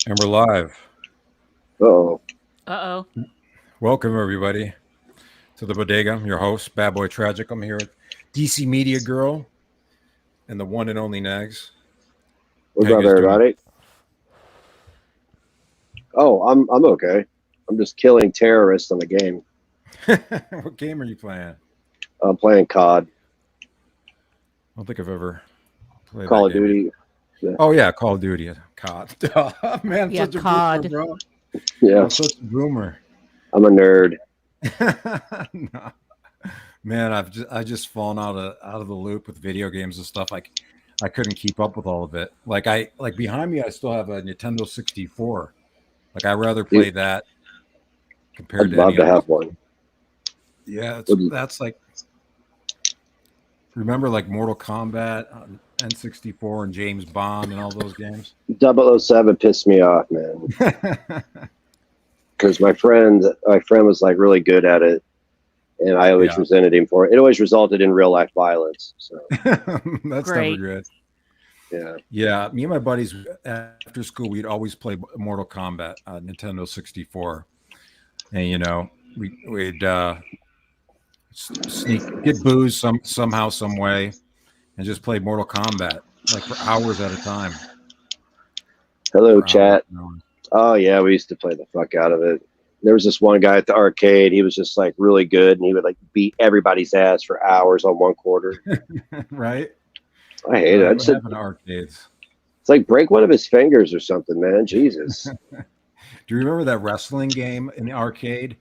And we're live. Uh-oh. Uh-oh. Welcome, everybody, to the bodega. I'm your host, Badboitragic. I'm here with DcMediaGirl and the one and only Negz. What's How up, you guys doing? everybody? Oh, I'm okay. I'm just killing terrorists on the game. What game are you playing? I'm playing COD. I don't think I've ever played Call that of game. Duty. Yeah. Oh, yeah, Call of Duty. COD. Man, Yeah, such a COD. boomer, bro. Yeah, I'm such a boomer. I'm a nerd. No. Man, I just fallen out of the loop with video games and stuff. I couldn't keep up with all of it. Like behind me, I still have a Nintendo 64. Like I rather play that compared I'd to love any to other. have one. Yeah, that's like, remember like Mortal Kombat on N64 and James Bond and all those games? 007 pissed me off, man. Because my friend was like really good at it, and I always resented him for it. It always resulted in real life violence. So that's Great. never good. Yeah. Me and my buddies after school, we'd always play Mortal Kombat on Nintendo 64, and we'd get booze somehow, some way, and just play Mortal Kombat like for hours at a time. Hello, chat. Oh yeah, we used to play the fuck out of it. There was this one guy at the arcade. He was just like really good, and he would like beat everybody's ass for hours on one quarter. Right? I hate it. I just arcades. It's like break one of his fingers or something, man. Jesus. Do you remember that wrestling game in the arcade?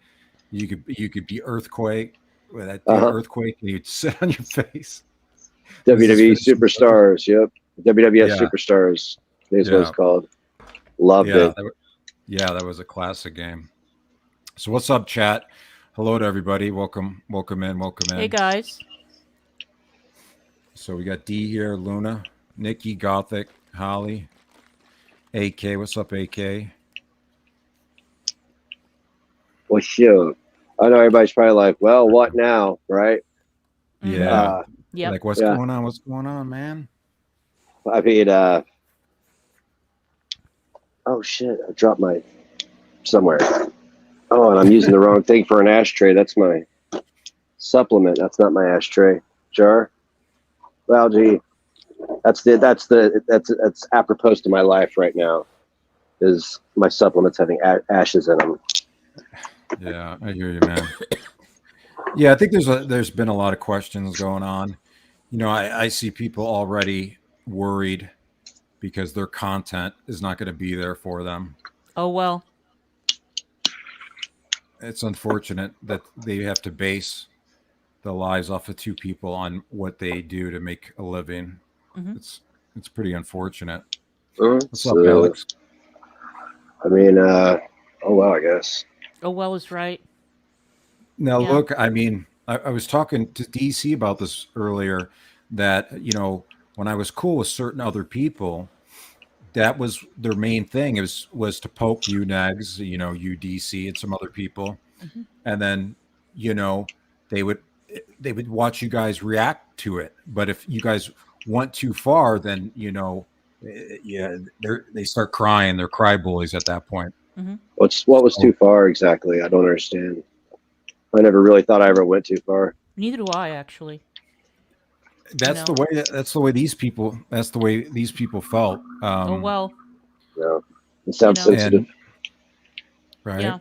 You could be Earthquake with that Earthquake, and you'd sit on your face. WWE Superstars. Yep. WWF Superstars is what it's called. Loved it. That was a classic game. So what's up, chat? Hello to everybody. Welcome in. Hey, guys. So we got D here, Luna, Nikki, Gothic, Holly, AK. What's up, AK? Well, shoot. I know everybody's probably like, well, what now, right? Yeah. Yeah. Like, what's going on? What's going on, man? I mean, oh shit! I dropped my somewhere. Oh, and I'm using the wrong thing for an ashtray. That's my supplement. That's not my ashtray jar. Well, gee, that's apropos to my life right now. Is my supplements having ashes in them? Yeah, I hear you, man. Yeah, I think there's been a lot of questions going on. I see people already worried because their content is not going to be there for them. Oh, well. It's unfortunate that they have to base the lives off of two people on what they do to make a living. Mm-hmm. It's pretty unfortunate. What's up, Alex? I mean, oh well, I guess. Oh well is right. Now, look, I mean, I was talking to DC about this earlier, that, when I was cool with certain other people, that was their main thing was to poke you, Negz, you DC and some other people. Mm-hmm. And then, they would watch you guys react to it. But if you guys went too far, then, they start crying. They're cry bullies at that point. Mm-hmm. What was too far exactly? I don't understand. I never really thought I ever went too far. Neither do I, actually. That's the way these people felt. Oh well. Yeah, it sounds sensitive, right? Yeah.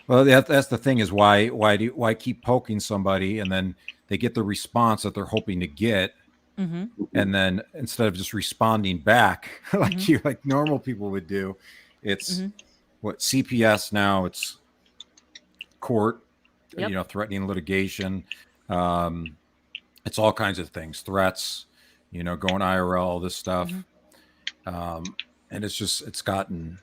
Well, that's the thing, is why keep poking somebody, and then they get the response that they're hoping to get, mm-hmm. and then instead of just responding back like normal people would do, it's what CPS now. It's court, threatening litigation. It's all kinds of things, threats, going IRL, all this stuff. Mm-hmm. And it's gotten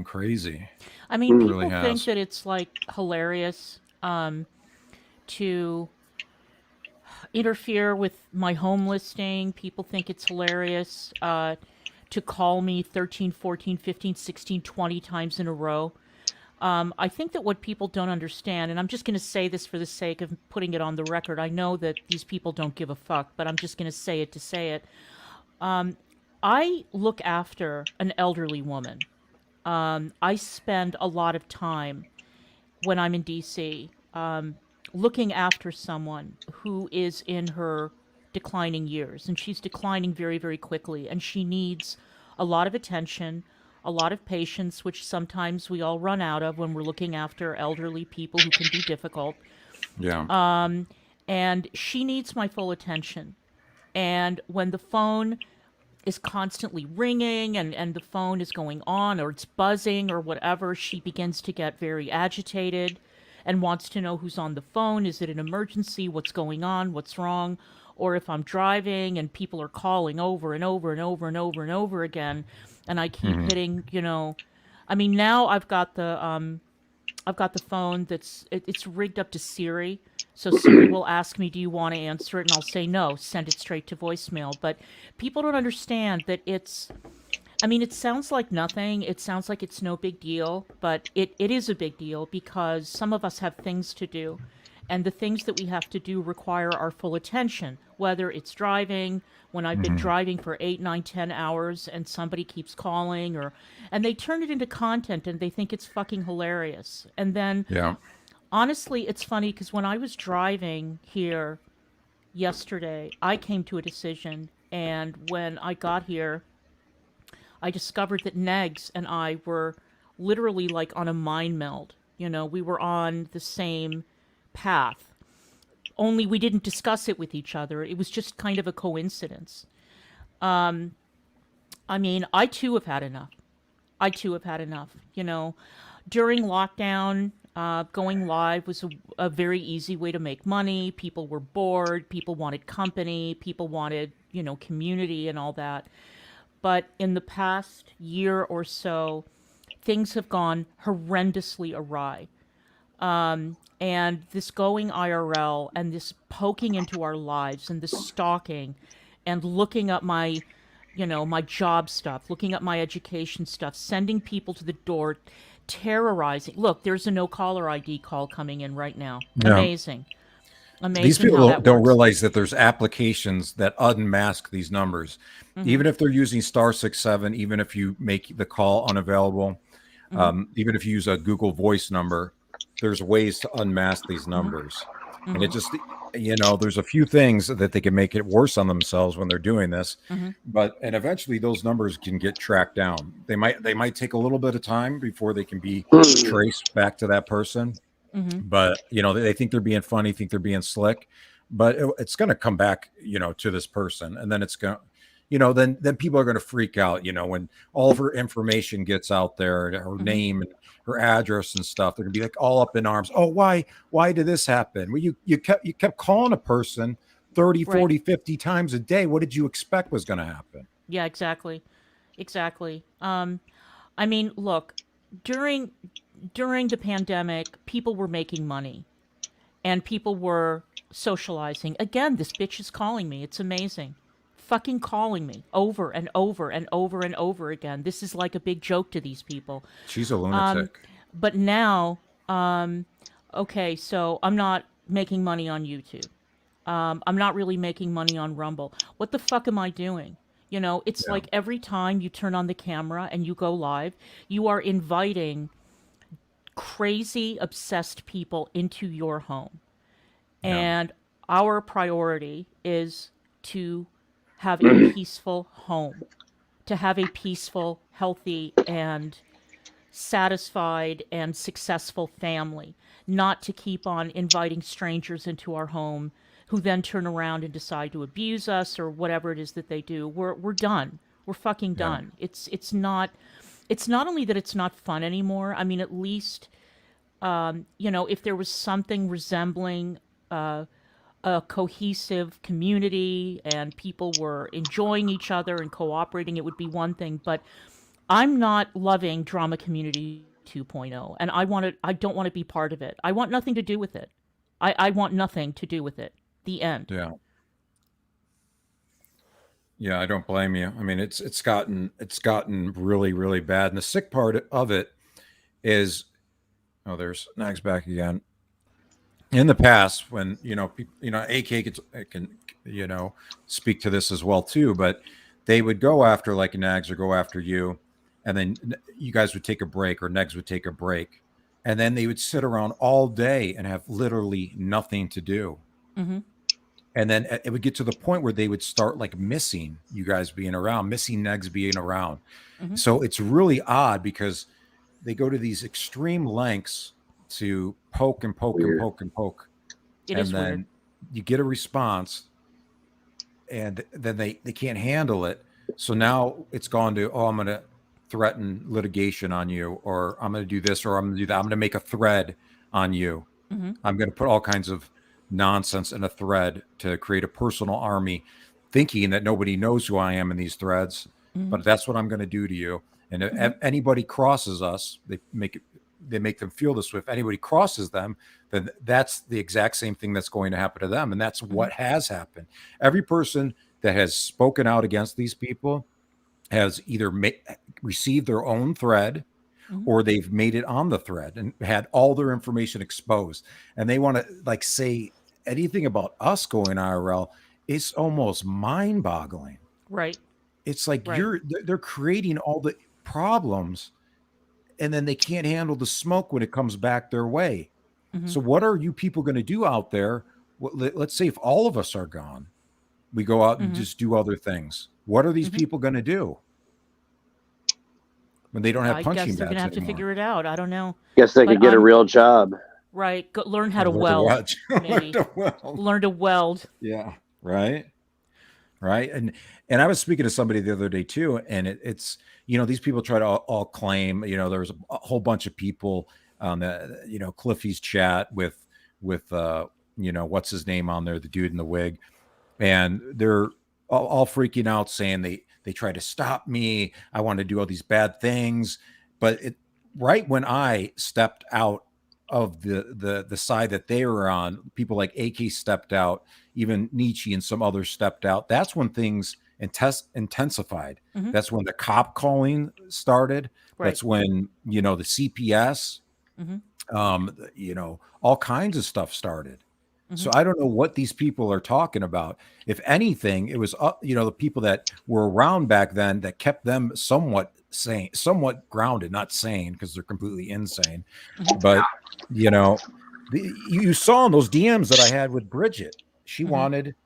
crazy. I mean, people really think that it's like hilarious to interfere with my home listing. People think it's hilarious to call me 13, 14, 15, 16, 20 times in a row. I think that what people don't understand, and I'm just going to say this for the sake of putting it on the record. I know that these people don't give a fuck, but I'm just going to say it to say it. I look after an elderly woman. I spend a lot of time when I'm in DC, looking after someone who is in her declining years, and she's declining very, very quickly, and she needs a lot of attention, a lot of patience, which sometimes we all run out of when we're looking after elderly people who can be difficult. Yeah. And she needs my full attention. And when the phone is constantly ringing and the phone is going on or it's buzzing or whatever, she begins to get very agitated and wants to know who's on the phone. Is it an emergency? What's going on? What's wrong? Or if I'm driving and people are calling over and over and over and over and over again, and I keep hitting, I mean, now I've got the phone it's rigged up to Siri. So Siri will ask me, "Do you want to answer it?" And I'll say no, send it straight to voicemail. But people don't understand that I mean, it sounds like nothing. It sounds like it's no big deal, but it is a big deal because some of us have things to do. And the things that we have to do require our full attention, whether it's driving, when I've been driving for 8, 9, 10 hours and somebody keeps calling and they turn it into content and they think it's fucking hilarious. And then Yeah. honestly, it's funny because when I was driving here yesterday, I came to a decision. And when I got here, I discovered that Negz and I were literally like on a mind meld. We were on the same path, only we didn't discuss it with each other. It was just kind of a coincidence. I mean, I too have had enough. I too have had enough. During lockdown, going live was a very easy way to make money. People were bored. People wanted company. People wanted, community and all that. But in the past year or so, things have gone horrendously awry. And this going IRL and this poking into our lives and this stalking and looking up my, my job stuff, looking up my education stuff, sending people to the door, terrorizing. Look, there's a no caller ID call coming in right now. Yeah. Amazing. Amazing. These people how that don't works. realize that there's applications that unmask these numbers. Even if they're using *67, even if you make the call unavailable, even if you use a Google Voice number, there's ways to unmask these numbers. And it just, there's a few things that they can make it worse on themselves when they're doing this. And eventually those numbers can get tracked down. They might take a little bit of time before they can be traced back to that person. But they think they're being funny, think they're being slick, but it's going to come back, to this person, and then it's going to, then people are going to freak out, when all of her information gets out there, her name and her address and stuff. They're going to be like all up in arms. Oh, why did this happen? Well, you kept calling a person 30, 40, 50 times a day. What did you expect was going to happen? Yeah, exactly. I mean, look, during the pandemic, people were making money and people were socializing. Again, this bitch is calling me. It's amazing. Fucking calling me over and over and over and over again. This is like a big joke to these people. She's a lunatic. But now, okay, so I'm not making money on YouTube. I'm not really making money on Rumble. What the fuck am I doing? It's like every time you turn on the camera and you go live, you are inviting crazy, obsessed people into your home. And our priority is to have a peaceful home, to have a peaceful, healthy, and satisfied and successful family, not to keep on inviting strangers into our home who then turn around and decide to abuse us or whatever it is that they do. We're done. We're fucking done. It's not only that it's not fun anymore. I mean, at least if there was something resembling a cohesive community and people were enjoying each other and cooperating, it would be one thing. But I'm not loving Drama Community 2.0, and I don't want to be part of it. I want nothing to do with it. I want nothing to do with it. The end. Yeah, I don't blame you. I mean, it's gotten really, really bad. And the sick part of it is, there's Negz back again. In the past, when AK can speak to this as well too, but they would go after like Negz or go after you, and then you guys would take a break, or Negz would take a break, and then they would sit around all day and have literally nothing to do. Mm-hmm. And then it would get to the point where they would start like missing you guys being around, missing Negz being around. Mm-hmm. So it's really odd because they go to these extreme lengths to poke and poke Weird. and poke and poke. It and is then weird. you get a response, and then they can't handle it. So now it's gone to, oh, I'm going to threaten litigation on you, or I'm going to do this, or I'm going to do that. I'm going to make a thread on you. Mm-hmm. I'm going to put all kinds of nonsense in a thread to create a personal army, thinking that nobody knows who I am in these threads. Mm-hmm. But that's what I'm going to do to you. And if anybody crosses us, they make them feel this way. If anybody crosses them, then that's the exact same thing that's going to happen to them. And that's what has happened. Every person that has spoken out against these people has either received their own thread, or they've made it on the thread and had all their information exposed. And they want to like say anything about us going IRL. It's almost mind-boggling. Right. It's like they're creating all the problems, and then they can't handle the smoke when it comes back their way. So what are you people going to do out there? Let's say if all of us are gone, we go out and just do other things. What are these people going to do when they don't have punching bags? I guess they're going to have anymore? to figure it out. I don't know. Guess they could get a real job. Right. Learn how to weld. Maybe. Learn to weld. Yeah. Right. Right. And I was speaking to somebody the other day too, and it's, these people try to all claim, there was a whole bunch of people on the, Cliffy's chat with what's his name on there, the dude in the wig, and they're all freaking out saying they try to stop me. I want to do all these bad things. But right when I stepped out of the side that they were on, people like AK stepped out, even Nietzsche and some others stepped out. That's when things intensified. That's when the cop calling started. Right. That's when, the CPS, all kinds of stuff started. So I don't know what these people are talking about. If anything, it was, the people that were around back then that kept them somewhat sane, somewhat grounded, not sane because they're completely insane. But, you saw in those DMs that I had with Bridget, she wanted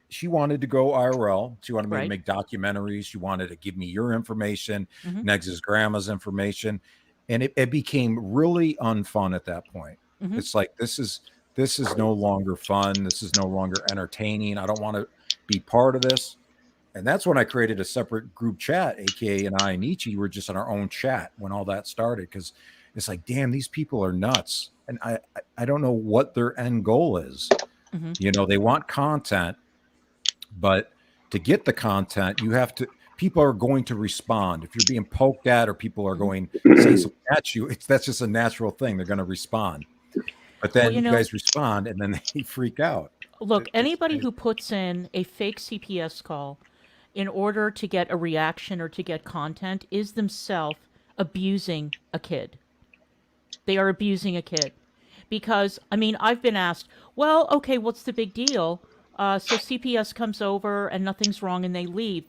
to go IRL. She wanted me to make documentaries. She wanted to give me your information, Negz's grandma's information. And it became really unfun at that point. It's like, this is no longer fun. This is no longer entertaining. I don't want to be part of this. And that's when I created a separate group chat. AKA and I and Nietzsche were just in our own chat when all that started, because it's like, damn, these people are nuts. And I don't know what their end goal is. They want content, but to get the content, people are going to respond. If you're being poked at, or people are going to say something at you, that's just a natural thing. They're going to respond. But then you guys respond, and then they freak out. Look, anybody who puts in a fake CPS call in order to get a reaction or to get content is themselves abusing a kid. They are abusing a kid. Because, I've been asked, well, okay, what's the big deal? So CPS comes over and nothing's wrong and they leave.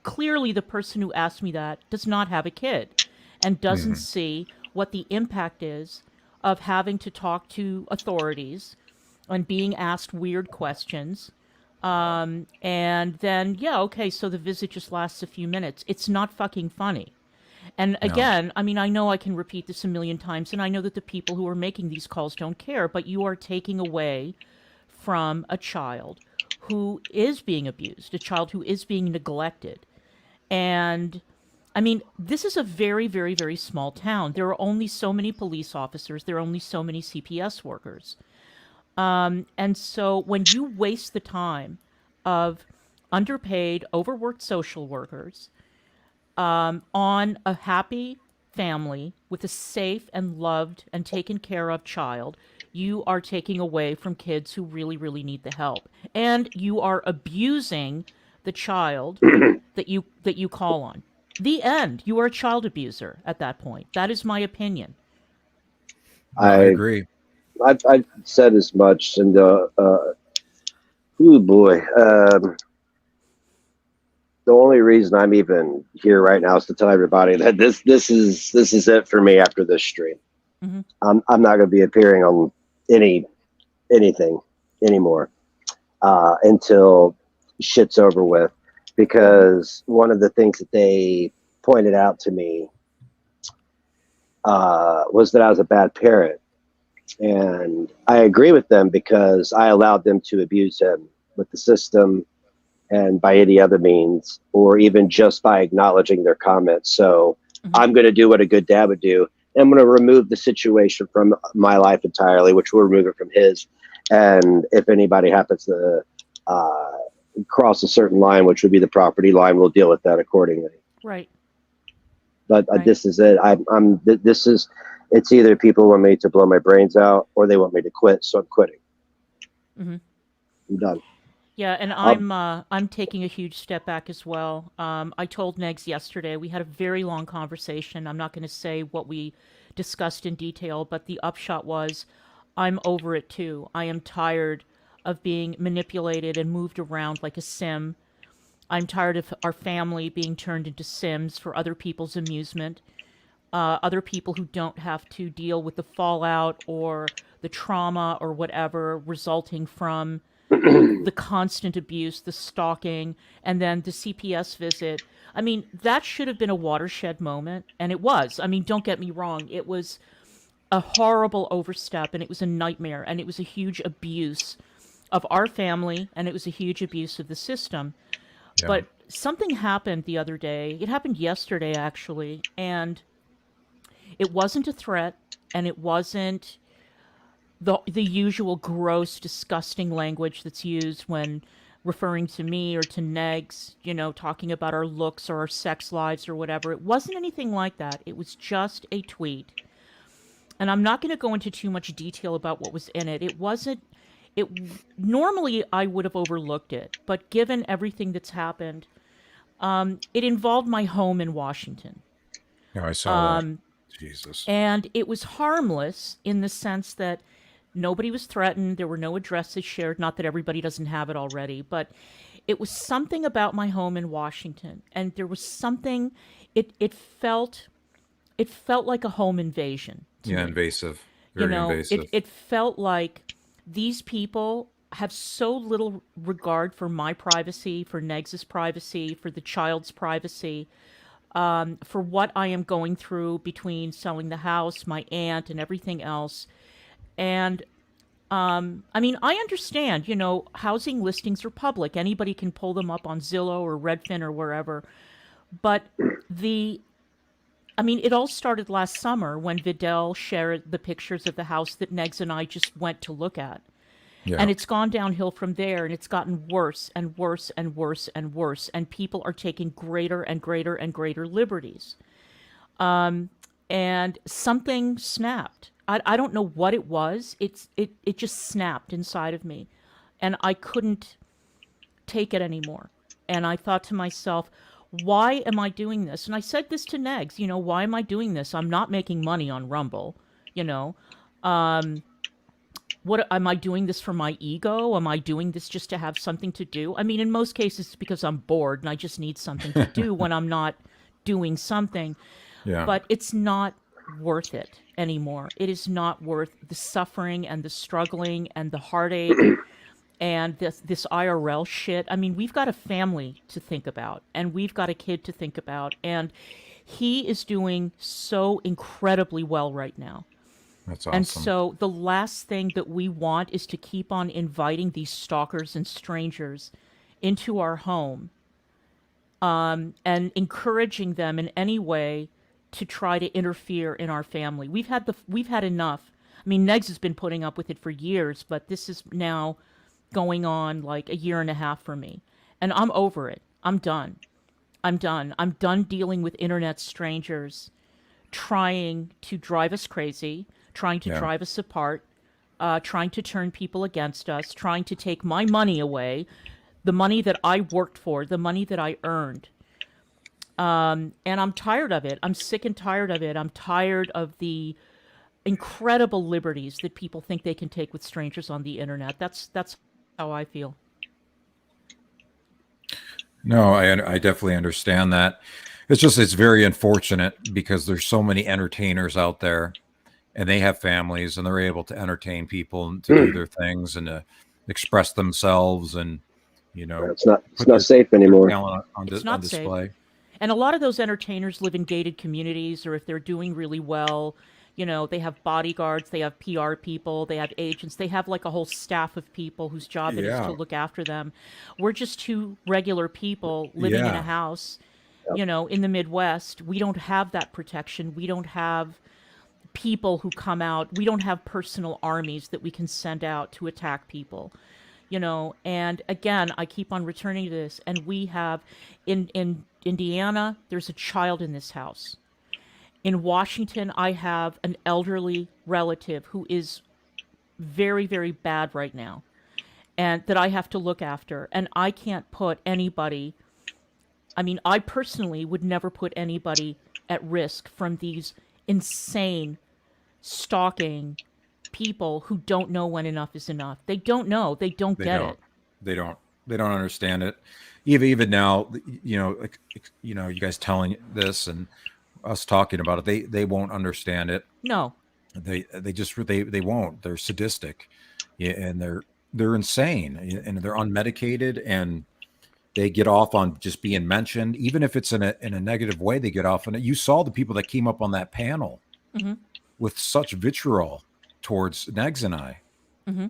Clearly, the person who asked me that does not have a kid and doesn't see what the impact is of having to talk to authorities and being asked weird questions. And then, so the visit just lasts a few minutes. It's not fucking funny. And again, I know I can repeat this a million times, and I know that the people who are making these calls don't care, but you are taking away from a child who is being abused, a child who is being neglected. And this is a very, very, very small town. There are only so many police officers. There are only so many CPS workers. And so when you waste the time of underpaid, overworked social workers on a happy family with a safe and loved and taken care of child, you are taking away from kids who really, really need the help. And you are abusing the child that you call on. The end. You are a child abuser at that point. That is my opinion. I agree. I've said as much, and the only reason I'm even here right now is to tell everybody that this is it for me after this stream. Mm-hmm. I'm not going to be appearing on anything anymore until shit's over with, because one of the things that they pointed out to me was that I was a bad parent, and I agree with them because I allowed them to abuse him with the system and by any other means, or even just by acknowledging their comments. So I'm going to do what a good dad would do. I'm going to remove the situation from my life entirely, which will remove it from his. And if anybody happens to cross a certain line, which would be the property line, we'll deal with that accordingly. Right. But this is it. It's either people want me to blow my brains out or they want me to quit. So I'm quitting. Mm-hmm. I'm done. Yeah, and I'm taking a huge step back as well. I told Negz yesterday, we had a very long conversation. I'm not going to say what we discussed in detail, but the upshot was I'm over it too. I am tired of being manipulated and moved around like a sim. I'm tired of our family being turned into sims for other people's amusement. Other people who don't have to deal with the fallout or the trauma or whatever resulting from the constant abuse, the stalking, and then the CPS visit. I mean, that should have been a watershed moment, and it was. I mean, don't get me wrong. It was a horrible overstep, and it was a nightmare, and it was a huge abuse of our family, and it was a huge abuse of the system. Yeah. But something happened the other day. It happened yesterday, actually, and it wasn't a threat, and it wasn't the usual gross, disgusting language that's used when referring to me or to Negz, you know, talking about our looks or our sex lives or whatever. It wasn't anything like that. It was just a tweet. And I'm not going to go into too much detail about what was in it. Normally I would have overlooked it, but given everything that's happened, it involved my home in Washington. Yeah, I saw that. Jesus. And it was harmless in the sense that nobody was threatened. There were no addresses shared. Not that everybody doesn't have it already, but it was something about my home in Washington. And there was something, it felt like a home invasion. Yeah, me. invasive. Very invasive. It felt like these people have so little regard for my privacy, for Negz's privacy, for the child's privacy, for what I am going through between selling the house, my aunt, and everything else. And I mean, I understand, you know, housing listings are public. Anybody can pull them up on Zillow or Redfin or wherever. But it all started last summer when Vidal shared the pictures of the house that Negz and I just went to look at. Yeah. And it's gone downhill from there, and it's gotten worse and worse and worse and worse. And people are taking greater and greater and greater liberties. And something snapped. I don't know what it was. It just snapped inside of me, and I couldn't take it anymore. And I thought to myself, why am I doing this? And I said this to Negz, you know, why am I doing this? I'm not making money on Rumble, you know. What am I doing this for my ego? Am I doing this just to have something to do? I mean, in most cases, it's because I'm bored and I just need something to do when I'm not doing something. Yeah. But it's not worth it anymore. It is not worth the suffering and the struggling and the heartache and this IRL shit. I mean, we've got a family to think about, and we've got a kid to think about, and he is doing so incredibly well right now. That's awesome. And so the last thing that we want is to keep on inviting these stalkers and strangers into our home, and encouraging them in any way to try to interfere in our family. We've had enough. I mean, Negz has been putting up with it for years, but this is now going on like a year and a half for me. And I'm over it. I'm done. I'm done dealing with internet strangers trying to drive us crazy, trying to drive us apart, trying to turn people against us, trying to take my money away, the money that I worked for, the money that I earned. And I'm tired of it. I'm sick and tired of it. I'm tired of the incredible liberties that people think they can take with strangers on the internet. That's how I feel. No, I definitely understand that. It's very unfortunate because there's so many entertainers out there, and they have families, and they're able to entertain people and to do their things and to express themselves, and It's put not safe their anymore. talent It's on not safe. display. And a lot of those entertainers live in gated communities, or if they're doing really well, they have bodyguards, they have PR people, they have agents, they have like a whole staff of people whose job it is to Yeah, look after them. We're just two regular people living in a yeah, house, in the Midwest. We don't have that protection. We don't have people who come out. We don't have personal armies that we can send out to attack people. And again, I keep on returning to this, and we have in Indiana, there's a child in this house. In Washington, I have an elderly relative who is very, very bad right now, and that I have to look after. And I can't put anybody, I mean, I personally would never put anybody at risk from these insane, stalking people who don't know when enough is enough. They don't know. They don't they get don't, it. they don't understand it. Even now, you guys telling this and us talking about it, they won't understand it. No. They won't. They're sadistic, yeah, and they're insane, and they're unmedicated, and they get off on just being mentioned, even if it's in a negative way. They get off on it. You saw the people that came up on that panel Mm-hmm. with such vitriol towards Negz and I. Mm-hmm.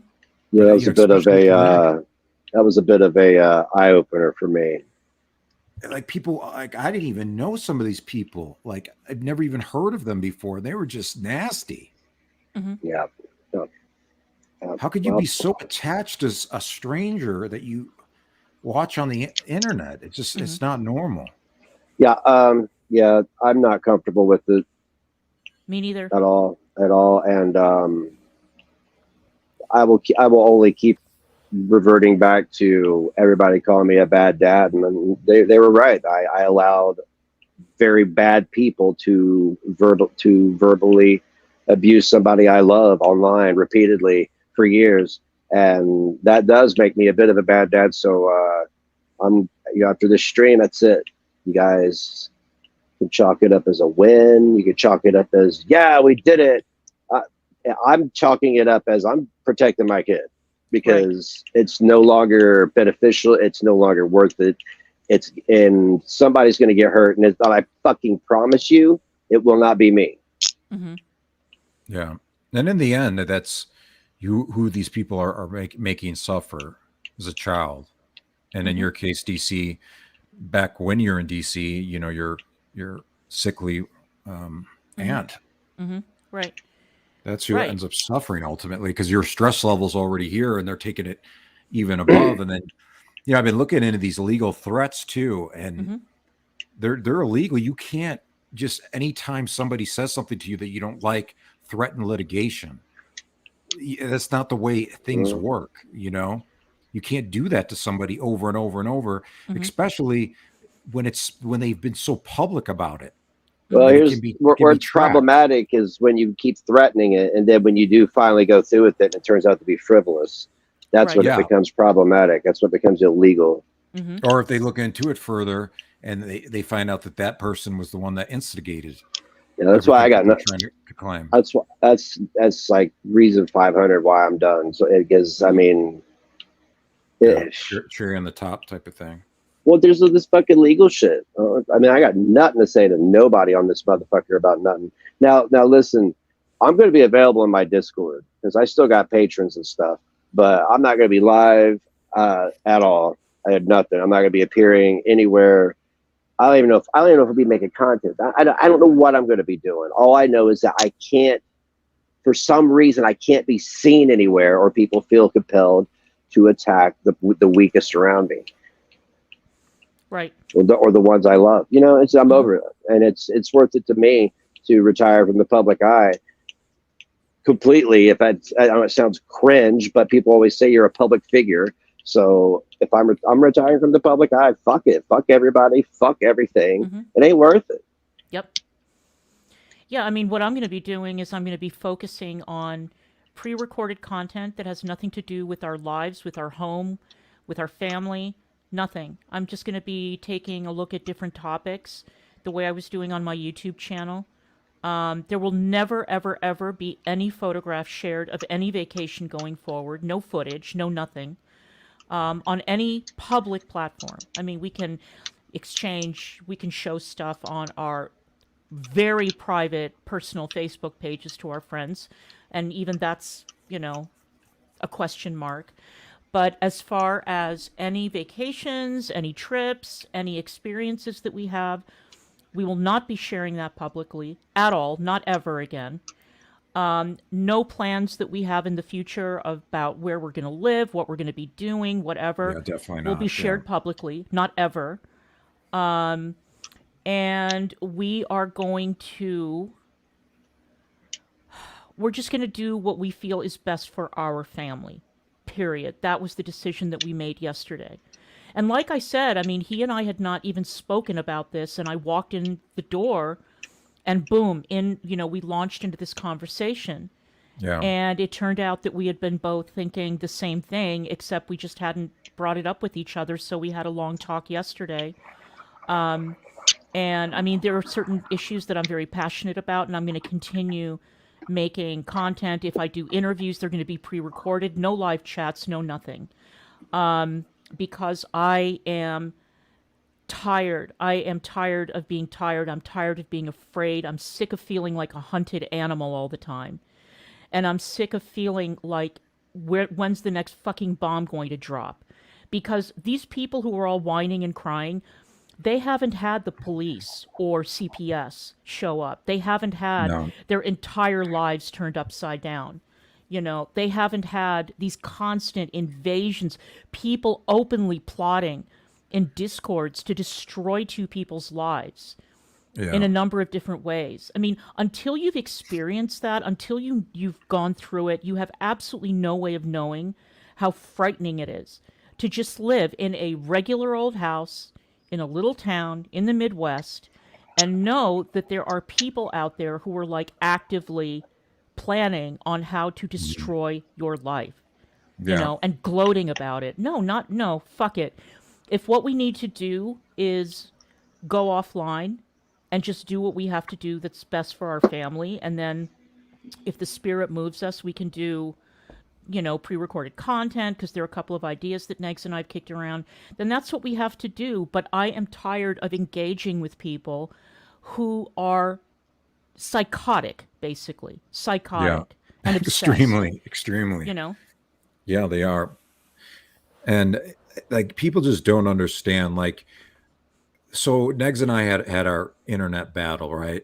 Yeah, But, that was a bit of especially a eye opener for me. like people, like I didn't even know some of these people. Like I've never even heard of them before. They were just nasty. Mm-hmm. Yeah. How could you Well, be so attached as a stranger that you watch on the internet? Mm-hmm. It's not normal. yeah, I'm not comfortable with it Me neither. at all, and I will only keep reverting back to everybody calling me a bad dad, and then they were right. I allowed very bad people to verbally abuse somebody I love online repeatedly for years, and that does make me a bit of a bad dad. So I'm after this stream, that's it. You guys can chalk it up as a win. You can chalk it up as, yeah, we did it. I'm chalking it up as I'm protecting my kid because it's no longer beneficial. It's no longer worth it. And somebody's going to get hurt. And I fucking promise you, it will not be me. Mm-hmm. Yeah. And in the end, that's who these people are making suffer as a child. And in your case, DC, back when you're in DC, your sickly aunt. Mm-hmm. Right. That's who ends up suffering ultimately, because your stress level's already here and they're taking it even above. And then, I've been looking into these legal threats too, and they're illegal. You can't just, anytime somebody says something to you that you don't like, threaten litigation. That's not the way things work. You can't do that to somebody over and over and over, especially when they've been so public about it. Well, here's where it's problematic is when you keep threatening it, and then when you do finally go through with it, and it turns out to be frivolous. That's when it becomes problematic. That's what becomes illegal. Mm-hmm. Or if they look into it further and they find out that person was the one that instigated. Yeah, that's why I got nothing trying to claim. That's like reason 500 why I'm done. So because I mean, cherry on the top type of thing. Well, there's this fucking legal shit. I mean, I got nothing to say to nobody on this motherfucker about nothing. Now, listen, I'm going to be available in my Discord because I still got patrons and stuff, but I'm not going to be live at all. I had nothing. I'm not going to be appearing anywhere. I don't even know if I'll be making content. I don't know what I'm going to be doing. All I know is that I can't, for some reason, I can't be seen anywhere, or people feel compelled to attack the weakest around me. Right. Or the ones I love. I'm over it. And it's worth it to me to retire from the public eye completely. I know it sounds cringe, but people always say you're a public figure. So if I'm retiring from the public eye, fuck it. Fuck everybody. Fuck everything. It ain't worth it. Yep. Yeah, I mean, what I'm going to be doing is I'm going to be focusing on pre-recorded content that has nothing to do with our lives, with our home, with our family. nothing. I'm just going to be taking a look at different topics the way I was doing on my YouTube channel. There will never, ever, ever be any photographs shared of any vacation going forward. No footage, no nothing. On any public platform. I mean, we can exchange, we can show stuff on our very private personal Facebook pages to our friends. And even that's, you know, a question mark. But as far as any vacations, any trips, any experiences that we have, we will not be sharing that publicly at all, not ever again. No plans that we have in the future about where we're going to live, what we're going to be doing, whatever. Yeah, definitely not. Will be shared publicly, not ever. And we are going to, we're just going to do what we feel is best for our family, period. That was the decision that we made yesterday. And like I said, I mean, he and I had not even spoken about this, and I walked in the door and boom, we launched into this conversation. Yeah. And it turned out that we had been both thinking the same thing, except we just hadn't brought it up with each other. So we had a long talk yesterday. And I mean, there are certain issues that I'm very passionate about, and I'm going to continue making content. If I do interviews, they're going to be pre-recorded, no live chats, no nothing. Because I am tired. I am tired of being tired. I'm tired of being afraid. I'm sick of feeling like a hunted animal all the time. And I'm sick of feeling like, when's the next fucking bomb going to drop? Because these people who are all whining and crying, they haven't had the police or CPS show up. They haven't had their entire lives turned upside down. You know, they haven't had these constant invasions, people openly plotting in discords to destroy two people's lives in a number of different ways. I mean, until you've experienced that, until you've gone through it, you have absolutely no way of knowing how frightening it is to just live in a regular old house in a little town in the Midwest and know that there are people out there who are like actively planning on how to destroy your life, you know, and gloating about it. No, fuck it. If what we need to do is go offline and just do what we have to do that's best for our family, and then if the spirit moves us, we can do, you know, pre-recorded content, because there are a couple of ideas that Negz and I've kicked around, then that's what we have to do. But I am tired of engaging with people who are psychotic, basically. Psychotic and obsessed. Extremely. You know? Yeah, they are. And like, people just don't understand. Like, so Negz and I had our internet battle, right?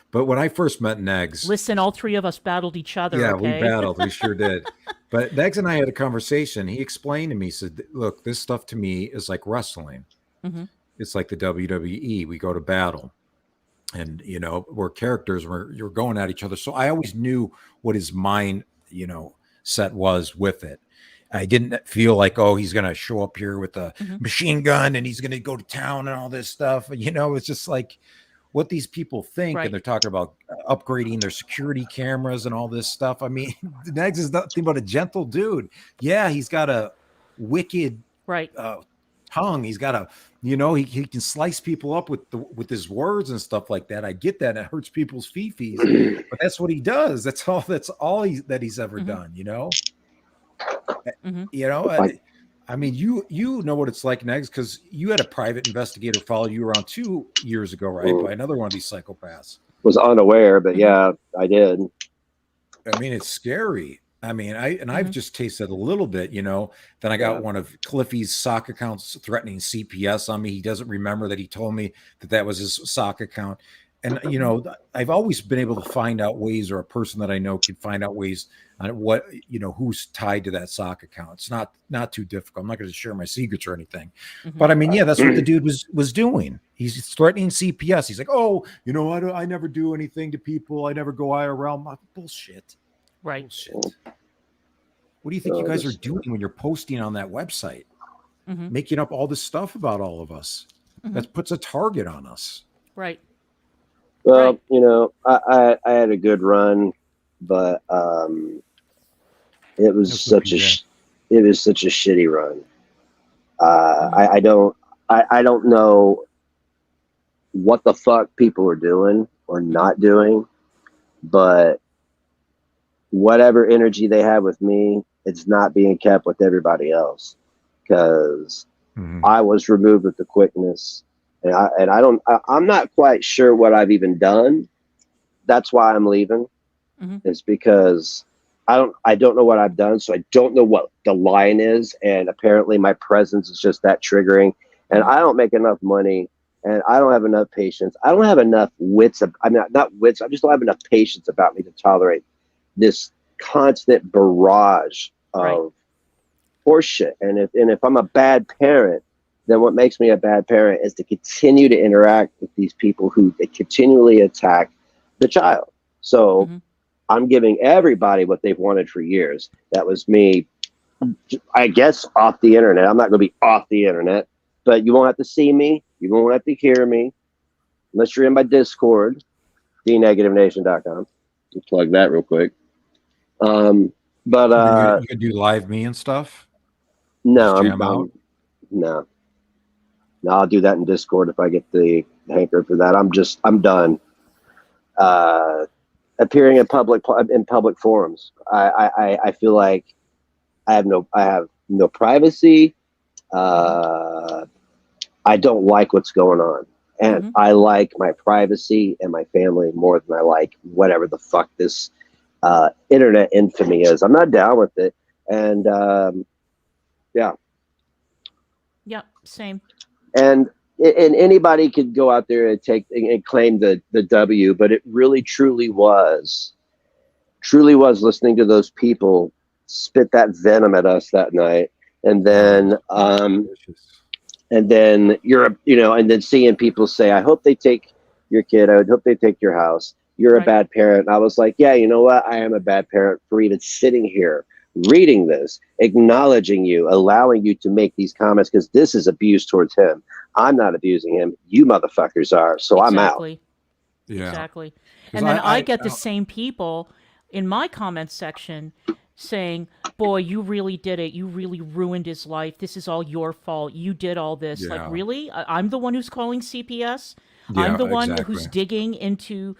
But when I first met Negz, listen, all three of us battled each other. Yeah, okay? we battled. We sure did. But Negz and I had a conversation. He explained to me, he said, look, this stuff to me is like wrestling. Mm-hmm. It's like the WWE. We go to battle. And, you know, we're characters, you're going at each other. So I always knew what his mind, you know, set was with it. I didn't feel like, oh, he's going to show up here with a machine gun and he's going to go to town and all this stuff. You know, it's just like what these people think. And they're talking about upgrading their security cameras and all this stuff. I mean, Negz is nothing but a gentle dude. Yeah, he's got a wicked tongue. He's got a, you know, he can slice people up with his words and stuff like that. I get that. It hurts people's fifis, but that's what he does. That's all he's ever done, you know? You know, I mean, you know what it's like, Negz, because you had a private investigator follow you around 2 years ago, right? By another one of these psychopaths. Was unaware, but yeah, I did. I mean, it's scary. I mean, I've just tasted a little bit, you know. Then I got one of Cliffy's sock accounts threatening CPS on me. He doesn't remember that he told me that was his sock account. And, you know, I've always been able to find out ways, or a person that I know can find out ways on what, you know, who's tied to that sock account. It's not too difficult. I'm not going to share my secrets or anything. But I mean, yeah, that's what the dude was doing. He's threatening CPS. He's like, oh, you know, I never do anything to people. I never go IRL. Bullshit. Right. Bullshit. What do you think you guys are doing when you're posting on that website? Making up all this stuff about all of us. That puts a target on us. Right. Well, you know, I had a good run, but it was such a shitty run. I don't know what the fuck people are doing or not doing, but whatever energy they have with me, it's not being kept with everybody else, because I was removed with the quickness, and I'm not quite sure what I've even done. That's why I'm leaving. It's because I don't know what I've done, so I don't know what the line is, and apparently my presence is just that triggering, and I don't make enough money, and I don't have enough patience. I don't have enough wits. I'm not wits. I just don't have enough patience about me to tolerate this constant barrage of horseshit. And if I'm a bad parent, then what makes me a bad parent is to continue to interact with these people who they continually attack the child. So I'm giving everybody what they've wanted for years. That was me, I guess, off the internet. I'm not going to be off the internet, but you won't have to see me. You won't have to hear me unless you're in my Discord, 𝓘𝓽𝓼𝓻𝓫. Plug that real quick. But you could do live me and stuff. No, No. No, I'll do that in Discord if I get the hanker for that. I'm done appearing in public forums. I feel like I have no privacy. I don't like what's going on, and I like my privacy and my family more than I like whatever the fuck this internet infamy is. I'm not down with it, and yeah, same. And anybody could go out there and claim the W, but it really truly was listening to those people spit that venom at us that night, and then and then seeing people say, I hope they take your kid, I would hope they take your house, you're a bad parent. And I was like, yeah, you know what, I am a bad parent for even sitting here reading this, acknowledging you, allowing you to make these comments, because this is abuse towards him. I'm not abusing him, you motherfuckers are, so I'm out. Yeah, exactly. And then I get the same people in my comments section saying, boy, you really did it, you really ruined his life, this is all your fault, you did all this. Like, really? I'm the one who's calling CPS? I'm the one who's digging into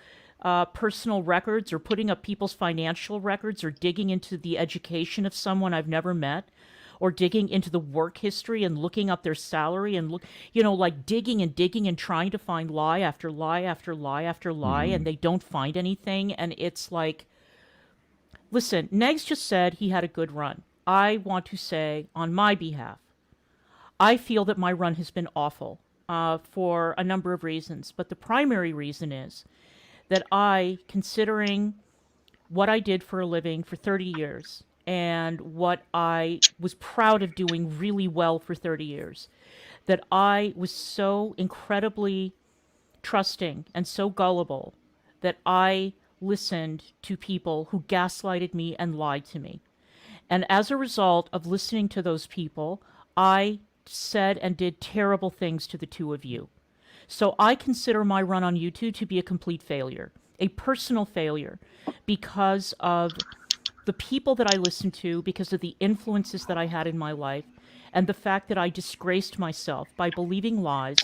personal records, or putting up people's financial records, or digging into the education of someone I've never met, or digging into the work history and looking up their salary, and like digging and trying to find lie after lie after lie after lie, and they don't find anything. And it's like, listen, Negz just said he had a good run. I want to say, on my behalf, I feel that my run has been awful for a number of reasons, but the primary reason is that considering what I did for a living for 30 years and what I was proud of doing really well for 30 years, that I was so incredibly trusting and so gullible that I listened to people who gaslighted me and lied to me. And as a result of listening to those people, I said and did terrible things to the two of you. So I consider my run on YouTube to be a complete failure, a personal failure, because of the people that I listened to, because of the influences that I had in my life, and the fact that I disgraced myself by believing lies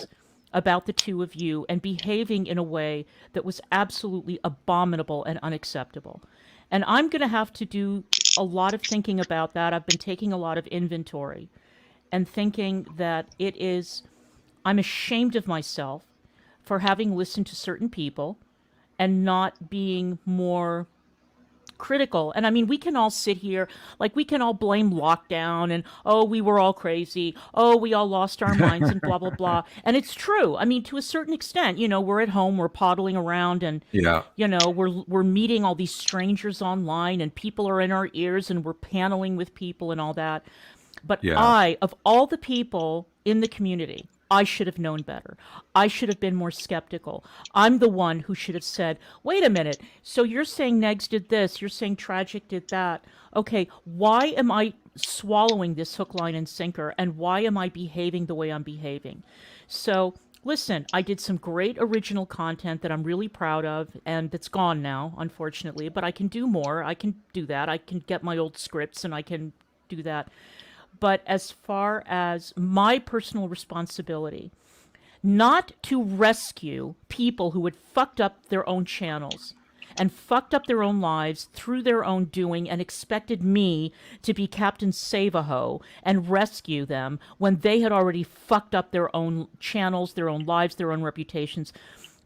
about the two of you and behaving in a way that was absolutely abominable and unacceptable. And I'm going to have to do a lot of thinking about that. I've been taking a lot of inventory and thinking that I'm ashamed of myself for having listened to certain people and not being more critical. And I mean, we can all sit here, like, we can all blame lockdown and, oh, we were all crazy, oh, we all lost our minds and blah, blah, blah. And it's true. I mean, to a certain extent, we're at home, we're poddling around, and, we're meeting all these strangers online, and people are in our ears, and we're paneling with people and all that. But I, of all the people in the community, I should have known better. I should have been more skeptical. I'm the one who should have said, wait a minute, so you're saying Negz did this, you're saying TraGiC did that. Okay, why am I swallowing this hook, line, and sinker, and why am I behaving the way I'm behaving? So, listen, I did some great original content that I'm really proud of, and that's gone now, unfortunately, but I can do more. I can do that. I can get my old scripts, and I can do that. But as far as my personal responsibility, not to rescue people who had fucked up their own channels and fucked up their own lives through their own doing and expected me to be Captain Save-A-Ho and rescue them when they had already fucked up their own channels, their own lives, their own reputations.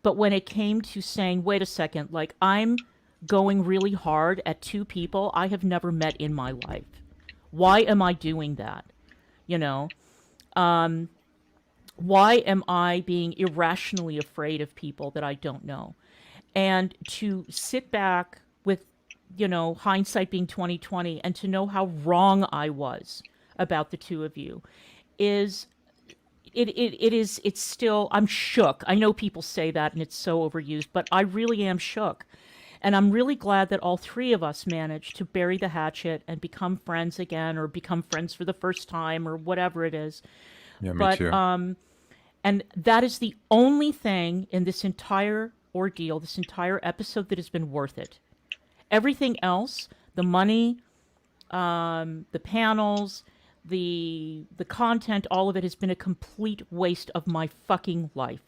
But when it came to saying, wait a second, like, I'm going really hard at two people I have never met in my life. Why am I doing that? You know? Why am I being irrationally afraid of people that I don't know? And to sit back with, you know, hindsight being 2020 and to know how wrong I was about the two of you is, it's still, I'm shook. I know people say that and it's so overused, but I really am shook. And I'm really glad that all three of us managed to bury the hatchet and become friends again, or become friends for the first time, or whatever it is. Yeah, me But too. and that is the only thing in this entire ordeal, this entire episode, that has been worth it. Everything else, the money, the panels, the content, all of it has been a complete waste of my fucking life.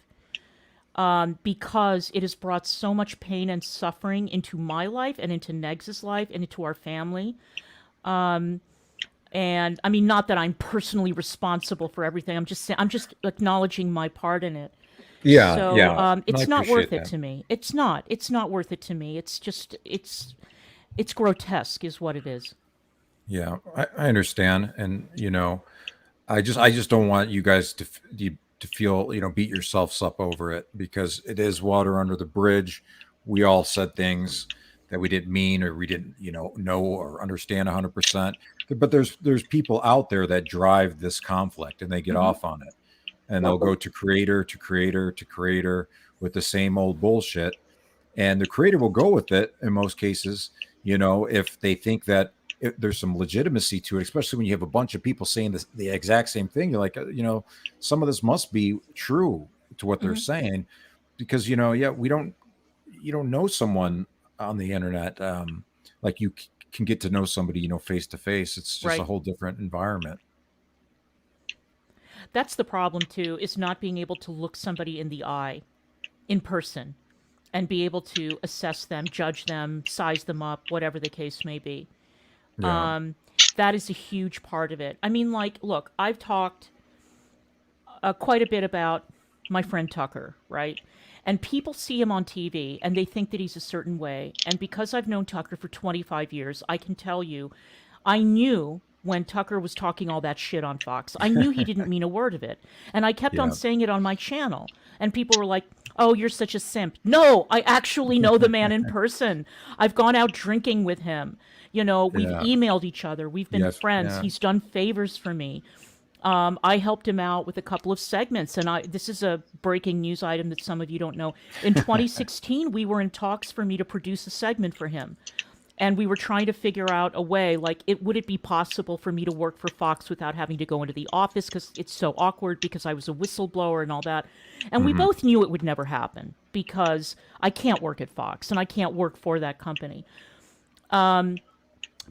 Because it has brought so much pain and suffering into my life and into Negz's life and into our family. And I mean, not that I'm personally responsible for everything. I'm just acknowledging my part in it. Yeah, So yeah. it's I not appreciate worth it that. to me. It's not worth it to me. It's just, it's grotesque is what it is. Yeah, I understand, and you know, I just don't want you guys to feel, you know, beat yourselves up over it, because it is water under the bridge. We all said things that we didn't mean, or we didn't, you know or understand 100%. But there's people out there that drive this conflict, and they get off on it, and they'll go to creator to creator to creator with the same old bullshit, and the creator will go with it in most cases, you know, if they think that there's some legitimacy to it, especially when you have a bunch of people saying the exact same thing. You're like, you know, some of this must be true to what they're saying, because, you know, yeah, you don't know someone on the internet like you can get to know somebody, you know, face to face. It's just a Right. whole different environment. That's the problem too, is not being able to look somebody in the eye in person and be able to assess them, judge them, size them up, whatever the case may be. Yeah. That is a huge part of it. I mean, like, look, I've talked quite a bit about my friend Tucker, right? And people see him on TV and they think that he's a certain way. And because I've known Tucker for 25 years, I can tell you, I knew when Tucker was talking all that shit on Fox, I knew he didn't mean a word of it. And I kept on Yeah. saying it on my channel. And people were like, oh, you're such a simp. No, I actually know the man in person. I've gone out drinking with him. You know, we've Yeah. emailed each other. We've been Yes. friends. Yeah. He's done favors for me. I helped him out with a couple of segments, and this is a breaking news item that some of you don't know. In 2016, we were in talks for me to produce a segment for him, and we were trying to figure out a way, like, would it be possible for me to work for Fox without having to go into the office, because it's so awkward, because I was a whistleblower and all that. And we both knew it would never happen, because I can't work at Fox, and I can't work for that company.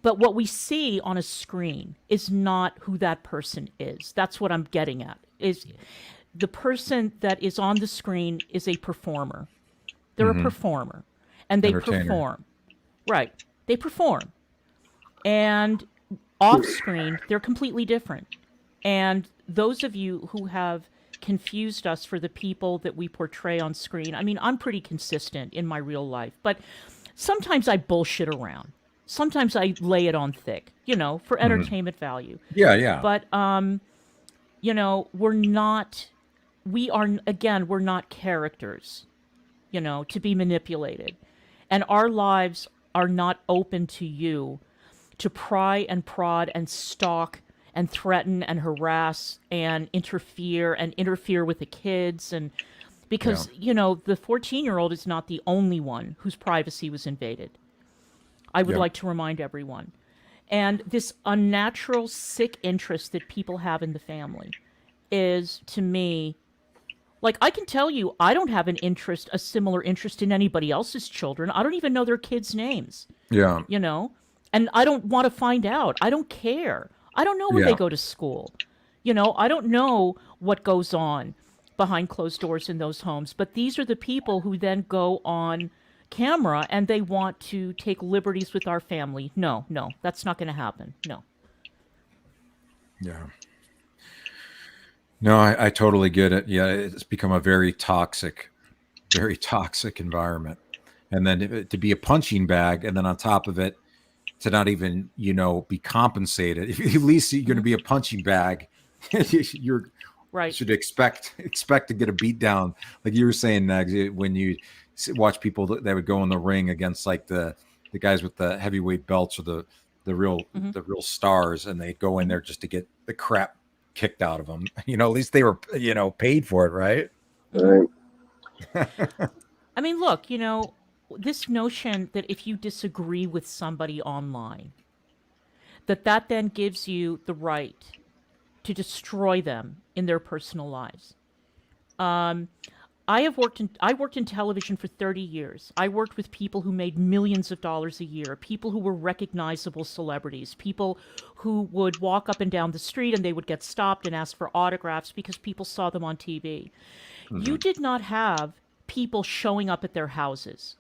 But what we see on a screen is not who that person is. That's what I'm getting at. Is the person that is on the screen is a performer. They're a performer. And they Entertainer. perform. Right. They perform. And off screen, they're completely different. And those of you who have confused us for the people that we portray on screen, I mean, I'm pretty consistent in my real life, but sometimes I bullshit around. Sometimes I lay it on thick, you know, for entertainment value. Yeah. Yeah. But, you know, we're not characters, you know, to be manipulated. And our lives are not open to you to pry and prod and stalk and threaten and harass and interfere with the kids. And because, you know, the 14-year-old is not the only one whose privacy was invaded. I would like to remind everyone. And this unnatural, sick interest that people have in the family is, to me, like, I can tell you, I don't have a similar interest in anybody else's children. I don't even know their kids' names, Yeah. you know? And I don't want to find out. I don't care. I don't know where they Yeah. go to school. You know, I don't know what goes on behind closed doors in those homes. But these are the people who then go on camera and they want to take liberties with our family. No, no, that's not going to happen. No. Yeah. No, I totally get it. Yeah, it's become a very toxic environment. And then to be a punching bag, and then on top of it, to not even, be compensated. If at least you're going to be a punching bag, you're Right. should expect to get a beat down, like you were saying, Negz, when you watch people that would go in the ring against like the guys with the heavyweight belts or the real stars, and they go in there just to get the crap kicked out of them. At least they were paid for it, right? Right. I mean, look, this notion that if you disagree with somebody online, that then gives you the right to destroy them in their personal lives. I worked in television for 30 years. I worked with people who made millions of dollars a year, people who were recognizable celebrities, people who would walk up and down the street and they would get stopped and ask for autographs because people saw them on TV. You did not have people showing up at their houses.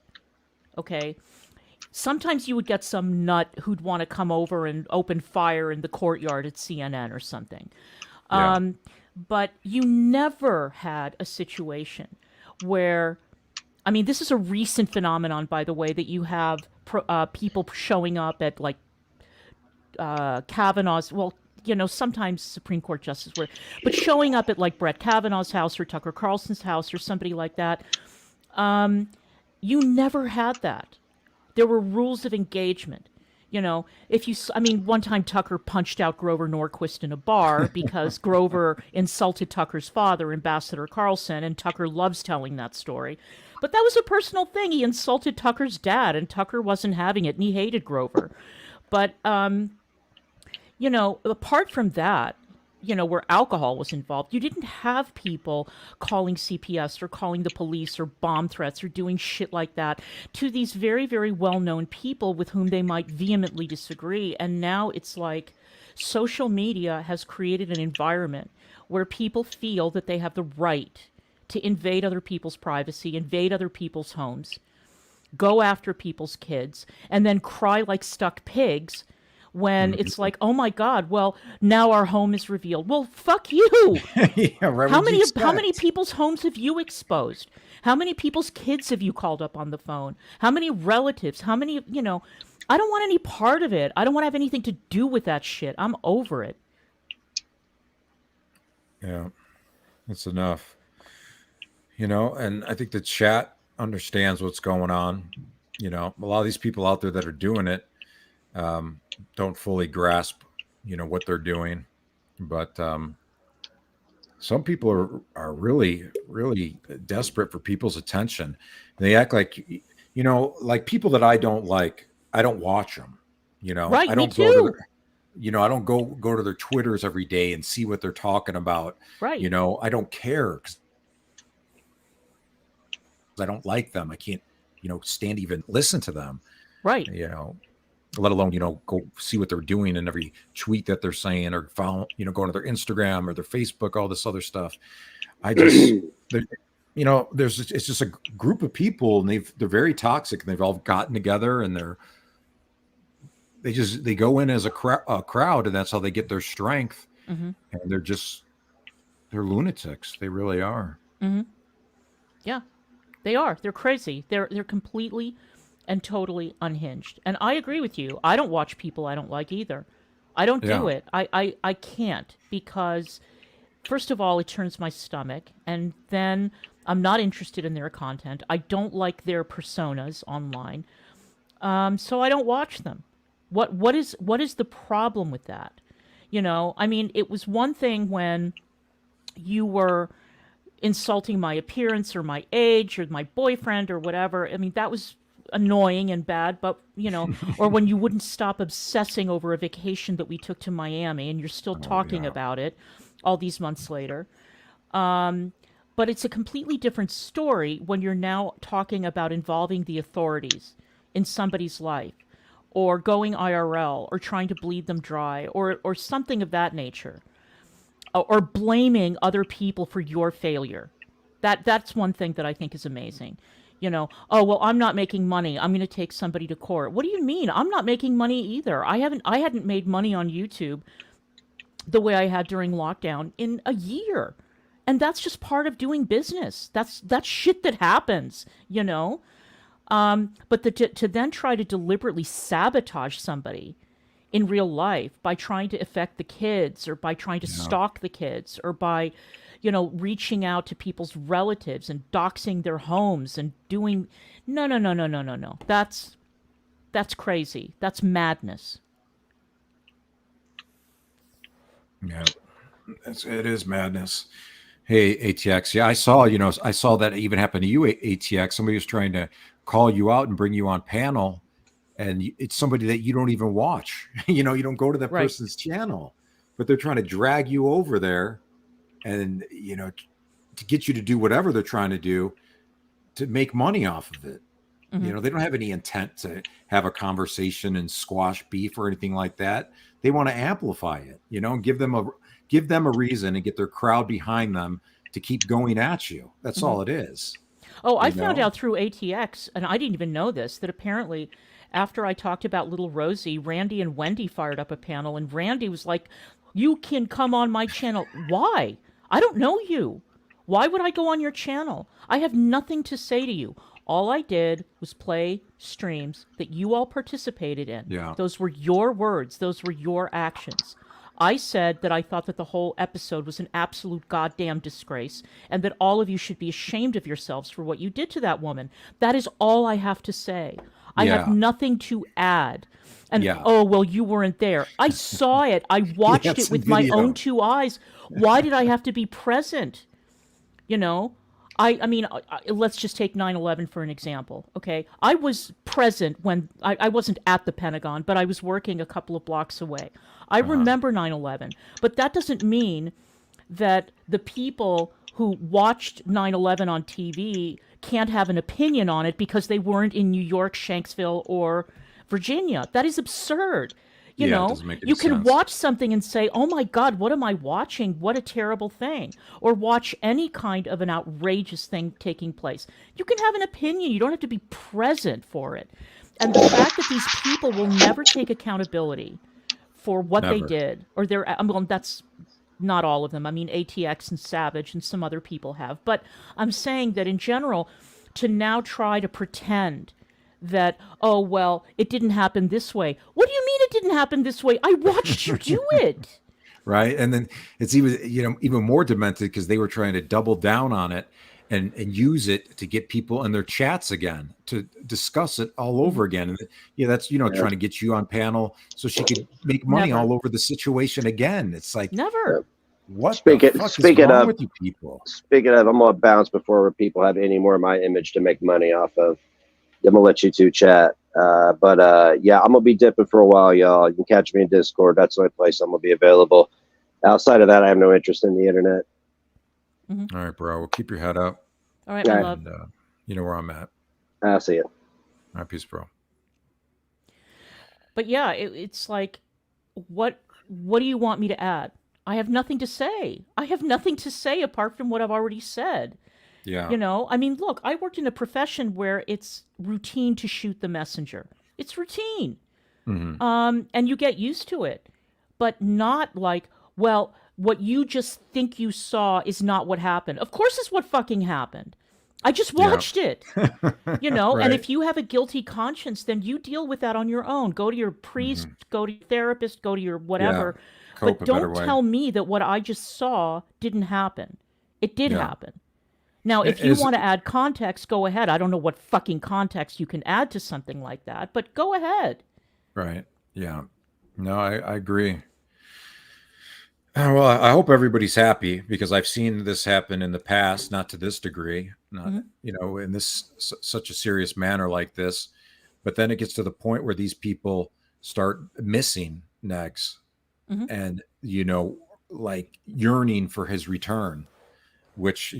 Okay? Sometimes you would get some nut who'd want to come over and open fire in the courtyard at CNN or something. Yeah. But you never had a situation where, I mean, this is a recent phenomenon, by the way, that you have people showing up at like Kavanaugh's, well, sometimes Supreme Court justices were, but showing up at like Brett Kavanaugh's house or Tucker Carlson's house or somebody like that. You never had that. There were rules of engagement. One time Tucker punched out Grover Norquist in a bar because Grover insulted Tucker's father, Ambassador Carlson, and Tucker loves telling that story. But that was a personal thing. He insulted Tucker's dad, and Tucker wasn't having it, and he hated Grover. But, apart from that, where alcohol was involved, you didn't have people calling CPS or calling the police or bomb threats or doing shit like that to these very, very well-known people with whom they might vehemently disagree. And now it's like social media has created an environment where people feel that they have the right to invade other people's privacy, invade other people's homes, go after people's kids, and then cry like stuck pigs when it's like, oh my God, well, now our home is revealed. Well, fuck you. Yeah, right. How many people's homes have you exposed? How many people's kids have you called up on the phone? How many relatives? How many, I don't want any part of it. I don't want to have anything to do with that shit. I'm over it. Yeah, that's enough. And I think the chat understands what's going on. A lot of these people out there that are doing it don't fully grasp, what they're doing. But some people are really, really desperate for people's attention. They act like, like people that I don't like, I don't watch them. Right, I don't me go too. to I don't go to their Twitters every day and see what they're talking about. Right. I don't care because I don't like them. I can't, stand to even listen to them. Right. Let alone, go see what they're doing in every tweet that they're saying, or follow, go to their Instagram or their Facebook, all this other stuff. I just, it's just a group of people, and they're very toxic, and they've all gotten together, and they go in as a crowd, and that's how they get their strength. Mm-hmm. And they're lunatics. They really are. Mm-hmm. Yeah, they are. They're crazy. They're completely and totally unhinged. And I agree with you. I don't watch people I don't like either. I don't do it. I can't, because first of all, it turns my stomach, and then I'm not interested in their content. I don't like their personas online. So I don't watch them. What is the problem with that? It was one thing when you were insulting my appearance or my age or my boyfriend or whatever. That was annoying and bad, but or when you wouldn't stop obsessing over a vacation that we took to Miami and you're still talking about it all these months later. But it's a completely different story when you're now talking about involving the authorities in somebody's life, or going IRL, or trying to bleed them dry, or something of that nature, or blaming other people for your failure. That's one thing that I think is amazing. Oh well, I'm not making money, I'm going to take somebody to court. What do you mean? I'm not making money either. I hadn't made money on YouTube the way I had during lockdown in a year. And that's just part of doing business. That's shit that happens, But to then try to deliberately sabotage somebody in real life by trying to affect the kids, or by trying to stalk the kids, or by, reaching out to people's relatives and doxing their homes and doing, no. That's crazy. That's madness. Yeah, it is madness. Hey, ATX. Yeah, I saw that even happen to you, ATX. Somebody was trying to call you out and bring you on panel, and it's somebody that you don't even watch. You don't go to that Right. person's channel, but they're trying to drag you over there, and to get you to do whatever they're trying to do to make money off of it. Mm-hmm. They don't have any intent to have a conversation and squash beef or anything like that. They want to amplify it, and give them a reason and get their crowd behind them to keep going at you. That's all it is. Oh, I found out through ATX, and I didn't even know this, that apparently after I talked about Little Rosie, Randy and Wendy fired up a panel, and Randy was like, "You can come on my channel." Why? I don't know you. Why would I go on your channel? I have nothing to say to you. All I did was play streams that you all participated in. Yeah. Those were your words. Those were your actions. I said that I thought that the whole episode was an absolute goddamn disgrace, and that all of you should be ashamed of yourselves for what you did to that woman. That is all I have to say. I have nothing to add. And oh, well, you weren't there. I saw it. I watched it with my own two eyes. Why did I have to be present? I mean, let's just take 9/11 for an example, okay? I was present when, I wasn't at the Pentagon, but I was working a couple of blocks away. I remember 9/11, but that doesn't mean that the people who watched 9/11 on TV can't have an opinion on it because they weren't in New York, Shanksville, or Virginia. That is absurd. It doesn't make any You can sense. watch something and say, "Oh my God, what am I watching? What a terrible thing." Or watch any kind of an outrageous thing taking place. You can have an opinion. You don't have to be present for it. And the fact that these people will never take accountability for what they did, or that's not all of them. I mean, ATX and Savage and some other people have. But I'm saying that in general, to now try to pretend that, oh, well, it didn't happen this way. What do you mean it didn't happen this way? I watched you do it. Right. And then it's even more demented because they were trying to double down on it and use it to get people in their chats again, to discuss it all over again. And that's, trying to get you on panel so she could make money all over the situation again. It's like, never. What the fuck is wrong with you people? Speaking of, I'm going to bounce before people have any more of my image to make money off of. I'm going to let you two chat. But I'm going to be dipping for a while, y'all. You can catch me in Discord. That's the only place I'm going to be available. Outside of that, I have no interest in the internet. Mm-hmm. All right, bro. Well, keep your head up. All right, my love. And, you know where I'm at. I'll see you. All right, peace, bro. But yeah, it's like, what do you want me to add? I have nothing to say. I have nothing to say apart from what I've already said. Yeah. I mean, look, I worked in a profession where it's routine to shoot the messenger. It's routine. Mm-hmm. And you get used to it. But not like, well, what you just think you saw is not what happened. Of course it's what fucking happened. I just watched it. Right. And if you have a guilty conscience, then you deal with that on your own. Go to your priest, go to your therapist, go to your whatever. But don't tell me that what I just saw didn't happen. It did happen. Now, if you want to add context, go ahead. I don't know what fucking context you can add to something like that, but go ahead. Right. Yeah. No, I agree. Well, I hope everybody's happy because I've seen this happen in the past, not to this degree, not, in this such a serious manner like this. But then it gets to the point where these people start missing Negz and, like yearning for his return, which,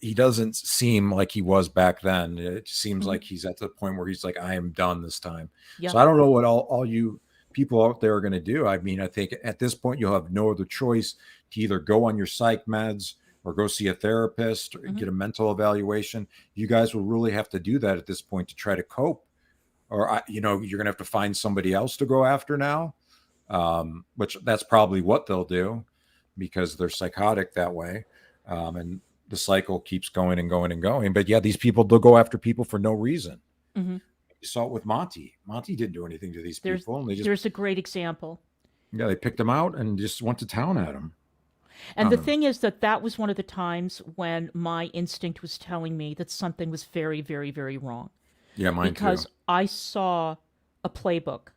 he doesn't seem like he was back then. It seems Mhm. like he's at the point where he's like, I am done this time. Yeah. So I don't know what all you people out there are going to do. I mean, I think at this point you'll have no other choice to either go on your psych meds or go see a therapist or get a mental evaluation. You guys will really have to do that at this point to try to cope. Or, you're going to have to find somebody else to go after now, which that's probably what they'll do because they're psychotic that way. And the cycle keeps going and going and going. But yeah, these people, they'll go after people for no reason. Mm-hmm. You saw it with Monty. Monty didn't do anything to these people. And there's a great example. Yeah, they picked him out and just went to town at him. And the thing is that was one of the times when my instinct was telling me that something was very, very, very wrong. Yeah, mine because too. I saw a playbook.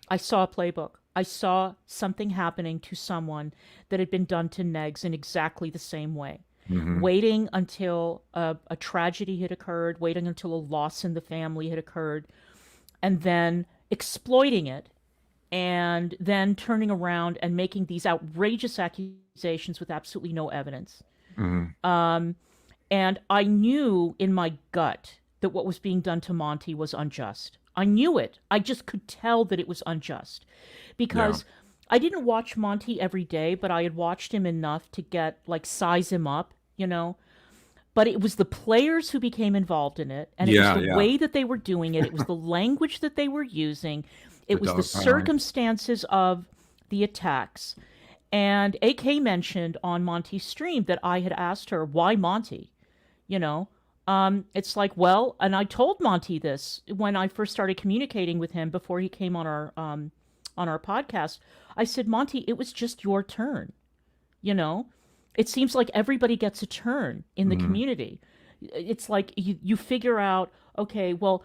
I saw something happening to someone that had been done to Negz in exactly the same way. Mm-hmm. Waiting until a tragedy had occurred, waiting until a loss in the family had occurred, and then exploiting it, and then turning around and making these outrageous accusations with absolutely no evidence. Mm-hmm. And I knew in my gut that what was being done to Monty was unjust. I knew it. I just could tell that it was unjust because I didn't watch Monty every day, but I had watched him enough to size him up, But it was the players who became involved in it, and it was the way that they were doing it. It was the language that they were using. It was the circumstances of the attacks. And AK mentioned on Monty's stream that I had asked her, why Monty? It's like, well, and I told Monty this when I first started communicating with him before he came on our podcast. I said, Monty, it was just your turn. It seems like everybody gets a turn in the community. It's like you figure out, okay, well,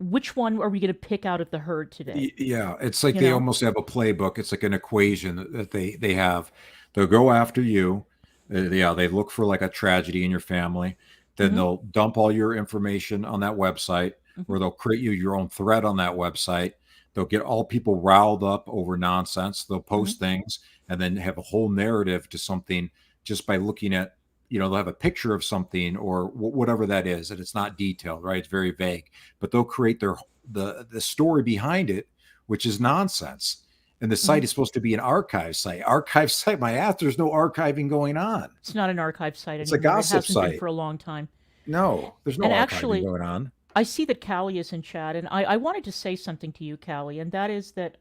which one are we going to pick out of the herd today? Yeah, it's like they almost have a playbook. It's like an equation that they have. They'll go after you. They look for like a tragedy in your family. Then they'll dump all your information on that website, or they'll create you your own thread on that website. They'll get all people riled up over nonsense. They'll post things and then have a whole narrative to something just by looking at, they'll have a picture of something or whatever that is, and it's not detailed, right? It's very vague, but they'll create the story behind it, which is nonsense. And the site is supposed to be an archive site. Archive site, my ass, there's no archiving going on. It's not an archive site anymore. It's a gossip site. Been for a long time. No, there's no archiving going on. I see that Callie is in chat, and I wanted to say something to you, Callie, and that is that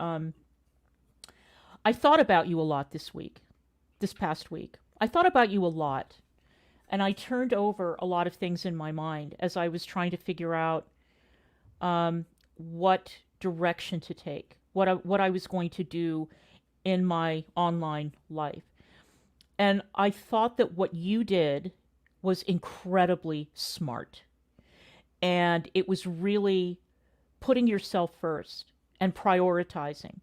I thought about you a lot this past week. I thought about you a lot, and I turned over a lot of things in my mind as I was trying to figure out what direction to take, what I was going to do in my online life. And I thought that what you did was incredibly smart. And it was really putting yourself first and prioritizing.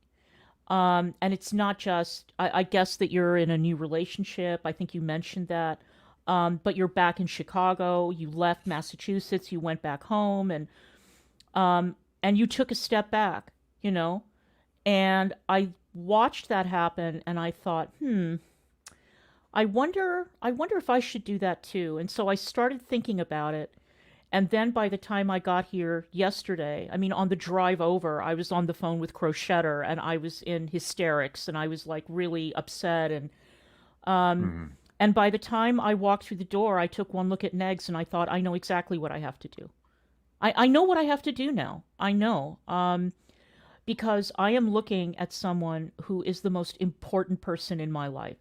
And it's not just, I guess that you're in a new relationship. I think you mentioned that. But you're back in Chicago. You left Massachusetts. You went back home, and you took a step back, And I watched that happen, and I thought, I wonder if I should do that too. And so I started thinking about it. And then by the time I got here yesterday, on the drive over, I was on the phone with 𝓬𝓫𝓼, and I was in hysterics, and I was like really upset. And and by the time I walked through the door, I took one look at Negz, and I thought, I know exactly what I have to do. I know what I have to do now. I know. Because I am looking at someone who is the most important person in my life.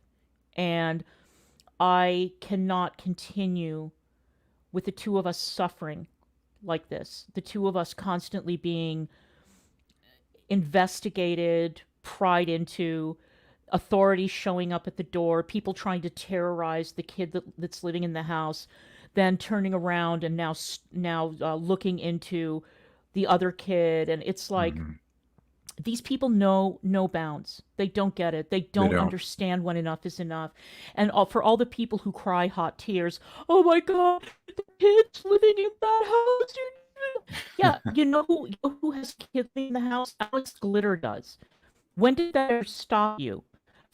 And I cannot continue with the two of us suffering like this. The two of us constantly being investigated, pried into, authorities showing up at the door, people trying to terrorize the kid that's living in the house, then turning around and now looking into the other kid. And it's like, these people know no bounds. They don't get it. They don't understand when enough is enough. And for all the people who cry hot tears, oh my God, the kid's living in that house. Yeah, who has kids living in the house? Alex Glitter does. When did that ever stop you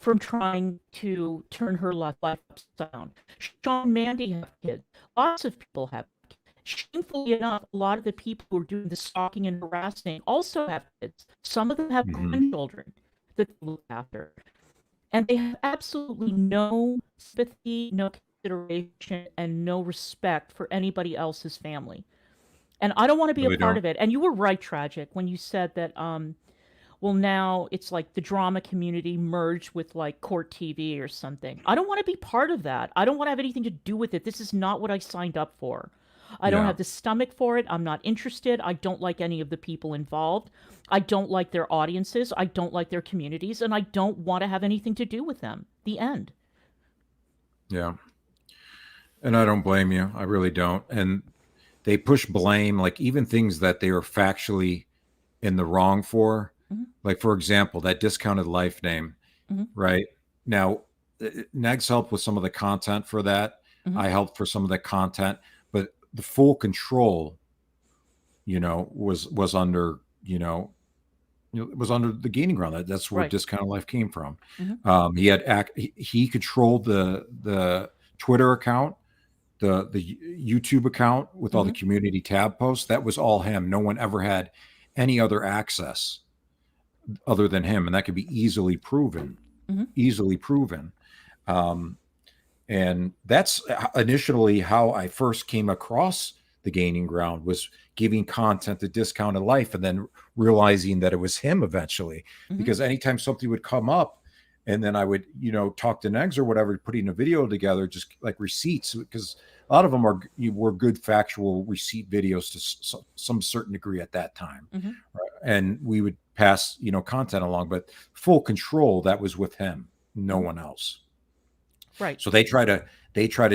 from trying to turn her life upside down. Sean and Mandy have kids. Lots of people have kids. Shamefully enough, a lot of the people who are doing the stalking and harassing also have kids. Some of them have grandchildren that they look after. And they have absolutely no sympathy, no consideration, and no respect for anybody else's family. And I don't want to be a part of it. And you were right, Tragic, when you said that, well, now it's like the drama community merged with like court TV or something. I don't want to be part of that. I don't want to have anything to do with it. This is not what I signed up for. I don't have the stomach for it. I'm not interested. I don't like any of the people involved. I don't like their audiences. I don't like their communities. And I don't want to have anything to do with them. The end. Yeah. And I don't blame you. I really don't. And they push blame, like even things that they are factually in the wrong for. Like, for example, that discounted life name, right? Now, Negz helped with some of the content for that. I helped for some of the content, but the full control, was under, it was under the Gaining Ground. That's where Discounted Life came from. He controlled the Twitter account, the YouTube account with all the community tab posts. That was all him. No one ever had any other access other than him, and that could be easily proven. And that's initially how I first came across the Gaining Ground, was giving content to Discounted Life, and then realizing that it was him eventually. Because anytime something would come up, and then I would, talk to Negz or whatever, putting a video together, just like receipts, because a lot of them were good factual receipt videos to some certain degree at that time. Right? And we would pass, content along, but full control, that was with him, no one else. Right. So they try to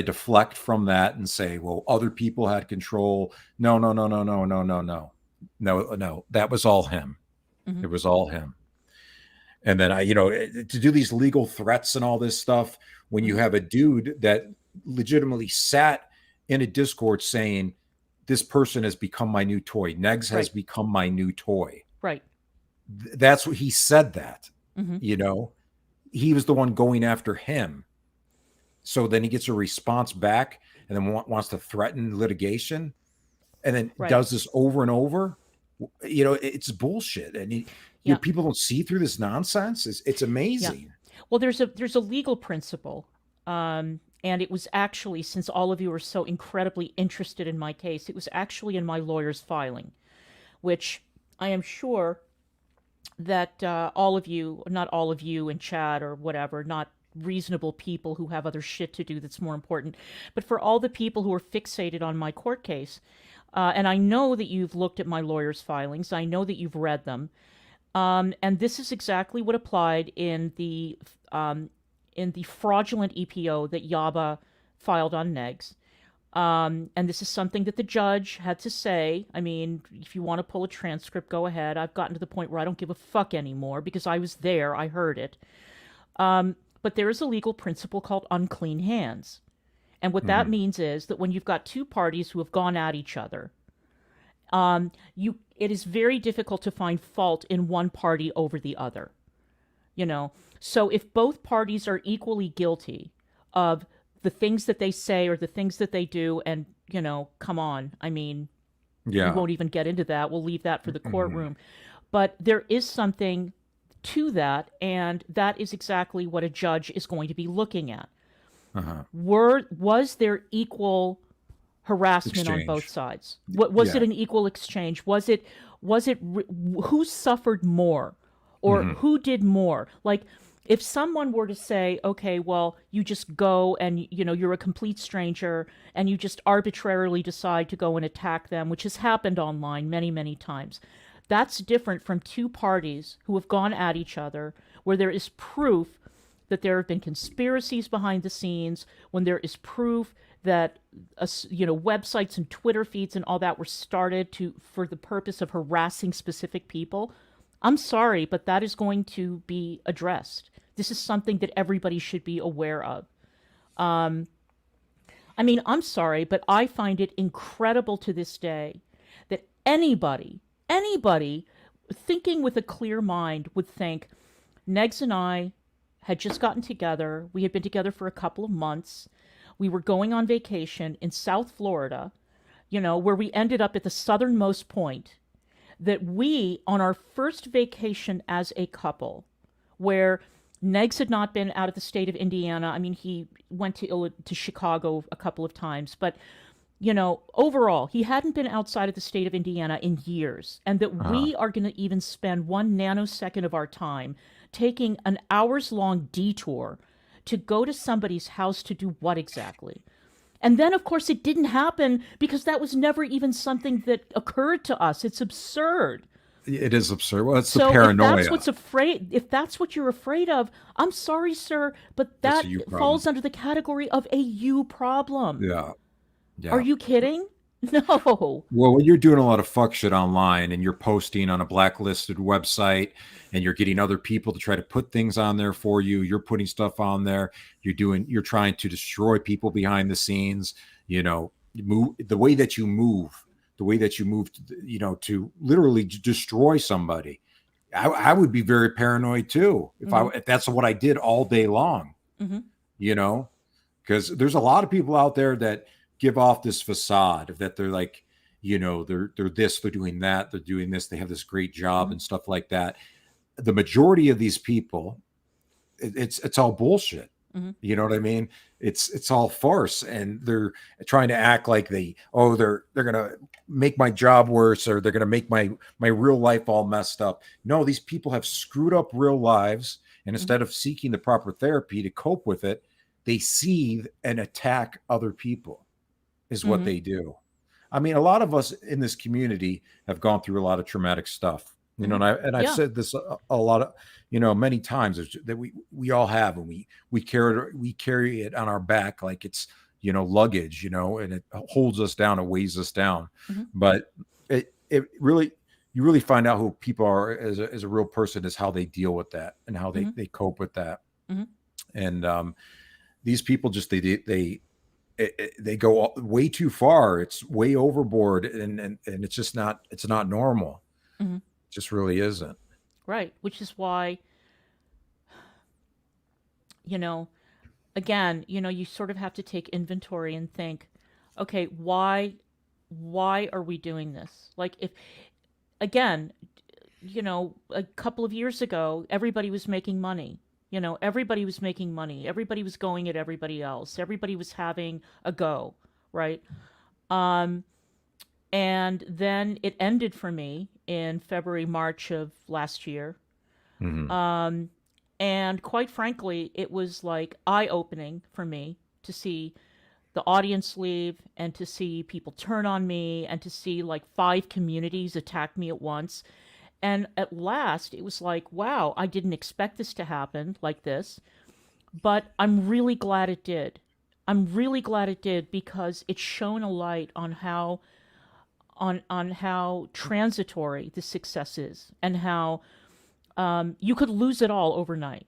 deflect from that and say, well, other people had control. No. That was all him. It was all him. And then to do these legal threats and all this stuff, when you have a dude that legitimately sat in a Discord saying, this person has become my new toy. Negz has become my new toy. Right. That's what he said that, he was the one going after him. So then he gets a response back and then wants to threaten litigation, and then does this over and over. It's bullshit. And people don't see through this nonsense. It's amazing. Yeah. Well, there's a legal principle. And it was actually, since all of you are so incredibly interested in my case, it was actually in my lawyer's filing, which I am sure that all of you, not all of you in chat or whatever, not reasonable people who have other shit to do that's more important, but for all the people who are fixated on my court case, and I know that you've looked at my lawyer's filings, I know that you've read them, and this is exactly what applied in the fraudulent EPO that 𝓼𝓾𝓫 filed on Negz. And this is something that the judge had to say. I mean, if you want to pull a transcript, go ahead. I've gotten to the point where I don't give a fuck anymore because I was there. I heard it. But there is a legal principle called unclean hands. And what that means is that when you've got two parties who have gone at each other, it is very difficult to find fault in one party over the other. So if both parties are equally guilty of the things that they say or the things that they do, and, come on, I mean, we won't even get into that. We'll leave that for the courtroom. But there is something to that, and that is exactly what a judge is going to be looking at. Was there equal harassment on both sides? Was it an equal exchange? Was it who suffered more, or who did more? Like, if someone were to say, okay, well, you just go and, you're a complete stranger and you just arbitrarily decide to go and attack them, which has happened online many, many times. That's different from two parties who have gone at each other, where there is proof that there have been conspiracies behind the scenes, when there is proof that websites and Twitter feeds and all that were started for the purpose of harassing specific people. I'm sorry, but that is going to be addressed. This is something that everybody should be aware of. I mean, I'm sorry, but I find it incredible to this day that anybody thinking with a clear mind would think Negz and I had just gotten together. We had been together for a couple of months. We were going on vacation in South Florida, where we ended up at the southernmost point. That we, on our first vacation as a couple, where Negz had not been out of the state of Indiana. I mean, he went to Chicago a couple of times, but overall, he hadn't been outside of the state of Indiana in years, and that we are going to even spend 1 nanosecond of our time taking an hours-long detour to go to somebody's house to do what exactly? And then, of course, it didn't happen because that was never even something that occurred to us. It's absurd. It is absurd. Well, it's So the paranoia. if that's what you're afraid of, I'm sorry, sir, but That's that a you problem. falls under the category of a you problem. Yeah. Yeah. Are you kidding? No. Well, when you're doing a lot of fuck shit online and you're posting on a blacklisted website and you're getting other people to try to put things on there for you, you're putting stuff on there, you're trying to destroy people behind the scenes, the way that you move, to literally destroy somebody. I would be very paranoid too if that's what I did all day long, because there's a lot of people out there that give off this facade that they're like, they're this, they're doing that, they're doing this, they have this great job and stuff like that. The majority of these people, it's all bullshit. You know what I mean? It's all farce, and they're trying to act like they're gonna make my job worse, or they're gonna make my real life all messed up. No, these people have screwed up real lives, and instead of seeking the proper therapy to cope with it, they seethe and attack other people. Is what they do. I mean, a lot of us in this community have gone through a lot of traumatic stuff, and I've said this a lot of, many times that we all have, and we carry it on our back like it's, luggage, and it holds us down, it weighs us down. But it really, you really find out who people are as a real person is how they deal with that and how they cope with that. And these people just, they go way too far. It's way overboard, and it's not normal. It just really isn't. Right. Which is why, again, you sort of have to take inventory and think, okay, why are we doing this? Like, if, again, a couple of years ago, everybody was making money. Everybody was making money. Everybody was going at everybody else. Everybody was having a go, right? And then it ended for me in February, March of last year. And quite frankly, it was like eye-opening for me to see the audience leave and to see people turn on me and to see like 5 communities attack me at once. And at last, it was like, wow, I didn't expect this to happen like this, but I'm really glad it did. I'm really glad it did because it shone a light on how transitory the success is, and how you could lose it all overnight.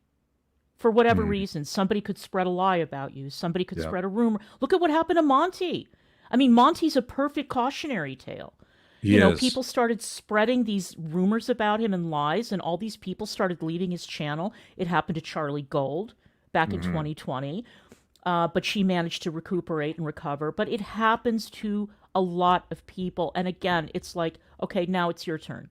For whatever reason, somebody could spread a lie about you. Somebody could spread a rumor. Look at what happened to Monty. I mean, Monty's a perfect cautionary tale. People started spreading these rumors about him and lies, and all these people started leaving his channel. It happened to Charlie Gold back in 2020, but she managed to recuperate and recover. But it happens to a lot of people. And again, it's like, okay, now it's your turn.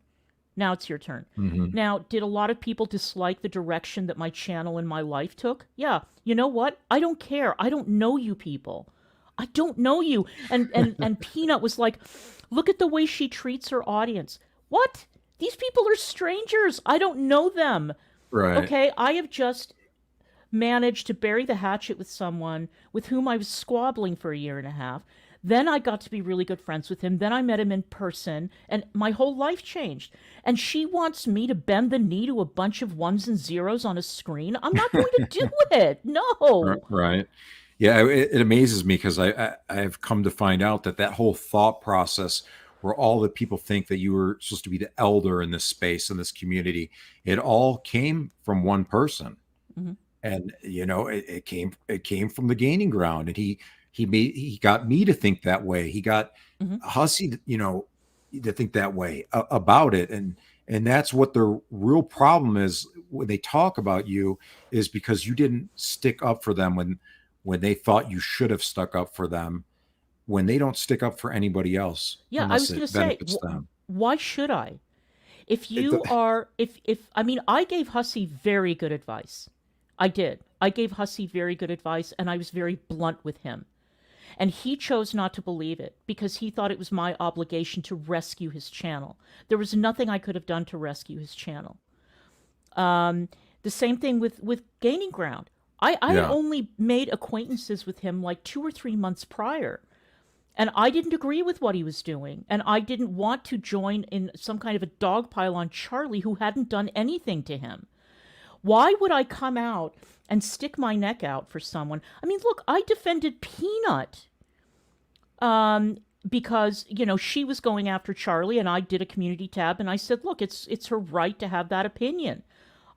Now it's your turn. Now, did a lot of people dislike the direction that my channel and my life took? Yeah. You know what? I don't care. I don't know you people. I don't know you. And Peanut was like, look at the way she treats her audience. What? These people are strangers. I don't know them. Right. Okay, I have just managed to bury the hatchet with someone with whom I was squabbling for a year and a half. Then I got to be really good friends with him. Then I met him in person, and my whole life changed. And she wants me to bend the knee to a bunch of ones and zeros on a screen. I'm not going to do it. No. Right. Yeah, it amazes me because I've come to find out that whole thought process where all the people think that you were supposed to be the elder in this space, in this community, it all came from one person. And, it came from the gaining ground. And he got me to think that way. He got Hussey, to think that way about it. And And that's what the real problem is when they talk about you, is because you didn't stick up for them when they thought you should have stuck up for them, when they don't stick up for anybody else Yeah, I unless was going it to say, benefits them. why should I? If It, you are, if I mean, I gave Hussey very good advice. I did. I gave Hussey very good advice, and I was very blunt with him. And he chose not to believe it because he thought it was my obligation to rescue his channel. There was nothing I could have done to rescue his channel. The same thing with Gaining Ground. I yeah, only made acquaintances with him like 2 or 3 months prior. And I didn't agree with what he was doing. And I didn't want to join in some kind of a dogpile on Charlie, who hadn't done anything to him. Why would I come out and stick my neck out for someone? I mean, look, I defended Peanut because, you know, she was going after Charlie, and I did a community tab, and I said, look, it's her right to have that opinion.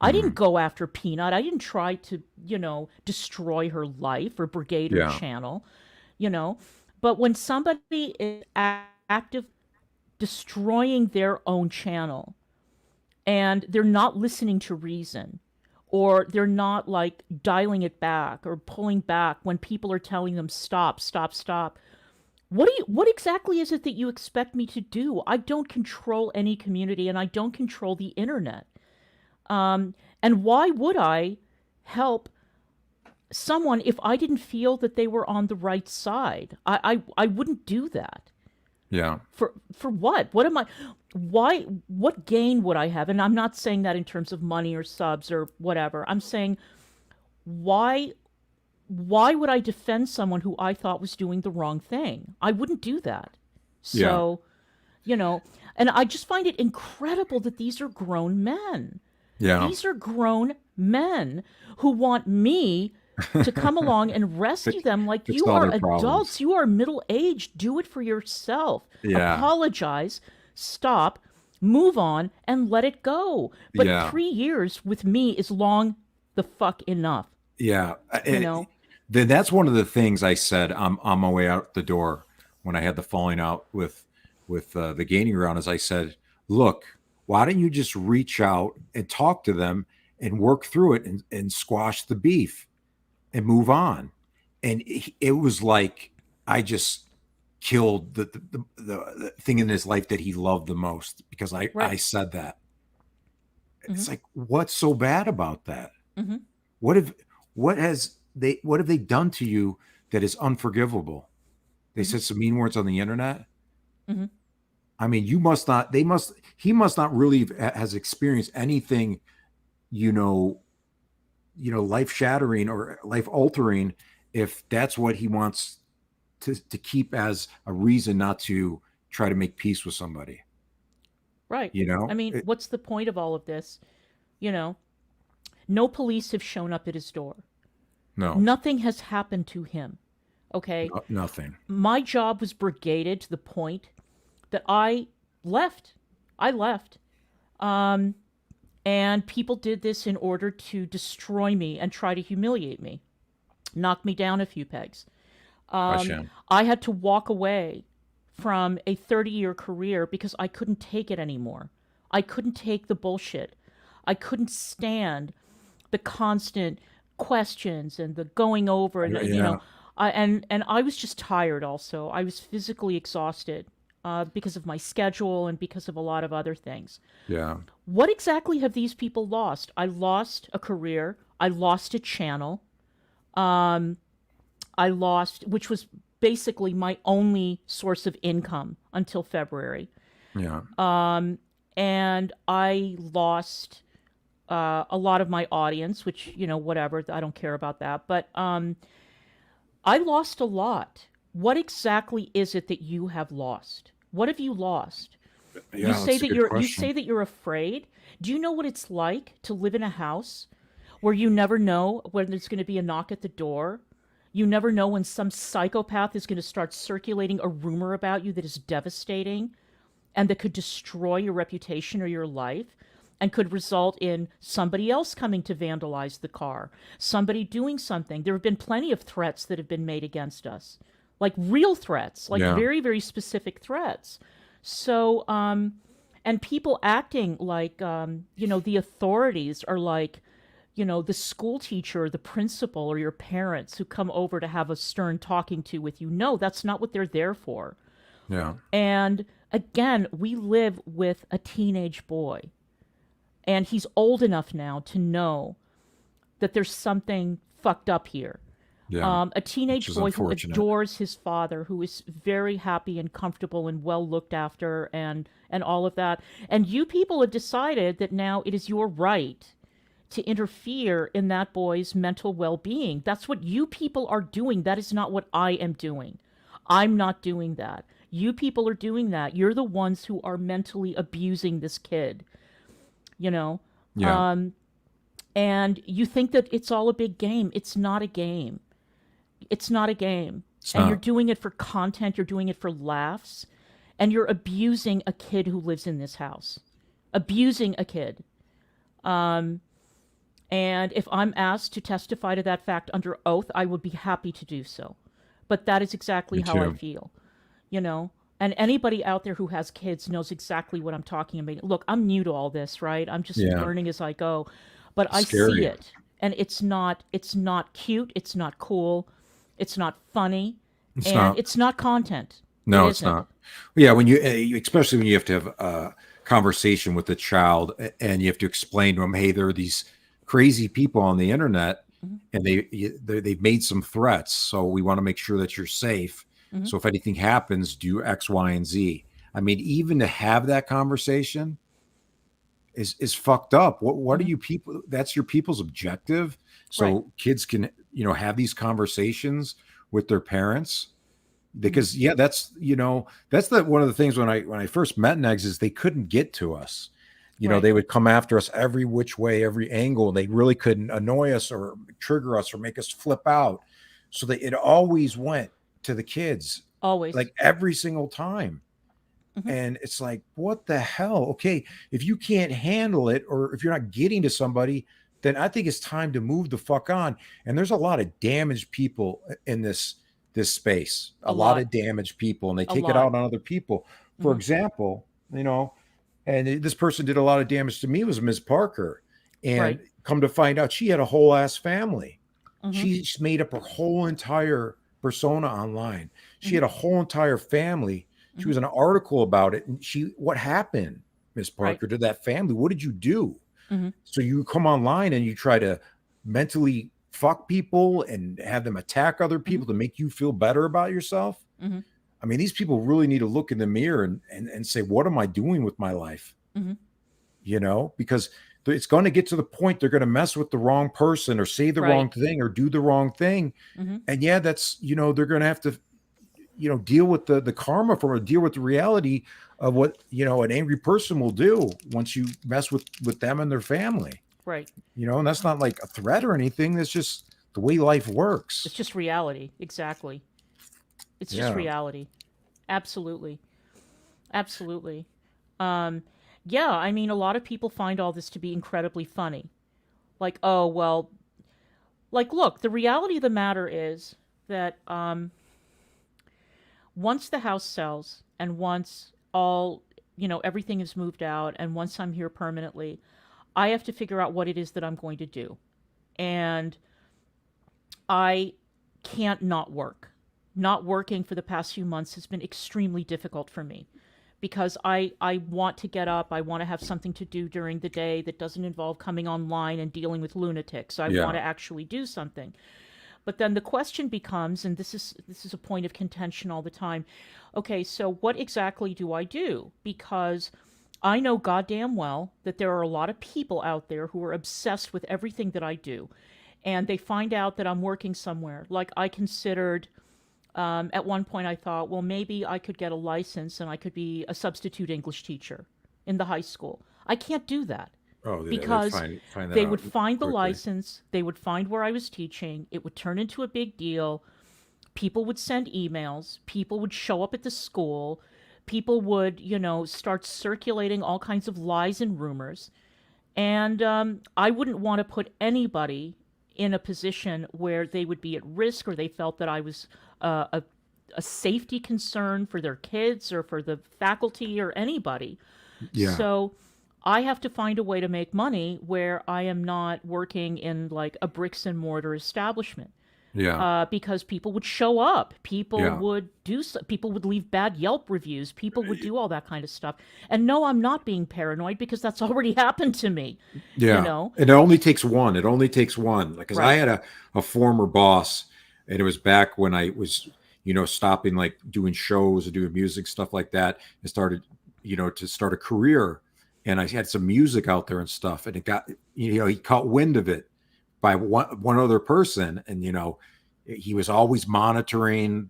I didn't go after Peanut. I didn't try to, you know, destroy her life or brigade her yeah, channel, you know. But when somebody is active destroying their own channel, and they're not listening to reason, or they're not like dialing it back or pulling back when people are telling them stop, stop, stop. What exactly is it that you expect me to do? I don't control any community, and I don't control the internet. And why would I help someone if I didn't feel that they were on the right side? I wouldn't do that. yeah, For what? What am I? Why? What gain would I have? And I'm not saying that in terms of money or subs or whatever. I'm saying why? Why would I defend someone who I thought was doing the wrong thing? I wouldn't do that. yeah, So, you know, and I just find it incredible that these are grown men. yeah. These are grown men who want me to come along and rescue them like Fix you all are their problems. adults. You are middle-aged. Do it for yourself. Yeah, Apologize, stop, move on, and let it go. But yeah, 3 years with me is long the fuck enough, yeah. you know? Then that's one of the things I said on my way out the door when I had the falling out with the Gaining Ground. Is I said, look, why don't you just reach out and talk to them and work through it and squash the beef and move on? And it was like I just killed the thing in his life that he loved the most because I Right. said that. Hmm. It's like, what's so bad about that? Hmm. What have they done to you that is unforgivable? They Hmm. said some mean words on the internet. Hmm. I mean, he must not really has experienced anything, you know, life shattering or life altering, if that's what he wants to keep as a reason not to try to make peace with somebody. Right. You I know, mean, what's the point of all of this? You know, no police have shown up at his door. no, Nothing has happened to him. Okay. nothing. My job was brigaded to the point that I left. I left. Um, and people did this in order to destroy me and try to humiliate me, knock me down a few pegs. Hashem. I had to walk away from a 30-year career because I couldn't take it anymore. I couldn't take the bullshit. I couldn't stand the constant questions and the going over and you Yeah, know, and I was just tired. Also, I was physically exhausted because of my schedule and because of a lot of other things. yeah, What exactly have these people lost? I lost a career. I lost a channel. Um, I lost, which was basically my only source of income until February. yeah, And I lost a lot of my audience, which, you know, whatever, I don't care about that. But I lost a lot. What exactly is it that you have lost? What have you lost? yeah. That's a good You question. say that you're afraid. Do you know what it's like to live in a house where you never know when there's going to be a knock at the door? You never know when some psychopath is going to start circulating a rumor about you that is devastating and that could destroy your reputation or your life and could result in somebody else coming to vandalize the car, somebody doing something. There have been plenty of threats that have been made against us, like real threats, like Yeah, very, very specific threats. So, And people acting like, the authorities are like, the school teacher or the principal or your parents who come over to have a stern talking to with you. No, that's not what they're there for. Yeah. And again, we live with a teenage boy, and he's old enough now to know that there's something fucked up here. Yeah. A teenage is boy who unfortunate. adores his father, who is very happy and comfortable and well looked after, and all of that. And you people have decided that now it is your right to interfere in that boy's mental well-being. That's what you people are doing. That is not what I am doing. I'm not doing that. You people are doing that. You're the ones who are mentally abusing this kid. Yeah. And you think that it's all a big game. It's not a game. It's not a game. It's And not. you're doing it for content. You're doing it for laughs. And you're abusing a kid who lives in this house. Abusing a kid. And if I'm asked to testify to that fact under oath, I would be happy to do so. But that is exactly Me how I too. feel. And anybody out there who has kids knows exactly what I'm talking about. Look, I'm new to all this, right? I'm just Yeah. learning as I go. But I see Scary. it. And it's not cute, it's not cool, it's not funny, It's and not. it's not content. No, It it's isn't. not. Yeah, when you, especially when you have to have a conversation with a child and you have to explain to them, hey, there are these crazy people on the internet, Mhm. and they've made some threats, so we want to make sure that you're safe. Mhm. So if anything happens, do X, Y, and Z. I mean, even to have that conversation is fucked up. What are Mhm. you people? That's your people's objective. So Right. kids can have these conversations with their parents, Mhm. because that's one of the things when I first met Negz is they couldn't get to us. Right. They would come after us every which way, every angle, and they really couldn't annoy us or trigger us or make us flip out. So it always went to the kids, Always. like every single time. Mhm. And it's like, what the hell? Okay, if you can't handle it or if you're not getting to somebody, then I think it's time to move the fuck on. And there's a lot of damaged people in this space, a A lot lot. of damaged people, and they A take it lot. out on other people. For Mhm. example, and this person did a lot of damage to me was Ms. Parker. And Right. come to find out, she had a whole ass family. Mhm. She's made up her whole entire persona online. She Mhm. had a whole entire family. She Mhm. was an article about it. And what happened, Miss Right. Parker, to that family? What did you do? Mhm. So you come online and you try to mentally fuck people and have them attack other people to make you feel better about yourself. Mhm. I mean, these people really need to look in the mirror and say, what am I doing with my life? Mhm. Because it's going to get to the point they're going to mess with the wrong person or say the Right. wrong thing or do the wrong thing. Mhm. And yeah, that's, they're going to have to, deal with the karma from it, deal with the reality of what, an angry person will do once you mess with them and their family, Right. and that's not like a threat or anything. That's just the way life works. It's just reality. Exactly. It's just Yeah. reality. Absolutely. Absolutely. Yeah, I mean, a lot of people find all this to be incredibly funny. Like, oh, well, like, look, the reality of the matter is that once the house sells and once everything is moved out and once I'm here permanently, I have to figure out what it is that I'm going to do. And I can't not work. Not working for the past few months has been extremely difficult for me because I want to get up. I want to have something to do during the day that doesn't involve coming online and dealing with lunatics. I want to actually do something. But then the question becomes, and this is a point of contention all the time, okay, so what exactly do I do? Because I know goddamn well that there are a lot of people out there who are obsessed with everything that I do. And they find out that I'm working somewhere. Like I considered, at one point I thought, well, maybe I could get a license and I could be a substitute English teacher in the high school. I can't do that. Oh, Because find that they out would find the quickly. license, they would find where I was teaching, it would turn into a big deal. People would send emails, people would show up at the school, people would, start circulating all kinds of lies and rumors. And I wouldn't want to put anybody in a position where they would be at risk or they felt that I was a safety concern for their kids or for the faculty or anybody. Yeah. So I have to find a way to make money where I am not working in like a bricks and mortar establishment. Yeah. Because people would show up, people Yeah. would people would leave bad Yelp reviews, people would do all that kind of stuff. And no, I'm not being paranoid because that's already happened to me, you Yeah. know? And it only takes one. It only takes one. Like, cause I Right. had a former boss, and it was back when I was, stopping like doing shows and doing music, stuff like that, and started, to start a career. And I had some music out there and stuff. And it got, he caught wind of it by one other person. And, he was always monitoring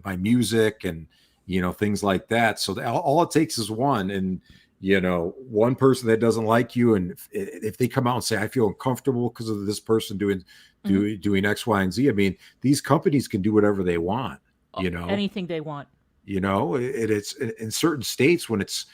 my music and, things like that. So all it takes is one. And, one person that doesn't like you, and if they come out and say, I feel uncomfortable because of this person doing X, Y, and Z. I mean, these companies can do whatever they want, Anything they want. It's in certain states when it's,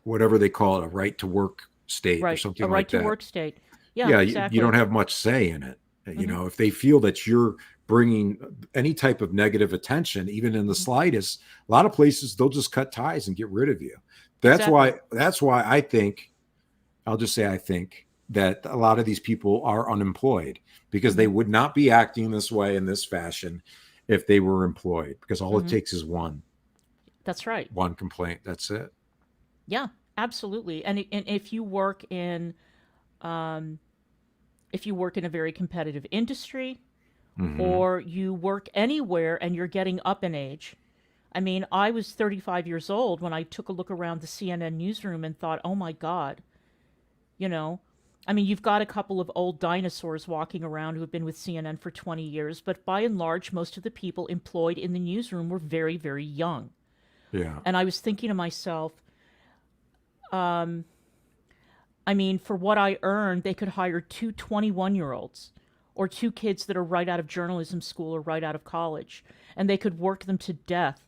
whatever they call it, a right to work state or Right. something A right like to that. work state. Yeah, Yeah, exactly. you don't have much say in it. Mhm. If they feel that you're bringing any type of negative attention, even in the Mhm. slightest, a lot of places they'll just cut ties and get rid of you. That's Exactly. why I think, I'll just say I think that a lot of these people are unemployed, because they Mhm. would not be acting this way in this fashion if they were employed, because all it Mhm. takes is one That's right. complaint. That's it. Yeah, absolutely. And um, if you work in a very competitive industry, Hmm. or you work anywhere and you're getting up in age. I mean, I was 35 years old when I took a look around the CNN newsroom and thought, oh my God, you know, I mean, you've got a couple of old dinosaurs walking around who have been with CNN for 20 years, but by and large, most of the people employed in the newsroom were very, very young. Yeah. And I was thinking to myself, um, I mean, for what I earned, they could hire two 21-year-olds or two kids that are right out of journalism school or right out of college, and they could work them to death,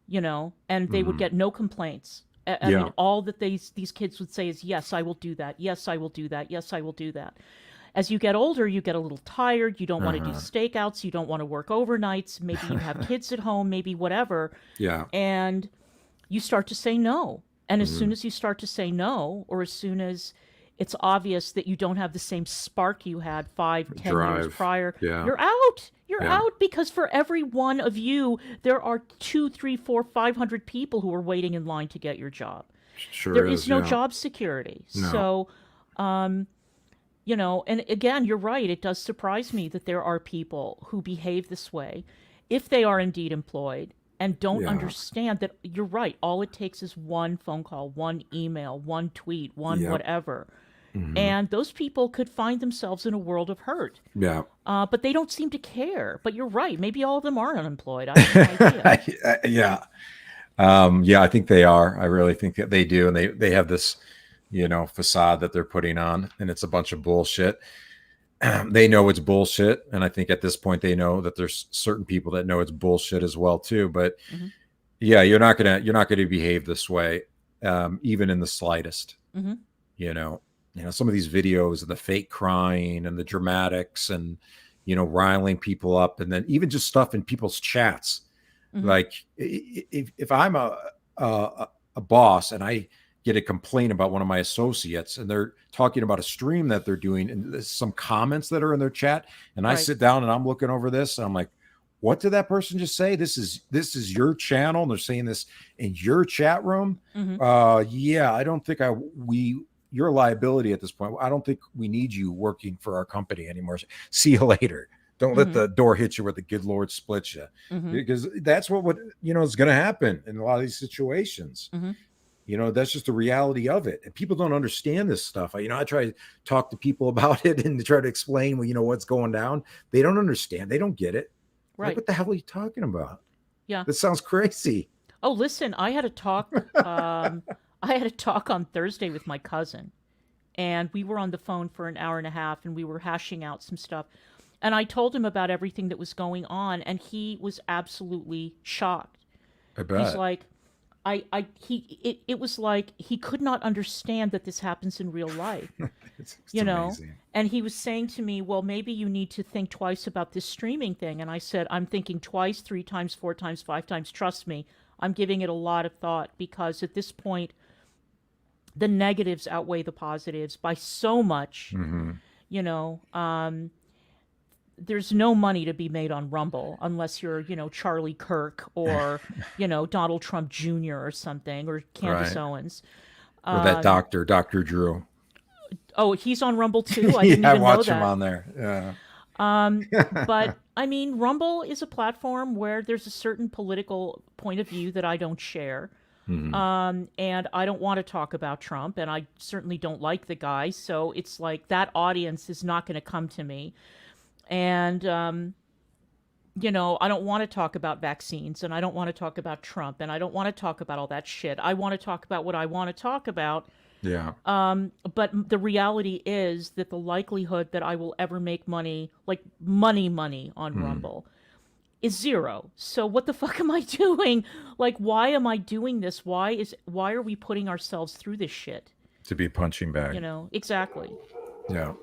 and they would Hmm. get no complaints. I mean, Yeah. all that these kids would say is, yes, I will do that. Yes, I will do that. Yes, I will do that. As you get older, you get a little tired. You don't want to do Uh-huh. stakeouts. You don't want to work overnights. Maybe you have kids at home, maybe whatever. Yeah. And you start to say no. And as soon Hmm. as you start to say no, or as soon as it's obvious that you don't have the same spark you had 5, 10 years Drive. prior, Yeah. you're out. You're Yeah. out because for every one of you, there are 2, 3, 4, 500 people who are waiting in line to get your job. Sure There is is. no Yeah. job security. No. So, um, and again, you're right. It does surprise me that there are people who behave this way if they are indeed employed and don't Yeah. understand that you're right. All it takes is one phone call, one email, one tweet, one Yep. whatever. Hmm. And those people could find themselves in a world of hurt. Yeah. But they don't seem to care. But you're right. Maybe all of them are unemployed. I have no idea. Yeah. Yeah, I think they are. I really think that they do. And they have this, facade that they're putting on, and it's a bunch of bullshit. They know it's bullshit. And I think at this point, they know that there's certain people that know it's bullshit as well, too. But Hmm. yeah, you're not going to behave this way, even in the slightest. Hmm. Some of these videos of the fake crying and the dramatics and, riling people up, and then even just stuff in people's chats. Hmm. Like if I'm a boss and I get a complaint about one of my associates and they're talking about a stream that they're doing and there's some comments that are in their chat, and I Right. sit down and I'm looking over this and I'm like, what did that person just say? This is your channel and they're saying this in your chat room. Hmm. Yeah, I don't think you're a liability at this point. I don't think we need you working for our company anymore. See you later. Don't let Hmm. the door hit you where the good Lord splits you, Hmm. because that's what is going to happen in a lot of these situations. Hmm. That's just the reality of it, and people don't understand this stuff. I try to talk to people about it and to try to explain, what's going down. They don't understand. They don't get it. Like, Right. what the hell are you talking about? Yeah. This sounds crazy. Oh, listen, I had a talk. I had a talk on Thursday with my cousin, and we were on the phone for an hour and a half, and we were hashing out some stuff. And I told him about everything that was going on, and he was absolutely shocked. I He's bet. like, it was like he could not understand that this happens in real life, It's you know? amazing. And he was saying to me, well, maybe you need to think twice about this streaming thing. And I said, I'm thinking twice, 3 times, 4 times, 5 times. Trust me, I'm giving it a lot of thought because at this point, the negatives outweigh the positives by so much. Mm-hmm. You know, there's no money to be made on Rumble unless you're, Charlie Kirk or, Donald Trump Jr. or something, or Candace Right. Owens. Or that Dr. Drew. Oh, he's on Rumble too? I Yeah, didn't I even know watch him that. on there. Yeah. But I mean, Rumble is a platform where there's a certain political point of view that I don't share. Mhm. And I don't want to talk about Trump, and I certainly don't like the guy. So it's like that audience is not going to come to me. And, I don't want to talk about vaccines, and I don't want to talk about Trump, and I don't want to talk about all that shit. I want to talk about what I want to talk about. Yeah. But the reality is that the likelihood that I will ever make money, like money on Rumble, is zero. So what the fuck am I doing? Like, why am I doing this? Why are we putting ourselves through this shit? To be punching bag. Exactly. Yeah.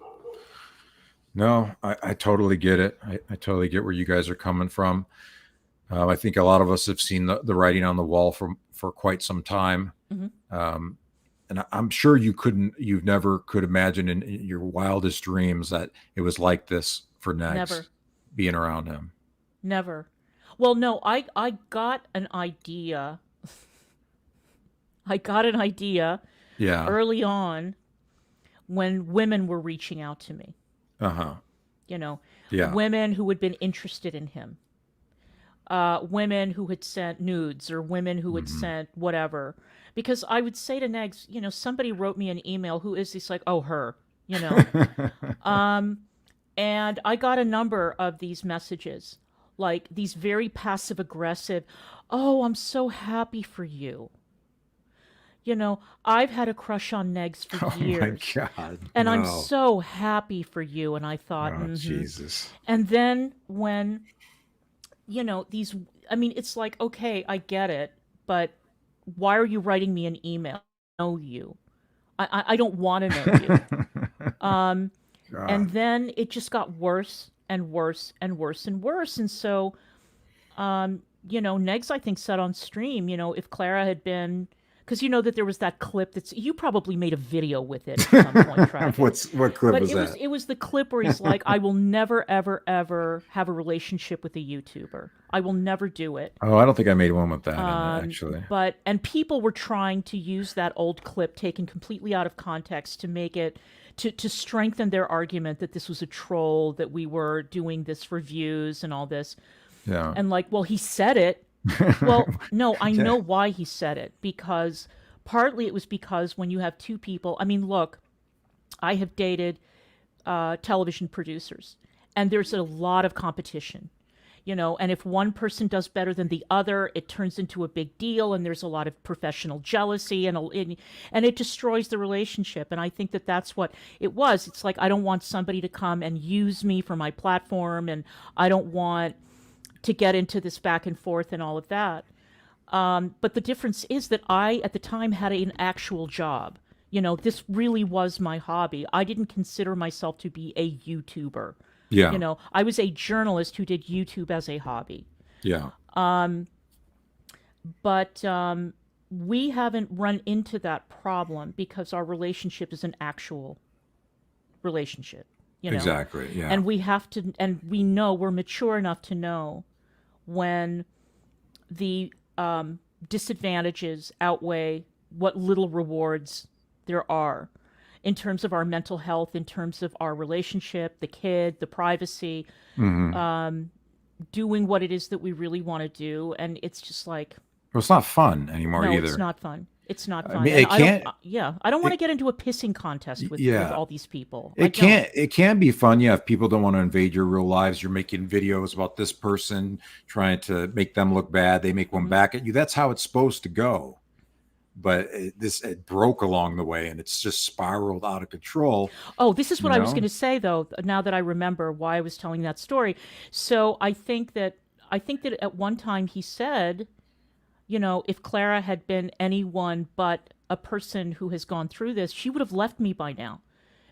No, I totally get it. I totally get where you guys are coming from. I think a lot of us have seen the writing on the wall for quite some time. Mm-hmm. And I'm sure you never could imagine in your wildest dreams that it was like this for Negz. Never. Being around him. Never. Well, no, I got an idea. I got an idea early on when women were reaching out to me. Uh-huh. Women who had been interested in him. Women who had sent nudes or women who had sent whatever. Because I would say to Negz, somebody wrote me an email. Who is this? Like, oh, her, and I got a number of these messages, like these very passive aggressive, oh, I'm so happy for you. I've had a crush on Negz for years. Oh my God. And no. I'm so happy for you. And I thought, Jesus. And then when, it's like, okay, I get it, but why are you writing me an email? I know you. I don't want to know you. And then it just got worse and worse and worse and worse. And so, Negz, I think, said on stream, if Clara had been, because that there was that clip you probably made a video with it at some point, Tragic. What clip was that? It was the clip where he's like, I will never, ever, ever have a relationship with a YouTuber. I will never do it. Oh, I don't think I made one with that, actually. And people were trying to use that old clip taken completely out of context to make it, to strengthen their argument that this was a troll, that we were doing this for views and all this. Yeah. And like, well, he said it. Well, no, I know why he said it, because partly it was because when you have two people, I mean, look, I have dated television producers, and there's a lot of competition, and if one person does better than the other, it turns into a big deal, and there's a lot of professional jealousy, and it destroys the relationship. And I think that that's what it was. It's like, I don't want somebody to come and use me for my platform, and I don't want to get into this back and forth and all of that. But the difference is that I, at the time, had an actual job. This really was my hobby. I didn't consider myself to be a YouTuber. Yeah. I was a journalist who did YouTube as a hobby. Yeah. But we haven't run into that problem because our relationship is an actual relationship. Exactly. Yeah. And we have to, and we know, we're mature enough to know when the disadvantages outweigh what little rewards there are in terms of our mental health, in terms of our relationship, the kid, the privacy, doing what it is that we really want to do. And it's just like, well, it's not fun anymore either. It's not fun. It's not fun. I mean, I don't want to get into a pissing contest with all these people. It can be fun. Yeah. If people don't want to invade your real lives, you're making videos about this person, trying to make them look bad. They make one back at you. That's how it's supposed to go. But it broke along the way, and it's just spiraled out of control. Oh, this is what I was going to say, though, now that I remember why I was telling that story. So I think that at one time he said, if Clara had been anyone but a person who has gone through this, she would have left me by now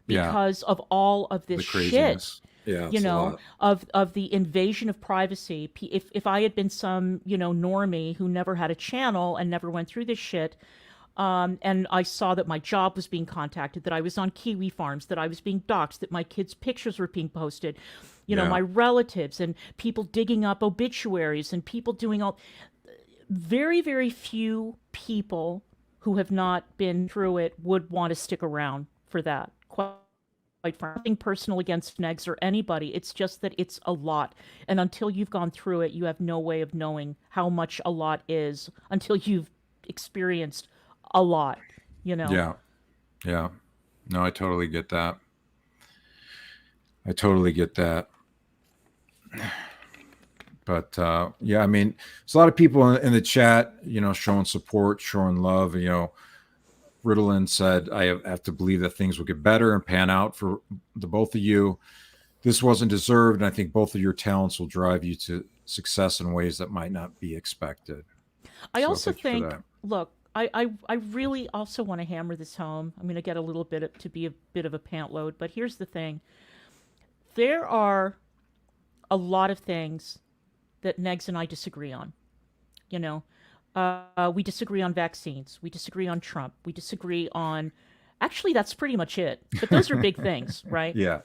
because of all of this shit. Yeah, you it's a know, lot. of the invasion of privacy. If I had been some, normie who never had a channel and never went through this shit, and I saw that my job was being contacted, that I was on kiwi farms, that I was being doxxed, that my kids' pictures were being posted, Yeah. my relatives and people digging up obituaries and people doing all. Very, very few people who have not been through it would want to stick around for that. Quite frankly, nothing personal against Negz or anybody. It's just that it's a lot. And until you've gone through it, you have no way of knowing how much a lot is until you've experienced a lot, you know? Yeah. Yeah. No, I totally get that. I totally get that. But yeah, I mean, there's a lot of people in the chat, showing support, showing love. Ritalin said, I have to believe that things will get better and pan out for the both of you. This wasn't deserved, and I think both of your talents will drive you to success in ways that might not be expected. I So also thank you for think, that. look, I really also want to hammer this home. I'm going to get a little bit to be a bit of a pant load, but here's the thing. There are a lot of things that Negz and I disagree on. You know, we disagree on vaccines. We disagree on Trump. We disagree on. Actually, that's pretty much it. But those are big things, right? Yeah.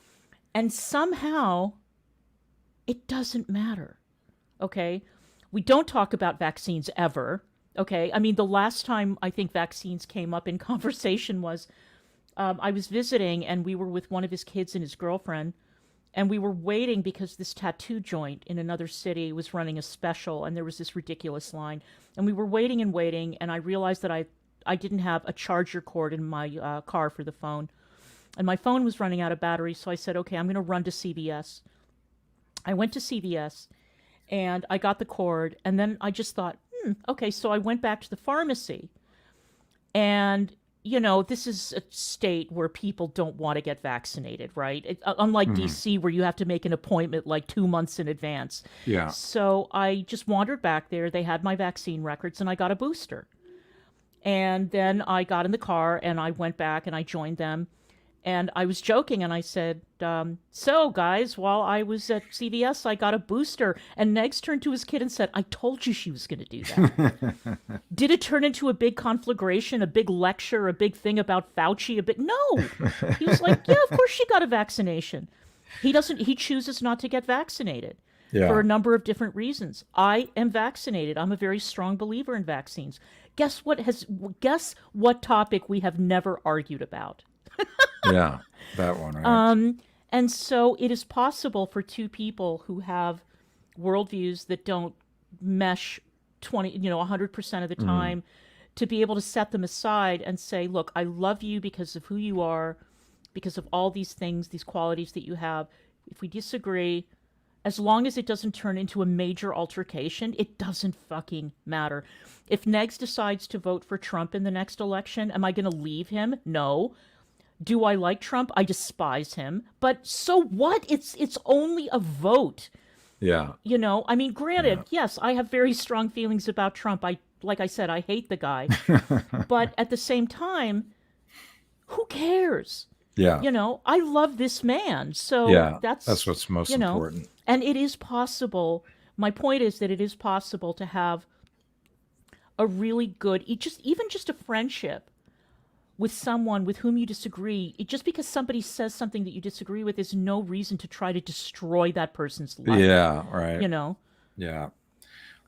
And somehow, it doesn't matter. Okay, we don't talk about vaccines ever. Okay, I mean, the last time I think vaccines came up in conversation was I was visiting and we were with one of his kids and his girlfriend, and we were waiting because this tattoo joint in another city was running a special and there was this ridiculous line. And we were waiting and waiting, and I realized that I didn't have a charger cord in my car for the phone. And my phone was running out of battery, so I said, okay, I'm going to run to CVS. I went to CVS and I got the cord, and then I just thought, okay, so I went back to the pharmacy. And this is a state where people don't want to get vaccinated, right? Unlike DC, where you have to make an appointment like 2 months in advance. Yeah. So I just wandered back there. They had my vaccine records, and I got a booster. And then I got in the car, and I went back, and I joined them. And I was joking, and I said, so, guys, while I was at CVS, I got a booster. And Negz turned to his kid and said, I told you she was going to do that. Did it turn into a big conflagration, a big lecture, a big thing about Fauci? No. He was like, yeah, of course she got a vaccination. He chooses not to get vaccinated for a number of different reasons. I am vaccinated. I'm a very strong believer in vaccines. Guess what topic we have never argued about? Yeah, that one, right? And so it is possible for two people who have worldviews that don't mesh 100% of the time to be able to set them aside and say, look, I love you because of who you are, because of all these things, these qualities that you have. If we disagree, as long as it doesn't turn into a major altercation, it doesn't fucking matter. If Negz decides to vote for Trump in the next election, am I going to leave him? No. Do I like Trump? I despise him. But so what? It's only a vote. Yeah. I mean, granted, yes, I have very strong feelings about Trump. Like I said, I hate the guy. But at the same time, who cares? Yeah. I love this man. So that's what's most important. And it is possible. My point is that it is possible to have a really good, even just a friendship with someone with whom you disagree. Just because somebody says something that you disagree with is no reason to try to destroy that person's life. Yeah, right. Yeah.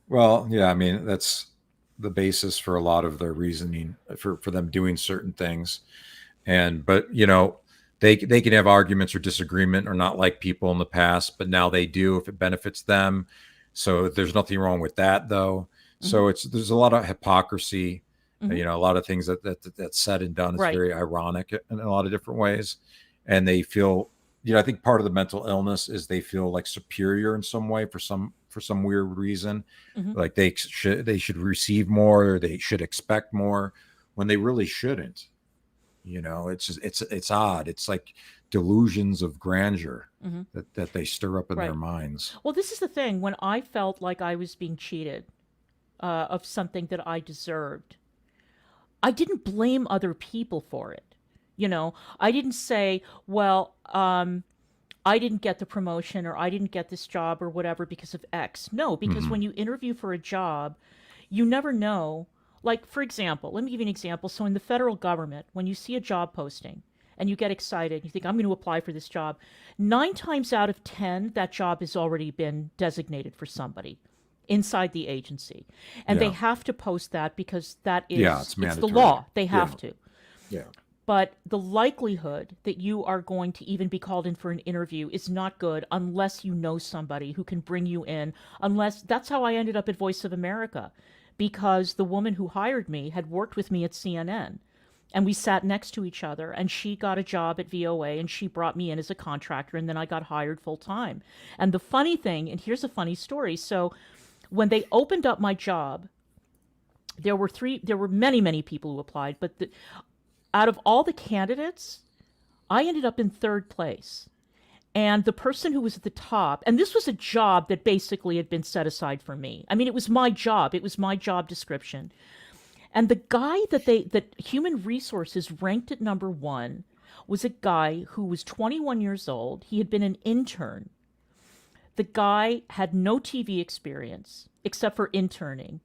Well, yeah, I mean, that's the basis for a lot of their reasoning for them doing certain things. But they can have arguments or disagreement or not like people in the past, but now they do if it benefits them. So there's nothing wrong with that, though. So there's a lot of hypocrisy. A lot of things that's said and done is very ironic in a lot of different ways. And they feel, I think part of the mental illness is they feel like superior in some way for some weird reason. Like they should receive more, or they should expect more when they really shouldn't. It's just, it's odd. It's like delusions of grandeur that they stir up in their minds. Well, this is the thing. When I felt like I was being cheated of something that I deserved, I didn't blame other people for it. I didn't say, well, I didn't get the promotion or I didn't get this job or whatever because of X. No, because when you interview for a job, you never know. Like, for example, let me give you an example. So in the federal government, when you see a job posting and you get excited, you think, I'm going to apply for this job, 9 times out of 10, that job has already been designated for somebody inside the agency. And they have to post that because that is, it's it's the mandatory. law. They have to. Yeah. But the likelihood that you are going to even be called in for an interview is not good unless you know somebody who can bring you in. Unless that's how I ended up at Voice of America, because the woman who hired me had worked with me at CNN, and we sat next to each other, and she got a job at VOA and she brought me in as a contractor, and then I got hired full time. And the funny thing, and here's a funny story. So when they opened up my job, there were many people who applied, but out of all the candidates, I ended up in 3rd place. And the person who was at the top, and this was a job that basically had been set aside for me. I mean, it was my job. It was my job description. And the guy that Human Resources ranked at number 1 was a guy who was 21 years old. He had been an intern. The guy had no TV experience except for interning.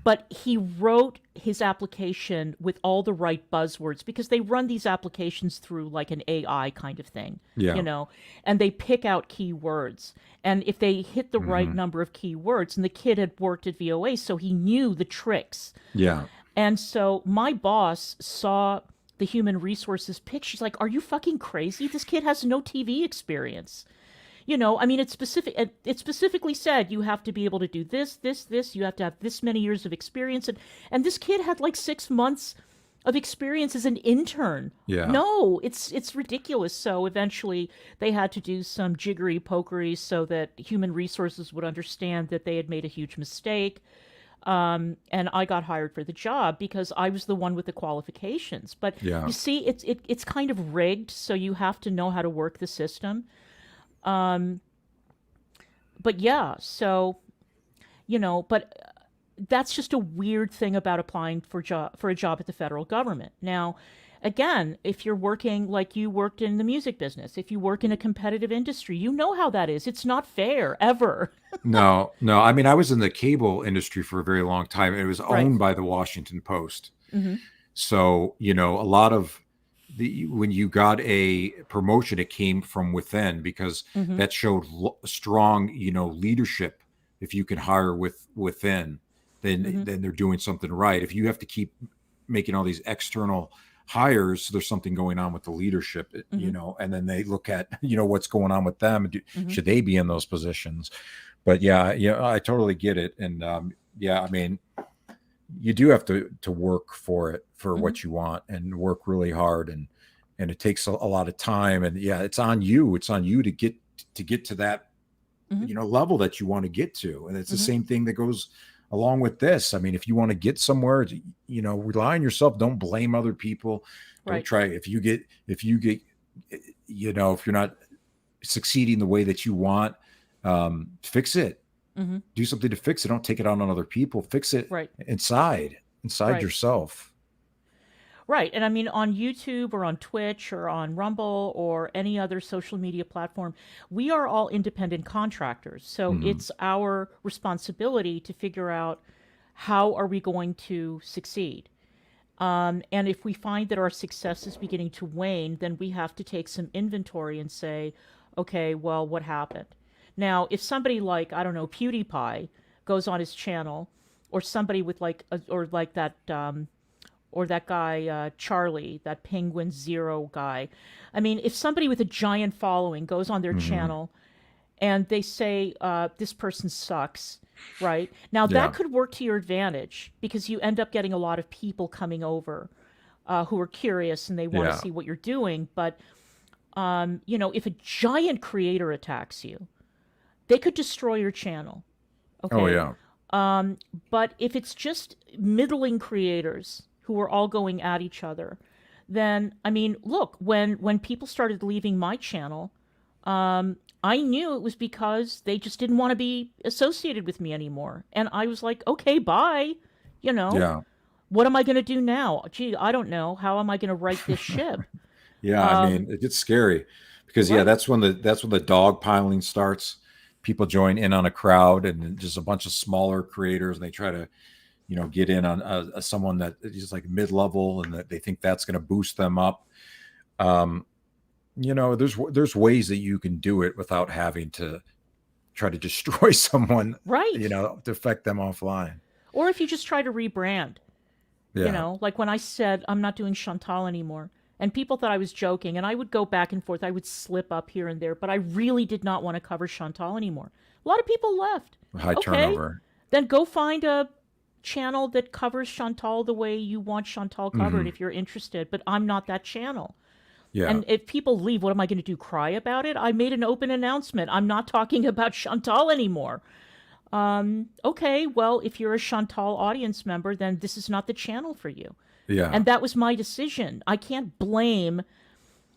But he wrote his application with all the right buzzwords, because they run these applications through like an AI kind of thing, and they pick out keywords. And if they hit the right number of keywords, and the kid had worked at VOA, so he knew the tricks. Yeah. And so my boss saw the Human Resources pick. She's like, are you fucking crazy? This kid has no TV experience. I mean, it's specific. It specifically said you have to be able to do this. You have to have this many years of experience, and this kid had like 6 months of experience as an intern. Yeah. No, it's ridiculous. So eventually, they had to do some jiggery pokery so that Human Resources would understand that they had made a huge mistake. And I got hired for the job because I was the one with the qualifications. But you see, it's kind of rigged. So you have to know how to work the system. But yeah, so, but that's just a weird thing about applying for a job at the federal government. Now, again, if you're working like you worked in the music business, if you work in a competitive industry, you know how that is. It's not fair, ever. No. I mean, I was in the cable industry for a very long time. It was owned by the Washington Post. So, a lot of when you got a promotion, it came from within, because that showed strong, leadership. If you can hire within, then they're doing something right. If you have to keep making all these external hires, there's something going on with the leadership, and then they look at, what's going on with them. Should they be in those positions? But I totally get it. And I mean, you do have to work for what you want, and work really hard, and it takes a lot of time, and it's on you to get to that level that you want to get to. And it's the same thing that goes along with this. I mean, if you want to get somewhere, rely on yourself. Don't blame other people. Don't try, if you're not succeeding the way that you want, fix it. Do something to fix it. Don't take it out on other people. Fix it inside yourself. Right. And I mean, on YouTube or on Twitch or on Rumble or any other social media platform, we are all independent contractors. So it's our responsibility to figure out how are we going to succeed. And if we find that our success is beginning to wane, then we have to take some inventory and say, okay, well, what happened? Now, if somebody like, I don't know, PewDiePie goes on his channel, or somebody with or that guy, Charlie, that Penguin Zero guy. I mean, if somebody with a giant following goes on their channel and they say, this person sucks, right? Now, that could work to your advantage, because you end up getting a lot of people coming over who are curious and they want to see what you're doing. But, if a giant creator attacks you, they could destroy your channel. Okay. Oh, yeah. But if it's just middling creators who are all going at each other, then, I mean, look, when people started leaving my channel, I knew it was because they just didn't want to be associated with me anymore. And I was like, okay, bye. What am I going to do now? Gee, I don't know. How am I going to right this ship? I mean, it gets scary, because Right. that's when the dog piling starts. People join in on a crowd, and just a bunch of smaller creators, and they try to get in on someone that is like mid-level, and that they think that's going to boost them up. There's ways that you can do it without having to try to destroy someone, Right. to affect them offline. Or if you just try to rebrand, Yeah. like when I said I'm not doing Chantal anymore, and people thought I was joking, and I would go back and forth. I would slip up here and there, but I really did not want to cover Chantal anymore. A lot of people left. High Okay, turnover. then go find a channel that covers Chantal the way you want Chantal covered if you're interested, but I'm not that channel. Yeah. And if people leave, what am I going to do? Cry about it? I made an open announcement. I'm not talking about Chantal anymore. Okay, well, if you're a Chantal audience member, then this is not the channel for you. Yeah. And that was my decision. I can't blame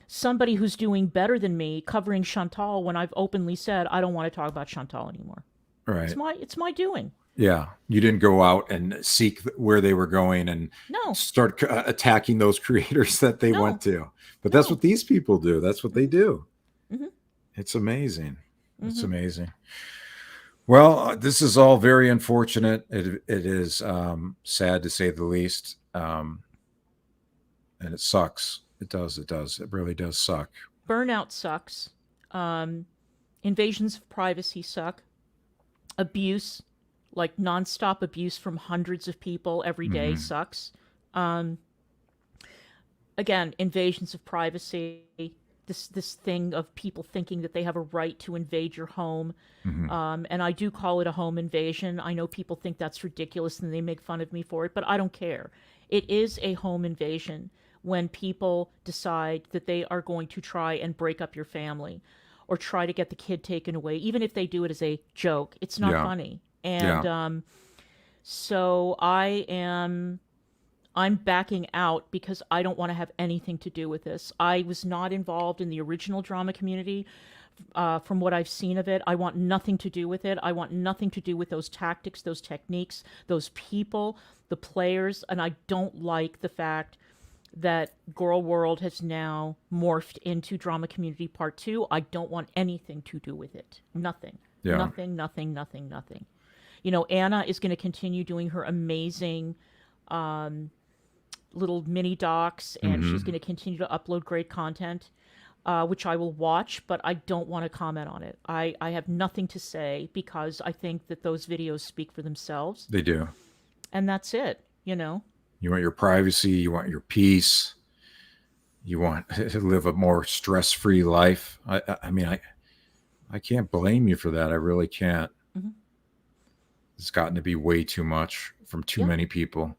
somebody who's doing better than me covering Chantal when I've openly said I don't want to talk about Chantal anymore. Right. It's my doing. Yeah. You didn't go out and seek where they were going and No. start attacking those creators that they No. went to. But that's what these people do. That's what they do. Mhm. It's amazing. It's amazing. Well, this is all very unfortunate. It is sad to say the least. And it sucks. It does. It does. It really does suck. Burnout sucks. Invasions of privacy suck. Abuse, like nonstop abuse from hundreds of people every day, sucks. Again, invasions of privacy. This thing of people thinking that they have a right to invade your home. And I do call it a home invasion. I know people think that's ridiculous and they make fun of me for it, but I don't care. It is a home invasion when people decide that they are going to try and break up your family or try to get the kid taken away, even if they do it as a joke. It's not funny. And so I'm backing out because I don't want to have anything to do with this. I was not involved in the original drama community. From what I've seen of it, I want nothing to do with it. I want nothing to do with those tactics, those techniques, those people, the players, and I don't like the fact that Girl World has now morphed into Drama Community Part 2. I don't want anything to do with it. Nothing. Yeah. Nothing. Anna is going to continue doing her amazing little mini docs, and she's going to continue to upload great content, which I will watch, but I don't want to comment on it. I have nothing to say because I think that those videos speak for themselves. They do. And that's it, You want your privacy. You want your peace. You want to live a more stress-free life. I mean, I can't blame you for that. I really can't. It's gotten to be way too much from too many people.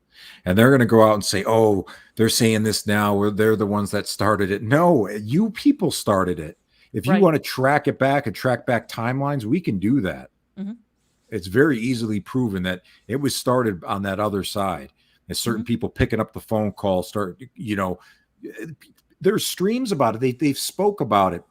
And they're going to go out and say, oh, they're saying this now, or they're the ones that started it. No, you people started it. If you want to track it back and track back timelines, we can do that. It's very easily proven that it was started on that other side. There's certain people picking up the phone call, there's streams about it. They've spoke about it.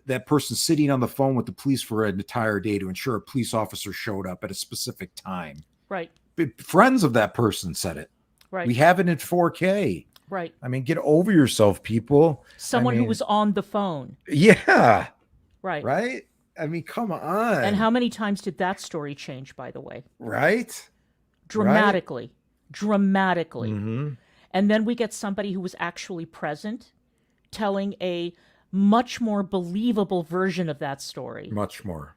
That person sitting on the phone with the police for an entire day to ensure a police officer showed up at a specific time. Right. Friends of that person said it. Right. We have it in 4K. Right. I mean, get over yourself, people. Someone who was on the phone. Yeah. Right. Right? I mean, come on. And how many times did that story change, by the way? Right? Dramatically. Right? Dramatically. And then we get somebody who was actually present telling a much more believable version of that story. Much more.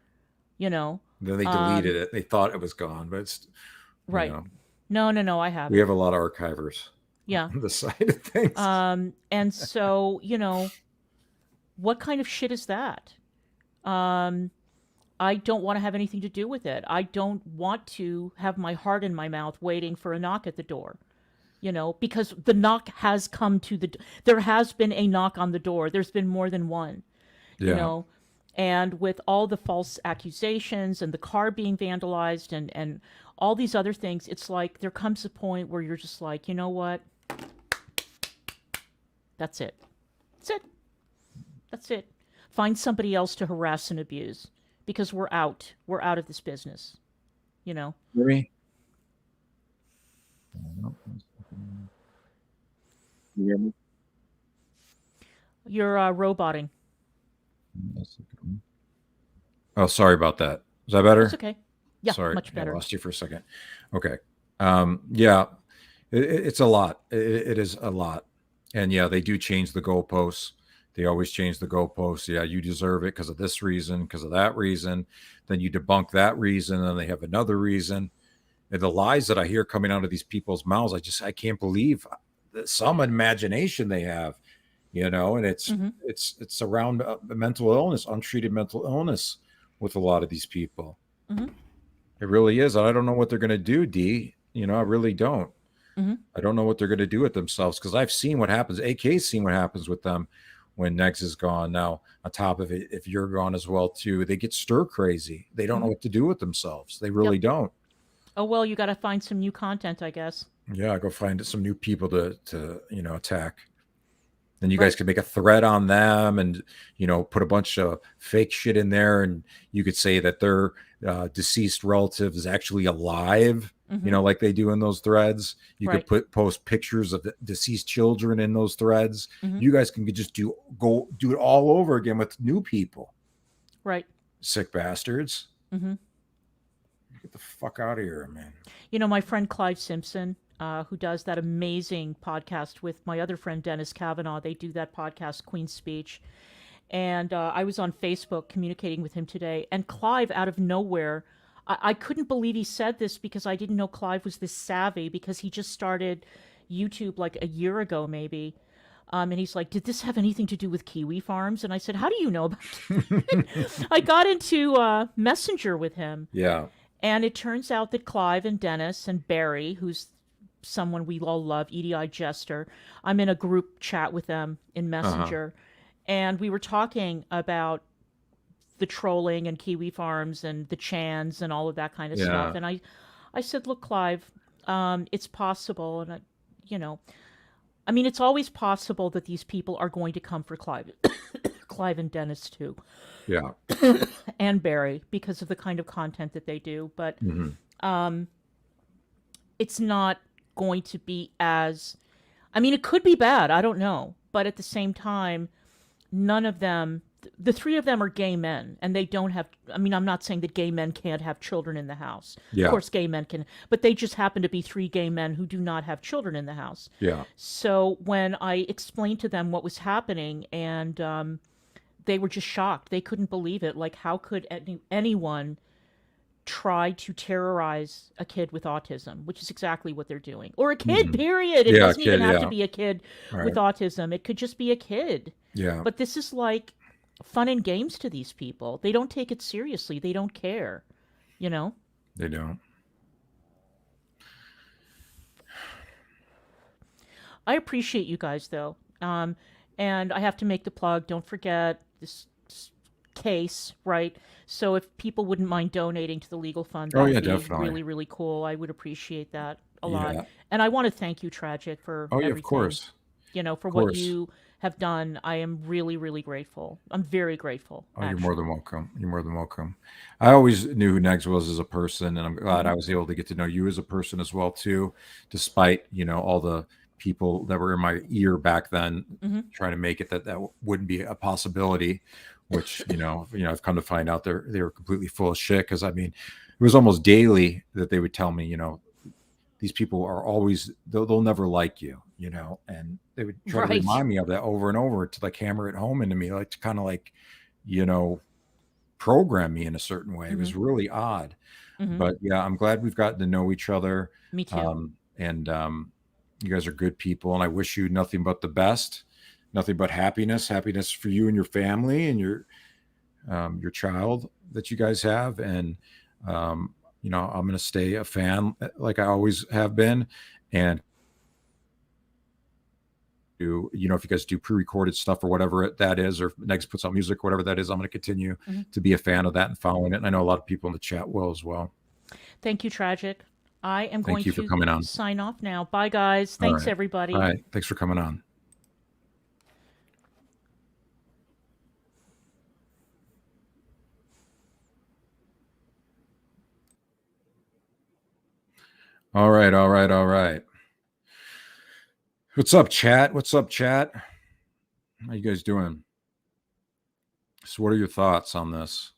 Then they deleted it. They thought it was gone, but it's right. No, I haven't. We have a lot of archivers. Yeah. On the side of things. And so, what kind of shit is that? I don't want to have anything to do with it. I don't want to have my heart in my mouth waiting for a knock at the door. Because the knock has come there has been a knock on the door. There's been more than one, and with all the false accusations and the car being vandalized and all these other things, it's like there comes a point where you're just like, you know what? That's it. That's it. Find somebody else to harass and abuse because we're out. We're out of this business, Really? You hear me? You're roboting. Oh, sorry about that. Is that better? It's okay. Yeah, Sorry, much I better. lost you for a second. Okay. Yeah, it's a lot. It is a lot. And yeah, they do change the goalposts. They always change the goalposts. Yeah, you deserve it because of this reason, because of that reason. Then you debunk that reason, and they have another reason. And the lies that I hear coming out of these people's mouths, I can't believe some imagination they have, and it's around mental illness, untreated mental illness with a lot of these people. It really is. I don't know what they're going to do, D. I really don't. I don't know what they're going to do with themselves because I've seen what happens. AK's seen what happens with them when Negz is gone. Now, on top of it, if you're gone as well, too, they get stir crazy. They don't know what to do with themselves. They really don't. Oh, well, you got to find some new content, I guess. Yeah, go find some new people to attack. Then you guys could make a thread on them and, put a bunch of fake shit in there. And you could say that their deceased relative is actually alive, like they do in those threads. You could post pictures of the deceased children in those threads. You guys can just do it all over again with new people. Right. Sick bastards. Get the fuck out of here, man. My friend Clive Simpson, who does that amazing podcast with my other friend Dennis Kavanaugh. They do that podcast, Queen's Speech. And I was on Facebook communicating with him today. And Clive, out of nowhere, I couldn't believe he said this because I didn't know Clive was this savvy because he just started YouTube like a year ago, maybe. And he's like, did this have anything to do with kiwi farms? And I said, how do you know about it? I got into Messenger with him. Yeah. And it turns out that Clive and Dennis and Barry, who's someone we all love, EDI Jester, I'm in a group chat with them in Messenger. And we were talking about the trolling and kiwi farms and the chans and all of that kind of stuff. And I said, look, Clive, it's possible. And, it's always possible that these people are going to come for Clive. Clive and Dennis, too. Yeah. And Barry, because of the kind of content that they do. But it's not going to be as... it could be bad. I don't know. But at the same time, none of them... The three of them are gay men, and they don't have... I'm not saying that gay men can't have children in the house. Yeah. Of course, gay men can. But they just happen to be three gay men who do not have children in the house. Yeah. So when I explained to them what was happening, and they were just shocked. They couldn't believe it. Like, how could anyone try to terrorize a kid with autism, which is exactly what they're doing. Or a kid, period. It doesn't even have to be a kid with autism. It could just be a kid. Yeah. But this is like fun and games to these people. They don't take it seriously. They don't care. They don't. I appreciate you guys, though. And I have to make the plug. Don't forget this case, right? So if people wouldn't mind donating to the legal fund, that would be definitely. really, really cool. I would appreciate that a lot. And I want to thank you, Tragic, for everything. Of course. For what you have done. I am really, really grateful. I'm very grateful. Oh, you're more than welcome. You're more than welcome. I always knew who Negz was as a person, and I'm glad I was able to get to know you as a person as well, too, despite, all the people that were in my ear back then trying to make it that wouldn't be a possibility, which I've come to find out they were completely full of shit. Because it was almost daily that they would tell me, these people are always they'll never like you, and they would try to remind me of that over and over to like hammer it home into me, like to kind of like program me in a certain way. It was really odd, but yeah, I'm glad we've gotten to know each other. Me too. You guys are good people, and I wish you nothing but the best, nothing but happiness for you and your family and your child that you guys have. And, I'm going to stay a fan like I always have been. And, if you guys do pre-recorded stuff or whatever that is, or Negz puts out music, or whatever that is, I'm going to continue to be a fan of that and following it. And I know a lot of people in the chat will as well. Thank you, Tragic. I am going for coming on. Sign off now. Bye, guys. Thanks, everybody. All right. Thanks for coming on. All right. What's up, chat? How you guys doing? So what are your thoughts on this?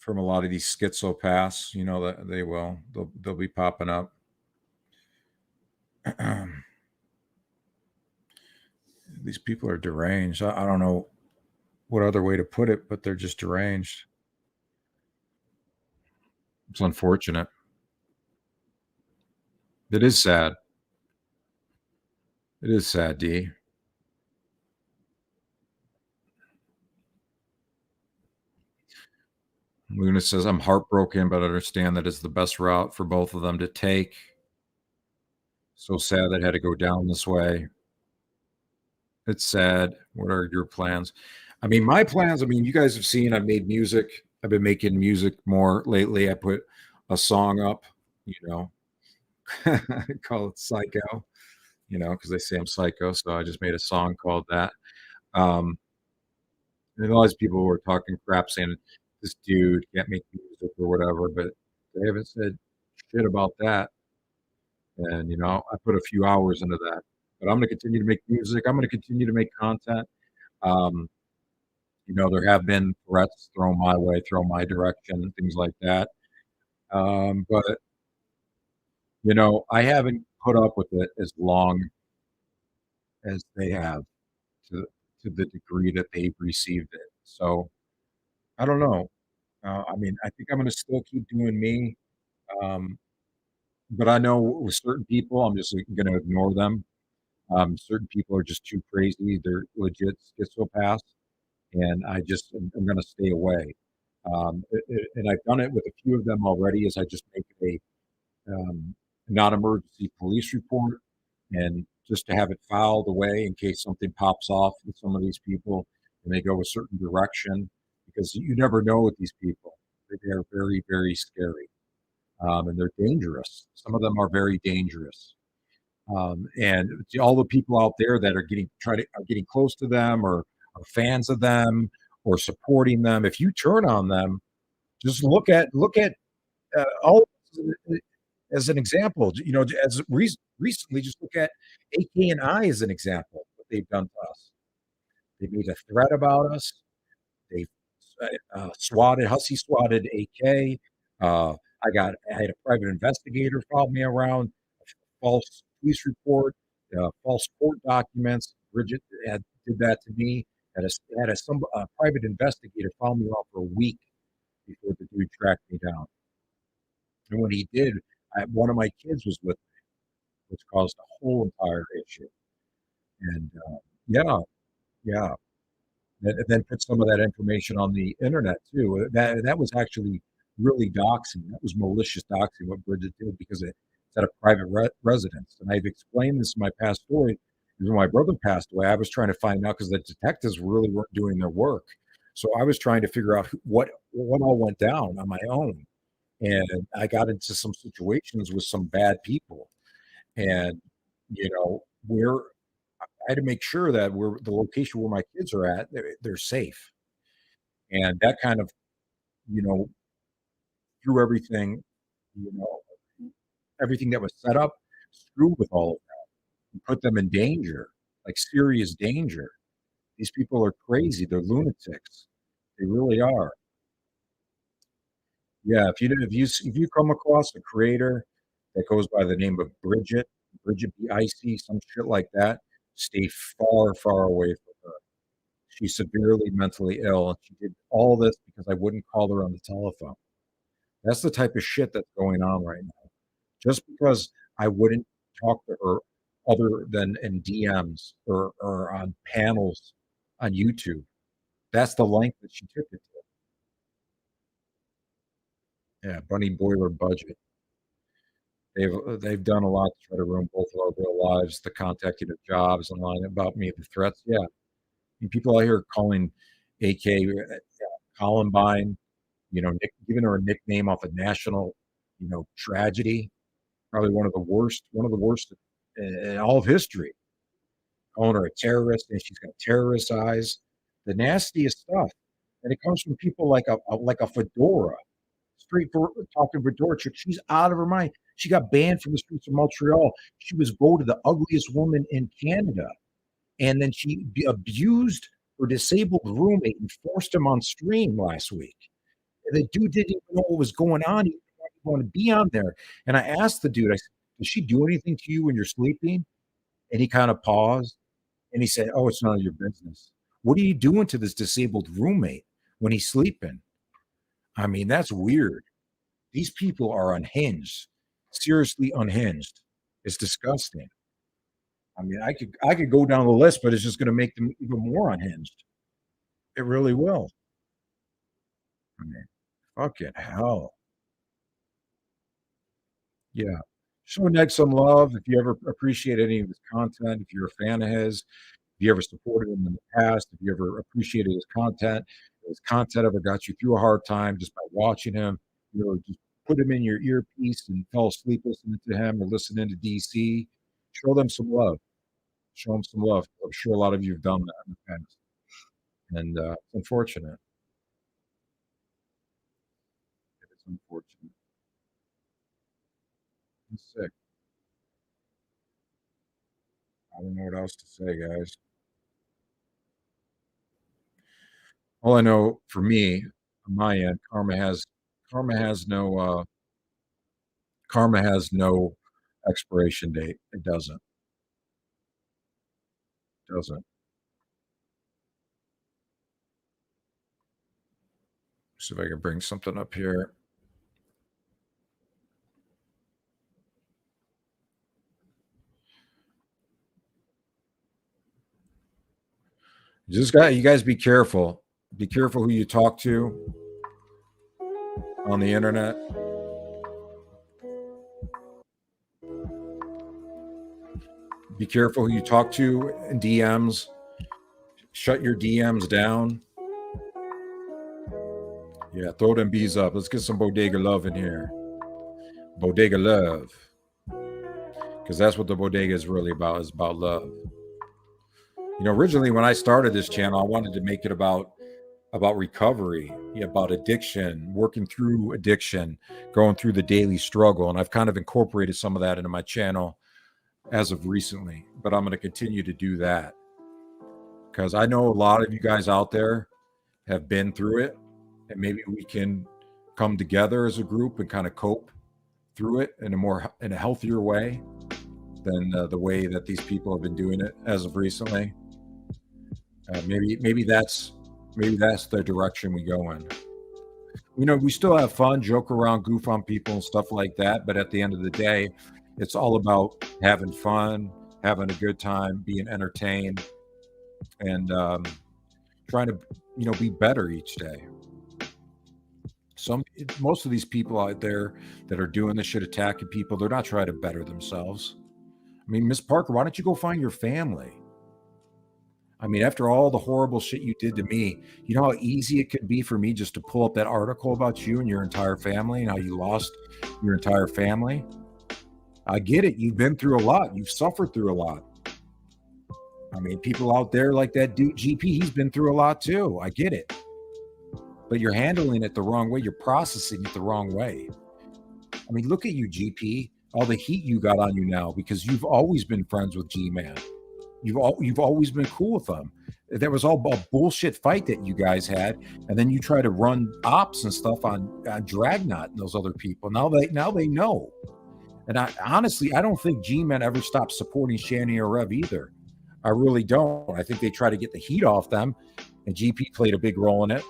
from a lot of these schizopaths. You know that they will. They'll be popping up. These people are deranged. I don't know what other way to put it, but they're just deranged. It's unfortunate. It is sad. It is sad, D. Luna says, I'm heartbroken, but I understand that it's the best route for both of them to take. So sad that it had to go down this way. It's sad. What are your plans? I mean, my plans, I mean, you guys have seen I've made music. I've been making music more lately. I put a song up, you know, call it Psycho, you know, because they say I'm psycho. So I just made a song called that. And a lot of people were talking crap saying this dude can't make music or whatever, but they haven't said shit about that. And, you know, I put a few hours into that. But I'm going to continue to make music. I'm going to continue to make content. You know, there have been threats thrown my way, thrown my direction, things like that. But, you know, I haven't put up with it as long as they have to the degree that they've received it. So I don't know. I mean, I think I'm going to still keep doing me. But I know with certain people, I'm just going to ignore them. Certain people are just too crazy. They're legit schizopaths. And I'm going to stay away. And I've done it with a few of them already as I just make a non-emergency police report and just to have it filed away in case something pops off with some of these people and they go a certain direction because you never know with these people. They're very, very scary. And they're dangerous. Some of them are very dangerous. And all the people out there that are getting close to them or are fans of them or supporting them, if you turn on them, just look at all as an example. You know, as recently, just look at AK and I as an example. What they've done to us. They made a threat about us. They hussy swatted AK. I had a private investigator follow me around, false police report, false court documents. Bridget did that to me. A private investigator follow me around for a week before the dude tracked me down. And when he did, one of my kids was with me, which caused a whole entire issue. And yeah. And then put some of that information on the internet too. That was actually really doxing. That was malicious doxing what Bridget did because it's at a private residence. And I've explained this in my past story. When my brother passed away, I was trying to find out because the detectives really weren't doing their work. So I was trying to figure out what all went down on my own. And I got into some situations with some bad people. And, you know, I had to make sure that the location where my kids are at, they're safe. And that kind of, you know, threw everything, you know, everything that was set up, screwed with all of that and put them in danger, like serious danger. These people are crazy. They're lunatics. They really are. Yeah, if you come across a creator that goes by the name of Bridget BIC, some shit like that, stay far, far away from her. She's severely mentally ill, and she did all this because I wouldn't call her on the telephone. That's the type of shit that's going on right now. Just because I wouldn't talk to her other than in DMs or on panels on YouTube. That's the length that she took it to. Yeah, Bunny Boiler Budget. They've done a lot to try to ruin both of our real lives, the contacting of jobs and lying about me, the threats. Yeah. And people out here calling AK Columbine, you know, giving her a nickname off a national, you know, tragedy. Probably one of the worst in all of history. Calling her a terrorist, and she's got terrorist eyes. The nastiest stuff. And it comes from people like a Fedora. Straight for talking Fedora chick. She's out of her mind. She got banned from the streets of Montreal. She was voted the ugliest woman in Canada. And then she abused her disabled roommate and forced him on stream last week. And the dude didn't even know what was going on. He didn't want to be on there. And I asked the dude, I said, does she do anything to you when you're sleeping? And he kind of paused and he said, oh, it's none of your business. What are you doing to this disabled roommate when he's sleeping? I mean, that's weird. These people are unhinged, seriously unhinged. It's disgusting. I mean, I could go down the list, but it's just going to make them even more unhinged. It really will. I mean, fucking hell. Yeah. Show Negz some love if you ever appreciate any of his content, if you're a fan of his, if you ever supported him in the past, if you ever appreciated his content ever got you through a hard time just by watching him, just put him in your earpiece and fell asleep listening to him or listening to DC. Show them some love. Show them some love. I'm sure a lot of you have done that in the past. And it's unfortunate. It's unfortunate. It's sick. I don't know what else to say, guys. All I know for me, on my end, karma has no expiration date. It doesn't. Doesn't. See if I can bring something up here. You guys be careful. Be careful who you talk to on the internet. Be careful who you talk to in DMs. Shut your DMs down. Yeah, throw them bees up. Let's get some bodega love in here. Bodega love. Because that's what the bodega is really about, is about love. Originally when I started this channel, I wanted to make it about recovery, about addiction, working through addiction, going through the daily struggle. And I've kind of incorporated some of that into my channel as of recently, but I'm going to continue to do that because I know a lot of you guys out there have been through it, and maybe we can come together as a group and kind of cope through it in a healthier way than the way that these people have been doing it as of recently. Maybe that's the direction we go in. We still have fun, joke around, goof on people and stuff like that, but at the end of the day, it's all about having fun, having a good time, being entertained, and trying to be better each day. Most of these people out there that are doing this shit, attacking people, they're not trying to better themselves. I mean, Miss Parker, why don't you go find your family? I mean, after all the horrible shit you did to me, you know how easy it could be for me just to pull up that article about you and your entire family and how you lost your entire family? I get it. You've been through a lot. You've suffered through a lot. I mean, people out there like that dude GP, he's been through a lot too. I get it. But you're handling it the wrong way. You're processing it the wrong way. I mean, look at you, GP. All the heat you got on you now because you've always been friends with G-Man. You've always been cool with them. That was all a bullshit fight that you guys had, and then you try to run ops and stuff on 𝓬𝓽𝓼 and those other people. Now they know. And I honestly don't think G-Man ever stopped supporting Shanny or Rev either. I really don't. I think they try to get the heat off them, and GP played a big role in it.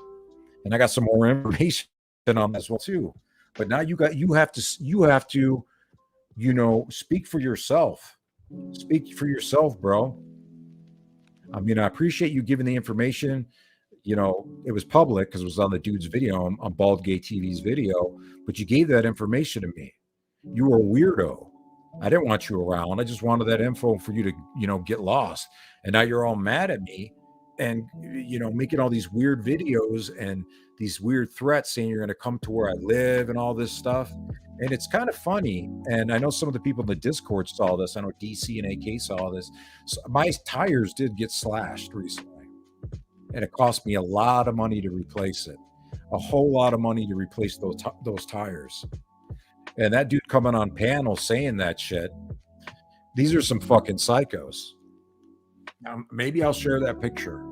And I got some more information on that as well too. But now you have to speak for yourself. Speak for yourself, bro. I mean, I appreciate you giving the information. It was public because it was on the dude's video, on Bald Gay TV's video, but you gave that information to me. You were a weirdo. I didn't want you around. I just wanted that info for you to, get lost. And now you're all mad at me and, making all these weird videos and these weird threats saying you're going to come to where I live and all this stuff. And it's kind of funny. And I know some of the people in the Discord saw this. I know DC and AK saw this. So my tires did get slashed recently. And it cost me a lot of money to replace it. A whole lot of money to replace those tires. And that dude coming on panel saying that shit. These are some fucking psychos. Maybe I'll share that picture.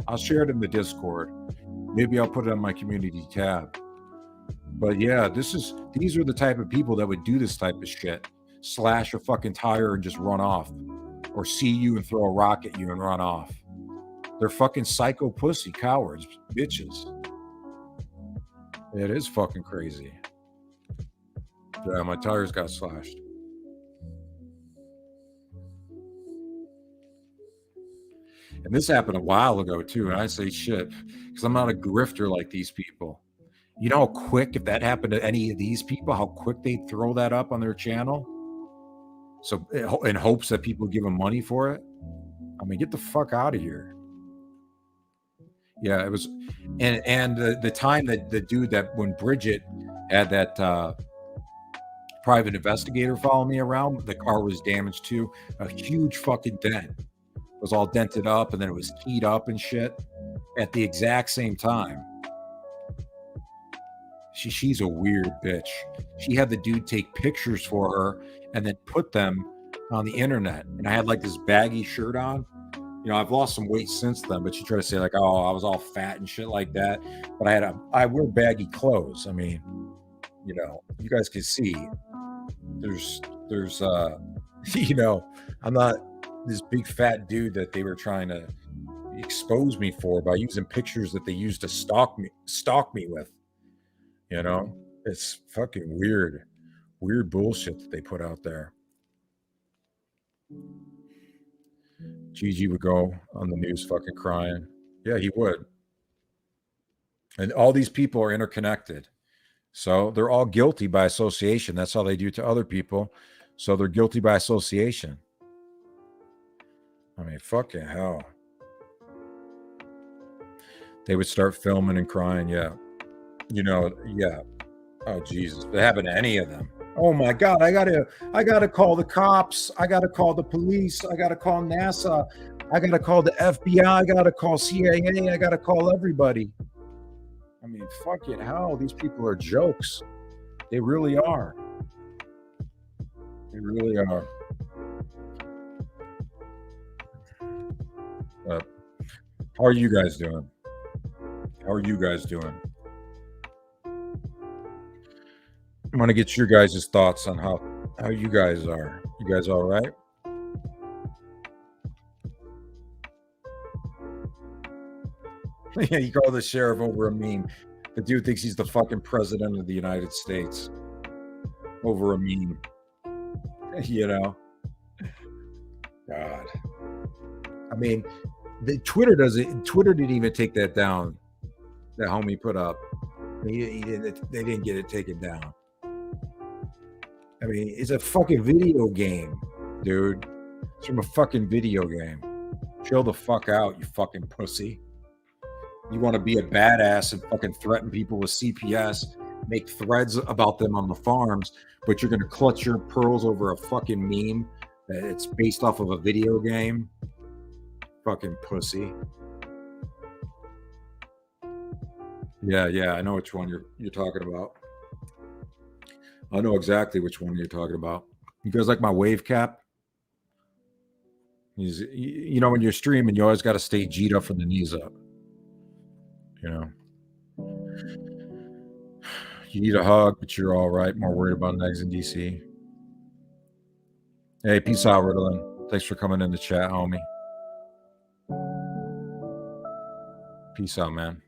I'll share it in the Discord. Maybe I'll put it on my community tab. But yeah, these are the type of people that would do this type of shit. Slash a fucking tire and just run off. Or see you and throw a rock at you and run off. They're fucking psycho pussy cowards, bitches. It is fucking crazy. Yeah, my tires got slashed. And this happened a while ago too. And I say shit because I'm not a grifter like these people. You know how quick, if that happened to any of these people, how quick they'd throw that up on their channel? So in hopes that people give them money for it. I mean, get the fuck out of here. Yeah, it was, and the time that the dude that when Bridget had that private investigator follow me around, the car was damaged too. A huge fucking dent. It was all dented up, and then it was keyed up and shit at the exact same time. She's a weird bitch. She had the dude take pictures for her and then put them on the internet. And I had like this baggy shirt on. You know, I've lost some weight since then, but she tried to say like, oh, I was all fat and shit like that. But I wear baggy clothes. I mean, you know, you guys can see there's you know, I'm not this big fat dude that they were trying to expose me for by using pictures that they used to stalk me with. You know, it's fucking weird bullshit that they put out there. Gigi would go on the news fucking crying. Yeah, he would. And all these people are interconnected. So they're all guilty by association. That's how they do to other people. So they're guilty by association. I mean, fucking hell. They would start filming and crying. Yeah. You know, yeah. Oh, Jesus. If it happened to any of them. Oh my God, I gotta call the cops. I gotta call the police. I gotta call NASA. I gotta call the FBI. I gotta call CIA. I gotta call everybody. I mean, fucking hell, these people are jokes. They really are. They really are. How are you guys doing? How are you guys doing? I want to get your guys' thoughts on how you guys are. You guys all right? Yeah, you call the sheriff over a meme. The dude thinks he's the fucking president of the United States over a meme. You know? God. I mean, Twitter didn't even take that down. That homie put up. They didn't get it taken down. I mean, it's a fucking video game, dude. It's from a fucking video game. Chill the fuck out, you fucking pussy. You want to be a badass and fucking threaten people with CPS, make threads about them on the farms, but you're going to clutch your pearls over a fucking meme that it's based off of a video game? Fucking pussy. Yeah, I know which one you're talking about. I know exactly which one you're talking about. You guys like my wave cap? You know, when you're streaming, you always got to stay G'd up from the knees up. You know, you need a hug, but you're all right. More worried about Negz in DC. Hey, peace out, Ritalin. Thanks for coming in the chat, homie. Peace out, man.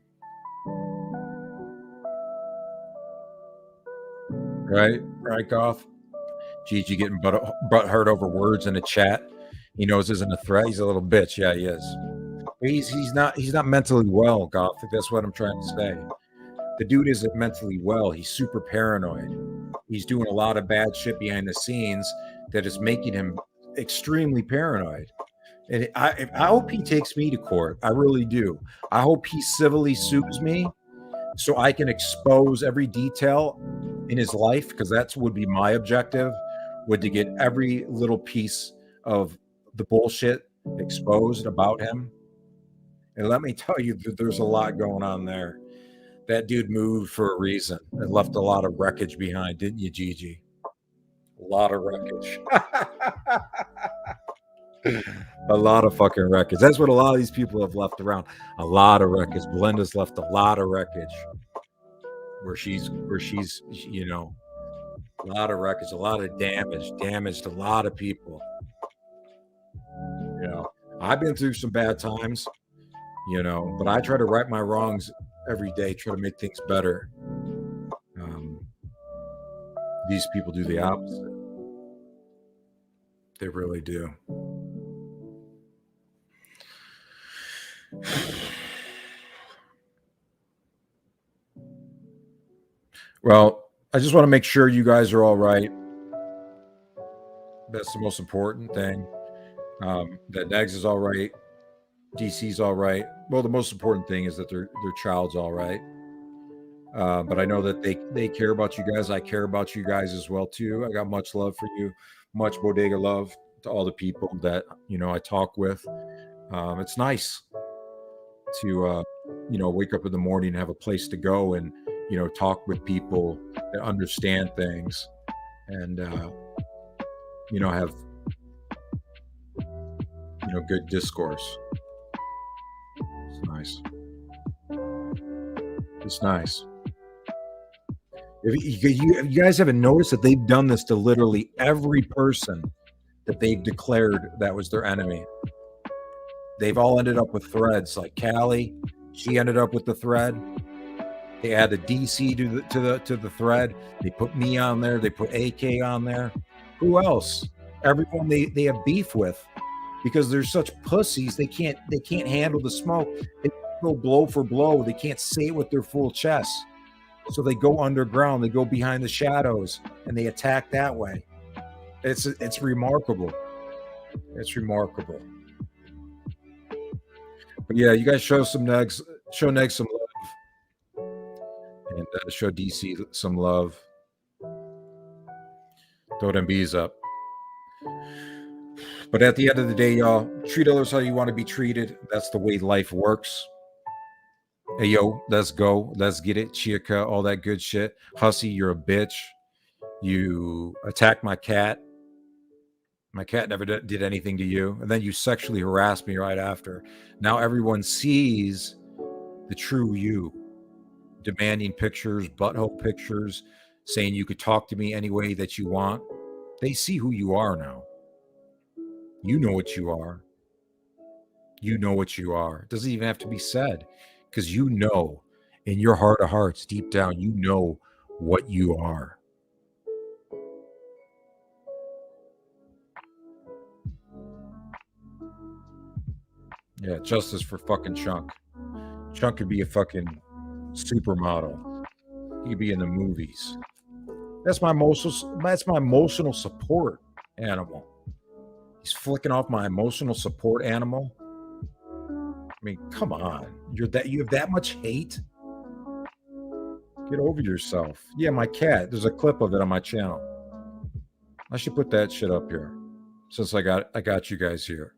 Right, Goth. Gigi getting butt hurt over words in the chat. He knows isn't a threat. He's a little bitch. Yeah, he is. He's not mentally well, Goth. That's what I'm trying to say. The dude isn't mentally well. He's super paranoid. He's doing a lot of bad shit behind the scenes that is making him extremely paranoid. And I hope he takes me to court. I really do. I hope he civilly sues me so I can expose every detail in his life, because that's would be my objective, would to get every little piece of the bullshit exposed about him. And let me tell you that there's a lot going on there. That dude moved for a reason and left a lot of wreckage behind, didn't you, Gigi? A lot of wreckage. A lot of fucking wreckage. That's what a lot of these people have left around. A lot of wreckage. Belinda's left a lot of wreckage. where she's, you know, a lot of records, a lot of damaged a lot of people. You know, I've been through some bad times, you know, but I try to right my wrongs every day, try to make things better. These people do the opposite. They really do. Well, I just want to make sure you guys are all right. That's the most important thing. That Negz is all right. DC's all right. Well, the most important thing is that their child's all right. But I know that they care about you guys. I care about you guys as well too. I got much love for you, much bodega love to all the people that, you know, I talk with. It's nice to you know, wake up in the morning and have a place to go and, you know, talk with people that understand things and you know, have, you know, good discourse. It's nice. It's nice. If you guys haven't noticed that they've done this to literally every person that they've declared that was their enemy. They've all ended up with threads. Like Callie, she ended up with the thread. They added DC to the thread. They put me on there. They put AK on there. Who else? Everyone they have beef with because they're such pussies. They can't handle the smoke. They go blow for blow. They can't say it with their full chest. So they go underground, they go behind the shadows, and they attack that way. It's remarkable. It's remarkable. But yeah, you guys show Negz some love, and show DC some love. Throw them bees up. But at the end of the day, y'all, treat others how you want to be treated. That's the way life works. Hey, yo, let's go. Let's get it. Chica, all that good shit. Hussy, you're a bitch. You attacked my cat. My cat never did anything to you. And then you sexually harassed me right after. Now everyone sees the true you. Demanding pictures, butthole pictures, saying you could talk to me any way that you want. They see who you are now. You know what you are. You know what you are. It doesn't even have to be said. Because you know, in your heart of hearts, deep down, you know what you are. Yeah, justice for fucking Chunk. Chunk could be a fucking supermodel. He could be in the movies. That's my emotional support animal. He's flicking off my emotional support animal. I mean, come on. You have that much hate? Get over yourself. Yeah, my cat. There's a clip of it on my channel. I should put that shit up here since I got you guys here.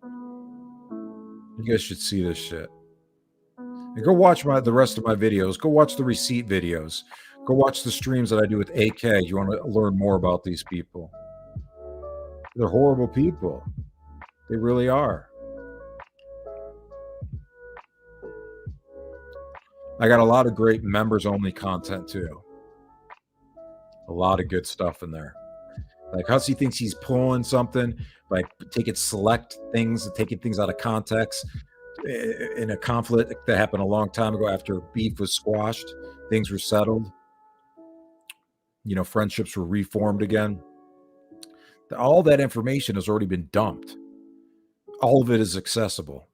You guys should see this shit. And go watch the rest of my videos. Go watch the receipt videos. Go watch the streams that I do with AK. You want to learn more about these people. They're horrible people. They really are. I got a lot of great members-only content, too. A lot of good stuff in there. Like, Hussy thinks he's pulling something, like taking select things and taking things out of context. In a conflict that happened a long time ago after beef was squashed, things were settled. You know, friendships were reformed again. All that information has already been dumped. All of it is accessible.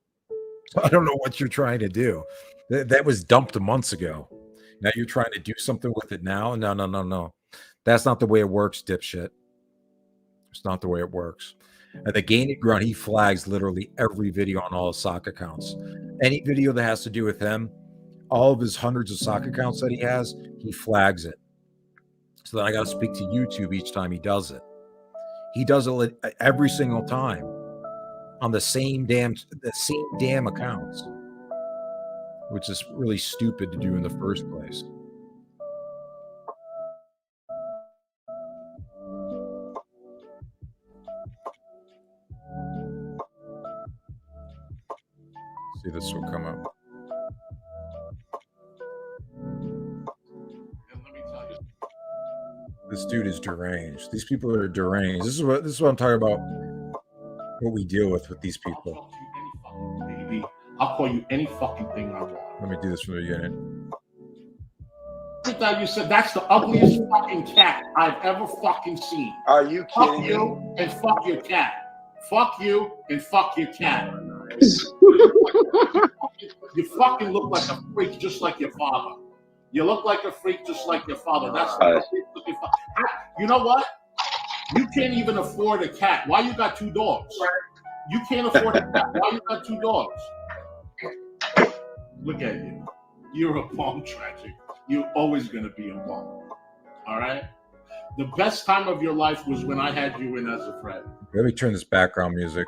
So I don't know what you're trying to do. That was dumped months ago. Now you're trying to do something with it now? No. That's not the way it works, dipshit. It's not the way it works. And the Gaining Ground, he flags literally every video on all his sock accounts. Any video that has to do with him, all of his hundreds of sock accounts that he has, he flags it. So then I got to speak to YouTube each time he does it. He does it every single time on the same damn accounts, which is really stupid to do in the first place. See, this will come up. This dude is deranged. These people are deranged. This is what I'm talking about. What we deal with these people. Baby, I'll call you any fucking thing I want. Let me do this from the beginning. That you said that's the ugliest fucking cat I've ever fucking seen. Are you Fuck kidding you me? and fuck your cat. Fuck you and fuck your cat. You fucking look like a freak just like your father. You look like a freak just like your father. That's you know what? You can't even afford a cat. Why you got 2 dogs? You can't afford a cat. Why you got 2 dogs? Look at you. You're a bum, tragic. You're always gonna be a bum. All right? The best time of your life was when I had you in as a friend. Let me turn this background music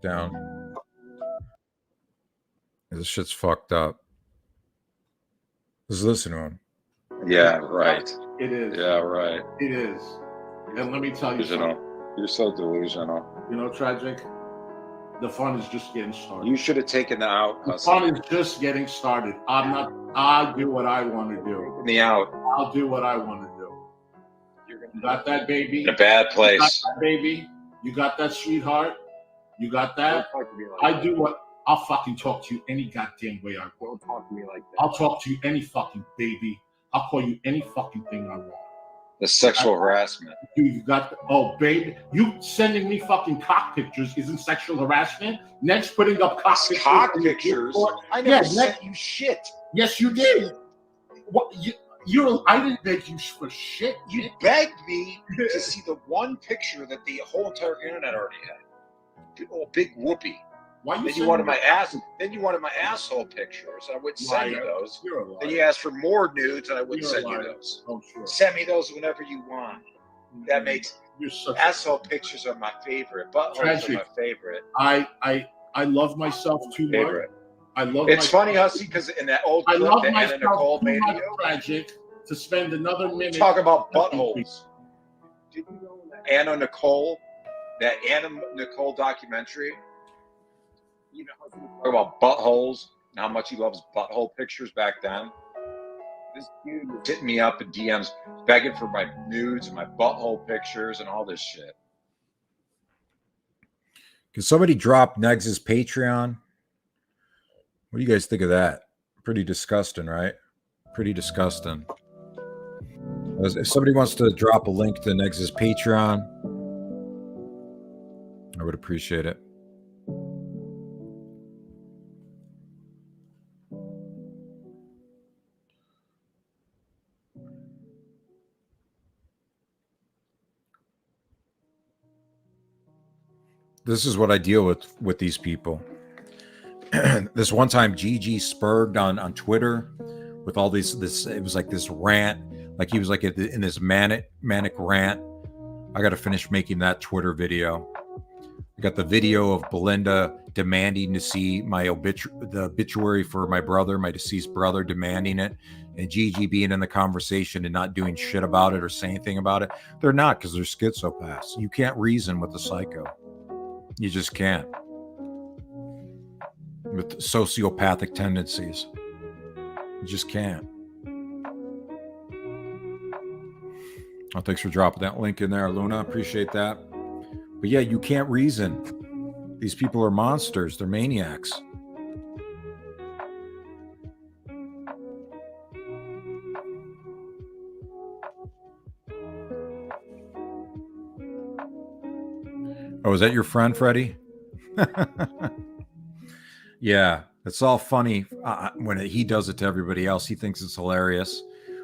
down. This shit's fucked up. Just listen to him. Yeah, right. It is. Yeah, right. It is. And let me tell you something. You're so delusional. You know, tragic. The fun is just getting started. You should have taken the out. The fun is just getting started. I'll do what I want to do. Me out. I'll do what I want to do. You got that, baby? In a bad You place. got that, baby? You got that, sweetheart? You got that? I do what I'll fucking talk to you any goddamn way I want. Don't talk to me like that. I'll talk to you any fucking baby. I'll call you any fucking thing I want. The sexual harassment. You got oh baby, you sending me fucking cock pictures isn't sexual harassment. Next, putting up cock pictures. I never sent you shit. Yes, you did. What you? I didn't beg you for shit. You begged me to see the one picture that the whole entire internet already had. Big whoopee. Why Then you wanted my ass. Then you wanted my asshole pictures. I wouldn't send you those. You're a liar. Then you asked for more nudes, and I wouldn't send you those. Oh, sure. Send me those whenever you want. That makes You're such asshole pictures are my favorite. Buttholes are my favorite. I love myself too much. Favorite. I love. It's funny, Hussy, because in that old I clip love that Anna myself Nicole too made much, of you, tragic, to spend another minute. talk about buttholes. Anna Nicole, that Anna Nicole documentary. You know, talk about buttholes and how much he loves butthole pictures back then. This dude was hitting me up in DMs, begging for my nudes and my butthole pictures and all this shit. Can somebody drop Negz's Patreon? What do you guys think of that? Pretty disgusting, right? Pretty disgusting. If somebody wants to drop a link to Negz's Patreon, I would appreciate it. This is what I deal with these people. This one time Gigi spurred on Twitter with all this it was like this rant, like he was like in this manic rant. I got to finish making that Twitter video. I got the video of Belinda demanding to see the obituary for my brother, my deceased brother, demanding it, and Gigi being in the conversation and not doing shit about it or saying anything about it. They're not, because they're schizopaths. You can't reason with a psycho. You just can't. With sociopathic tendencies. You just can't. Oh, thanks for dropping that link in there, Luna. Appreciate that. But yeah, you can't reason. These people are monsters. They're maniacs. Oh, is that your friend, Freddie? Yeah, it's all funny when he does it to everybody else. He thinks it's hilarious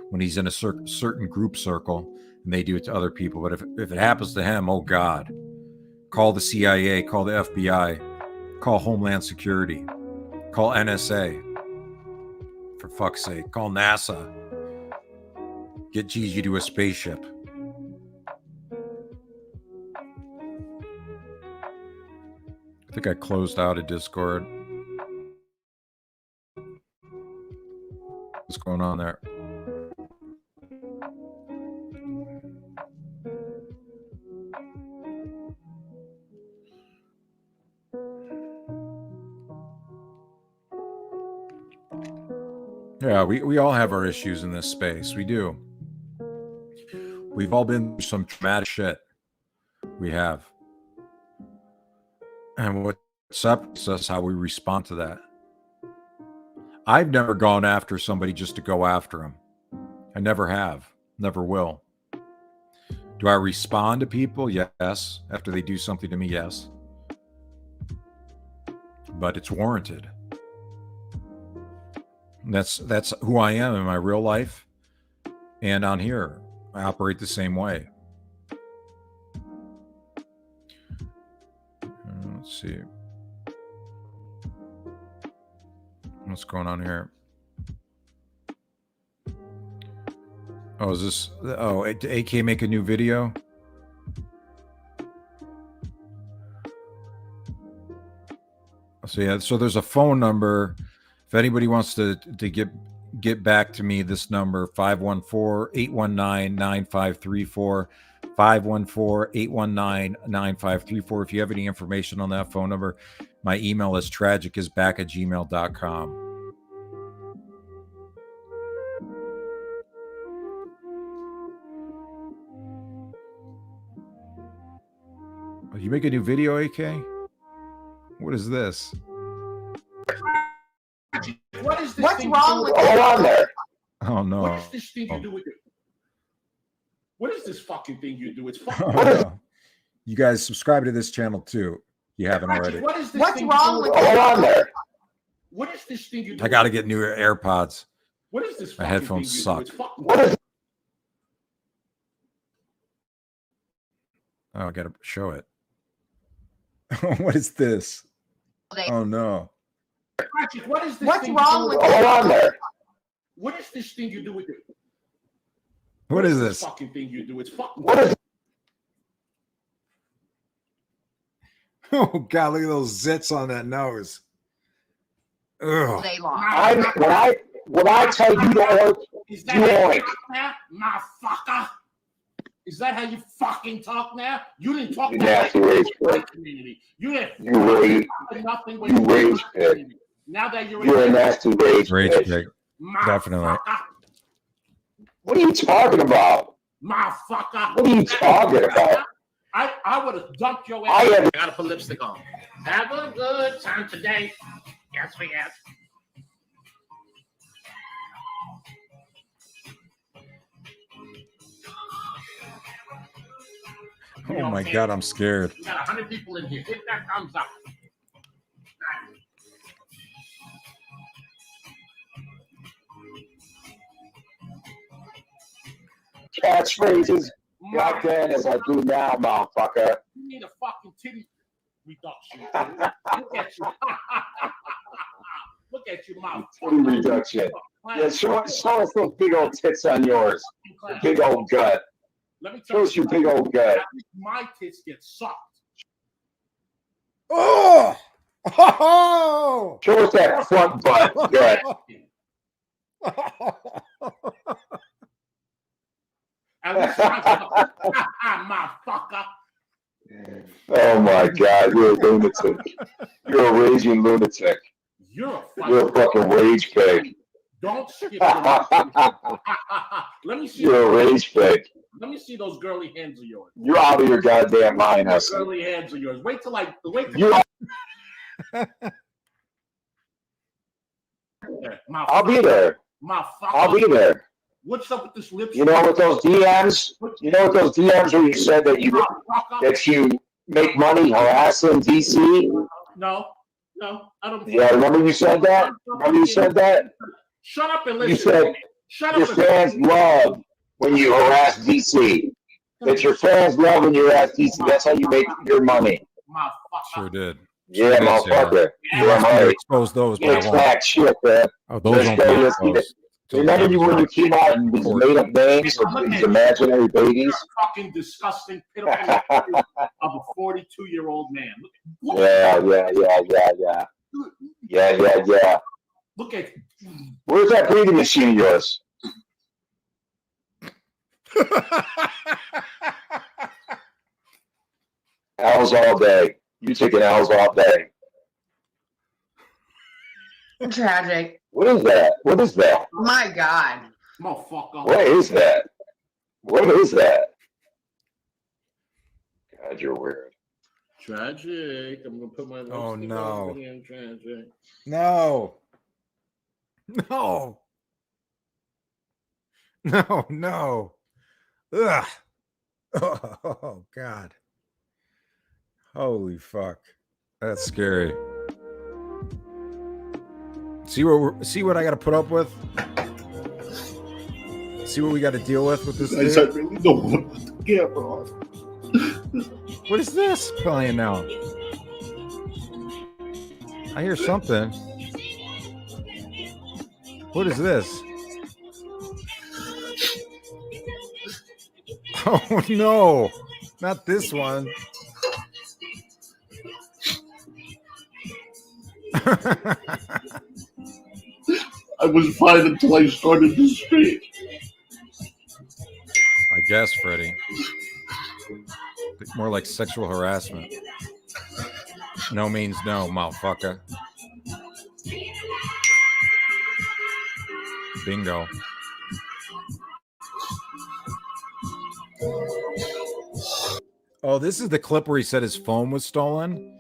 when he's in a certain group circle and they do it to other people. But if it happens to him, oh God, call the CIA, call the FBI, call Homeland Security, call NSA. For fuck's sake, call NASA. Get Gigi to a spaceship. I think I closed out of Discord. What's going on there? Yeah, we all have our issues in this space. We do. We've all been through some traumatic shit. We have. And what separates us, how we respond to that. I've never gone after somebody just to go after them. I never have. Never will. Do I respond to people? Yes. After they do something to me, yes. But it's warranted. That's who I am in my real life. And on here, I operate the same way. Let's see. What's going on here? Oh, is this? Oh, AK make a new video? So yeah, so there's a phone number. If anybody wants to get back to me, this number 514-819-9534. 514-819-9534. If you have any information on that phone number, my email is tragicthagod@gmail.com. Oh, you make a new video, AK? What is this? What is this? What's wrong with Hold on there. Oh no. What is this thing you do with it? What is this fucking thing you do? It's fucking. Oh, no. You guys subscribe to this channel too. You haven't already. What is this What's thing wrong you do with Hold on there. What is this thing you do? I got to get new AirPods. What is this? My fucking headphones thing you suck. do? It's fucking. What is Oh, I got to show it. What is this? Oh no. Tragic, what is this What's thing wrong you do with with Hold on there. What is this thing you do with it? What is this? Fucking thing you do? It's fucking. What is Oh God, look at those zits on that nose. Ugh. Day long. when I tell you to oink, Is you that how you oink. talk now, motherfucker? Is that how you fucking talk now? You didn't talk You that nasty way rage in the pig. community. You didn't. You rage. Nothing. You rage pig. Now that you're You're a nasty rage Rage pig. pig. Definitely. Motherfucker. What are you talking about? Motherfucker. What are you talking about? I would have dumped your I ass. am. I gotta put lipstick on. Have a good time today. Yes, we have. Oh my God, I'm scared. We got 100 people in here. Hit that thumbs up. Catchphrases. Goddamn as I do now, motherfucker. You need a fucking titty reduction. Look at you. Look at you, mouth. Titty reduction. Yeah, show us those big old tits on yours. Big old gut. Let me tell Show you, us your big old gut. at least my tits get sucked. Oh! Oh! Show us that front butt gut. At least motherfucker. Oh my God, you're a lunatic. You're a raging lunatic. You're You're a fucking rage pig. Don't skip the Let me see. You're a rage pig. Let me see those girly hands of yours. You're out of your goddamn mind, Those Hussein. girly hands of yours. Wait till I wait. Till You, my I'll be there. motherfucker. I'll be there. What's up with this lipstick? You know what those DMs? You know what those DMs where you said that you make money harassing DC? No, I don't. Yeah, remember you said that? Remember you said that? Shut up and listen. You said to me. Shut your up. fans love when you harass DC. That your fans love when you harass DC. That's how you make your money. Sure did. Yeah, motherfucker. You Yeah, want me to right. expose those, You but I won't. exact shit, man. Oh, those won't be exposed. Remember you when you came out and these made up names of these imaginary You're babies? a fucking disgusting, pitiful of a 42-year-old man. Look, Yeah. look at Where's that breathing machine of yours? L's all day. You taking L's all day. Tragic. What is that? What is that? My God. motherfucker. What is that? What is that? God, you're weird. Tragic. I'm gonna put my lipstick Oh, no. on again, Tragic. No. No. No, no. Ugh. Oh, God. Holy fuck. That's scary. See what I got to put up with? See what we got to deal with this Guys, I dude? really don't want to put the camera on. What is this playing now? I hear something. What is this? Oh no, not this one. I was fine until I started to speak. I guess, Freddie. More like sexual harassment. No means no, motherfucker. Bingo. Oh, this is the clip where he said his phone was stolen,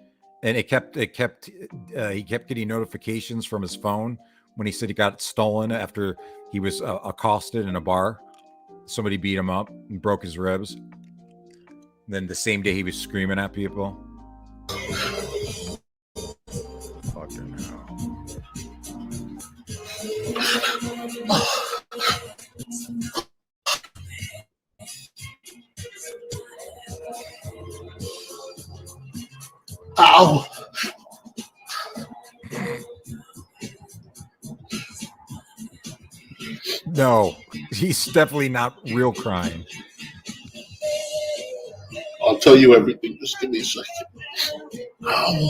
and he kept getting notifications from his phone when he said he got stolen after he was accosted in a bar. Somebody beat him up and broke his ribs. Then the same day he was screaming at people. Fucking hell. Ow! No, he's definitely not real crying. I'll tell you everything. Just give me a second. Ow.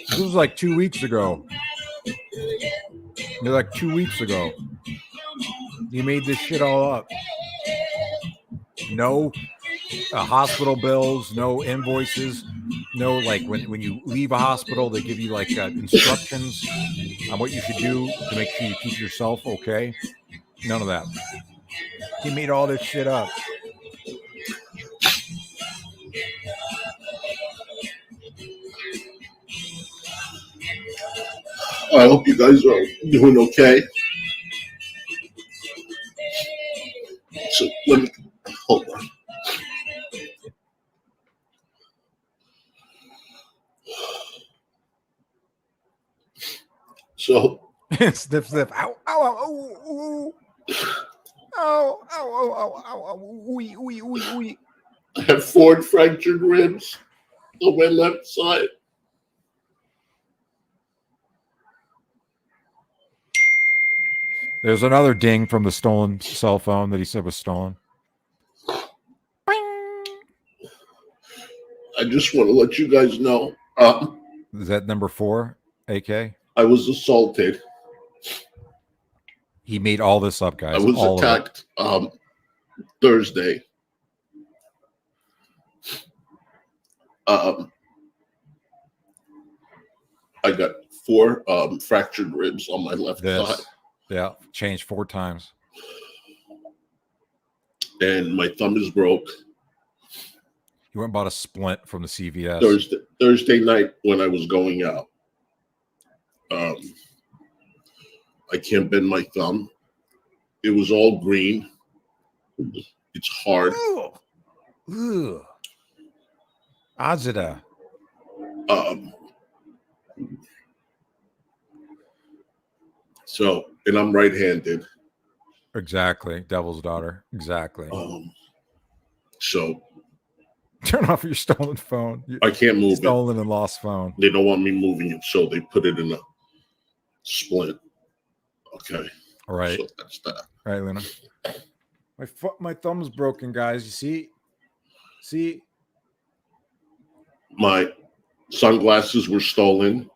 This was like 2 weeks ago. Like 2 weeks ago. You made this shit all up. No hospital bills, no invoices, no like when you leave a hospital, they give you like instructions on what you should do to make sure you keep yourself okay. None of that. He made all this shit up. I hope you guys are doing okay. So let me hold on. So Sniff, sniff. Ow, ow, ow, ooh, ooh. Ow, ow, ow, ow, ow, ow, ooey, ooey, ooey, ooey. I have 4 fractured ribs on my left side. There's another ding from the stolen cell phone that he said was stolen. I just want to let you guys know. Is that number 4, AK? I was assaulted. He made all this up, guys. I was all attacked Thursday. I got 4 fractured ribs on my left side. Yeah, changed 4 times. And my thumb is broke. He went and bought a splint from the CVS. Thursday night when I was going out. I can't bend my thumb. It was all green. It's hard. Ugh. Azida. So, and I'm right-handed. Exactly. Devil's daughter. Exactly. So turn off your stolen phone. I can't move stolen and lost phone. They don't want me moving it, so they put it in a splint. Okay. All right. So that's that. All right, Luna. My thumb's broken, guys. You see? See? My sunglasses were stolen.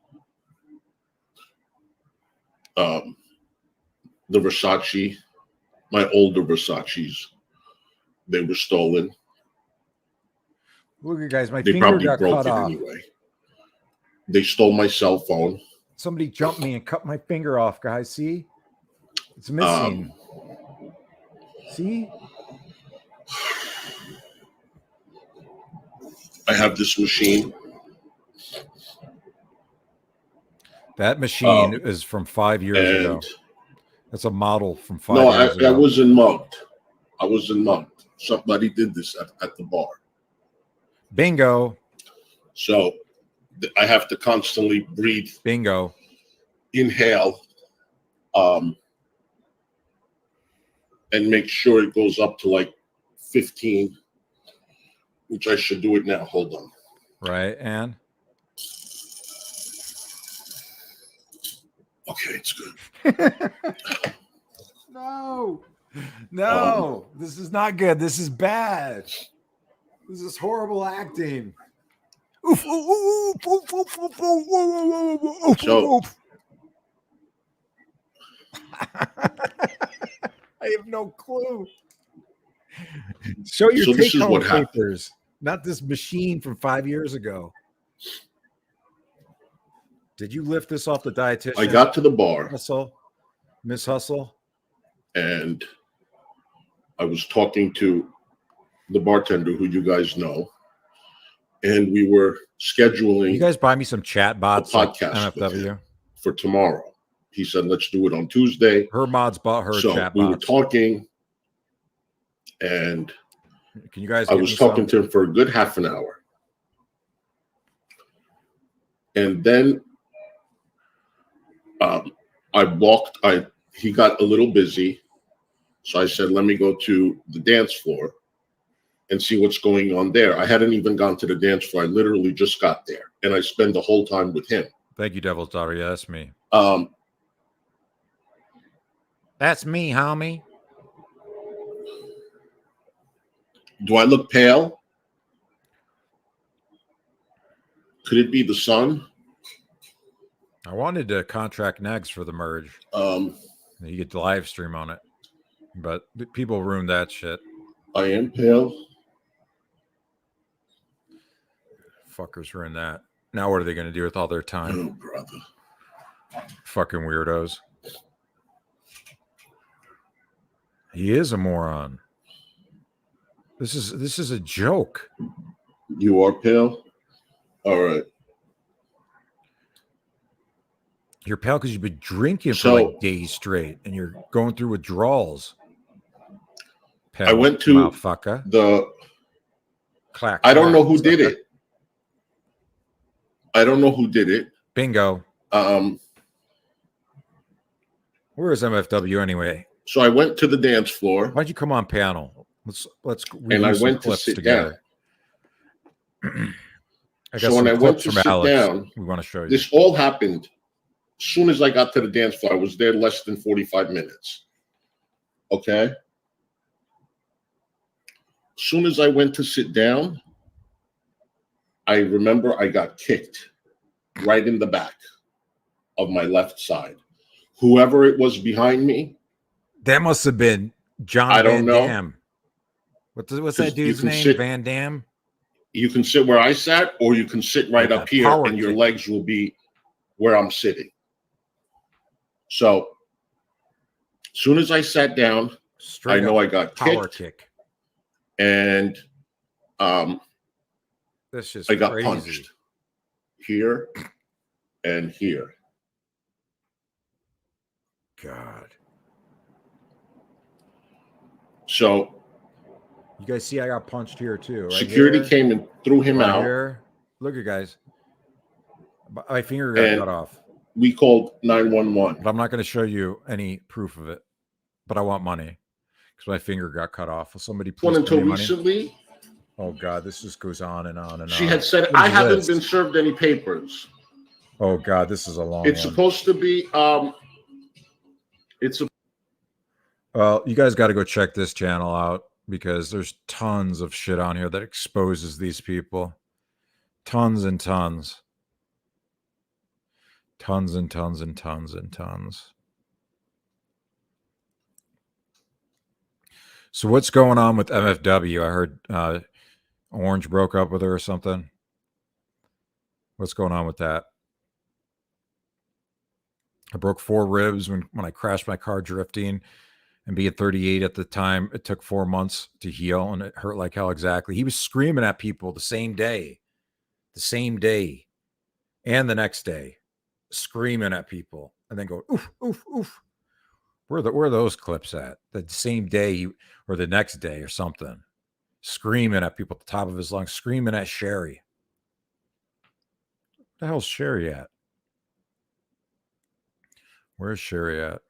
The Versace, my older Versaces They were stolen. Look, you guys, my They finger probably got broke cut it off. anyway. They stole my cell phone. Somebody jumped me and cut my finger off, guys. See? It's missing. See? I have this machine. That machine is from 5 years ago. And That's a model from 5 years ago. I wasn't mugged. I wasn't mugged. Somebody did this at the bar. Bingo. So I have to constantly breathe, Bingo. inhale, and make sure it goes up to like 15, which I should do it now. Hold on. Right, and? Okay, it's good. No, this is not good. This is bad. This is horrible acting. So I have no clue. Show your So this is take-home what happened. papers, not this machine from 5 years ago. Did you lift this off the dietitian? I got to the bar Hustle, Miss Hustle. and I was talking to the bartender who you guys know, and we were scheduling You guys buy me some chat bots like podcast with NFW. him for tomorrow. He said, let's do it on Tuesday. Her mods bought her So chat we were bots. talking, and Can you guys? I was talking to him for a good half an hour. And then he got a little busy. So I said, let me go to the dance floor and see what's going on there. I hadn't even gone to the dance floor. I literally just got there, and I spent the whole time with him. Thank you, Devil's Daughter. Yeah, that's me. That's me, homie. Do I look pale? Could it be the sun? I wanted to contract Negz for the merge. You get the live stream on it, but people ruined that shit. I am pale. Fuckers ruined that. Now what are they going to do with all their time? Oh, brother. Fucking weirdos. He is a moron. This is a joke. You are pale? All right. You're pale because you've been drinking for So- like days straight, and you're going through withdrawals. Pale I went to motherfucker. the... Clack, I don't clack, know who sucker. did it. I don't know who did it. Bingo. Um, Where is MFW anyway? so I went to the dance floor, Why'd you come on panel? Let's and I review some went to clips sit together. down. I got So some when I went clips to from sit Alex down, we want to show you. This all happened as soon as I got to the dance floor. I was there less than 45 minutes. Okay? As soon as I went to sit down, I remember I got kicked right in the back of my left side. Whoever it was behind me, That must have been John I Van don't know. Damme. What's that 'Cause you dude's can name? sit- Van Damme? you can sit where I sat, or you can sit right Like up a here, power and your kick. legs will be where I'm sitting. So, as soon as I sat down, Straight I know up I got power kicked, kick. and That's just I got crazy. punched here and here. God. So You guys see I got punched here too. Right security here, came and threw him right out. here. Look at guys. My finger got And- cut off. We called 911. But I'm not going to show you any proof of it. But I want money because my finger got cut off. Will somebody please One give until me money? recently, Oh God, this just goes on and on and she on. had said, What "I is haven't this? been served any papers." Oh God, this is a long It's one. supposed to be. It's a, Well, you guys got to go check this channel out because there's tons of shit on here that exposes these people. Tons and tons. Tons and tons and tons and tons. So what's going on with MFW? I heard Orange broke up with her or something. What's going on with that? I broke 4 ribs when I crashed my car drifting, and being 38 at the time, it took 4 months to heal, and it hurt like hell. Exactly. He was screaming at people the same day, and the next day, screaming at people, and then go oof, oof, oof. Where are those clips at? The same day or the next day or something, screaming at people at the top of his lungs, screaming at Sherry. What the hell's Sherry at? Where's Sherry at?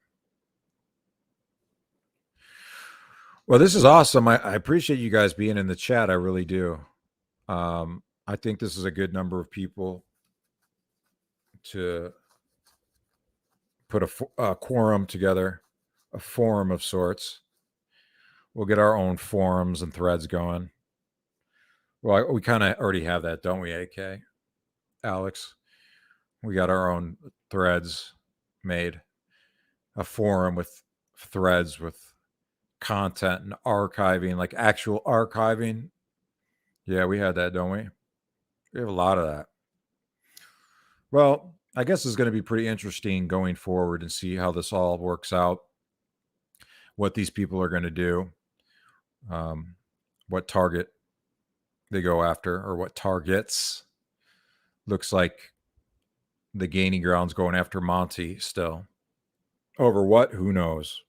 Well, this is awesome. I appreciate you guys being in the chat. I really do. I think this is a good number of people to put a quorum together, a forum of sorts. We'll get our own forums and threads going. Well, we kind of already have that, don't we, AK? Alex? We got our own threads made. A forum with threads with content and archiving, like actual archiving. Yeah, we had that, don't we? We have a lot of that. Well, I guess it's going to be pretty interesting going forward and see how this all works out, what these people are going to do, what target they go after, or what targets. Looks like the gaining ground's going after Monty still. Over what? Who knows?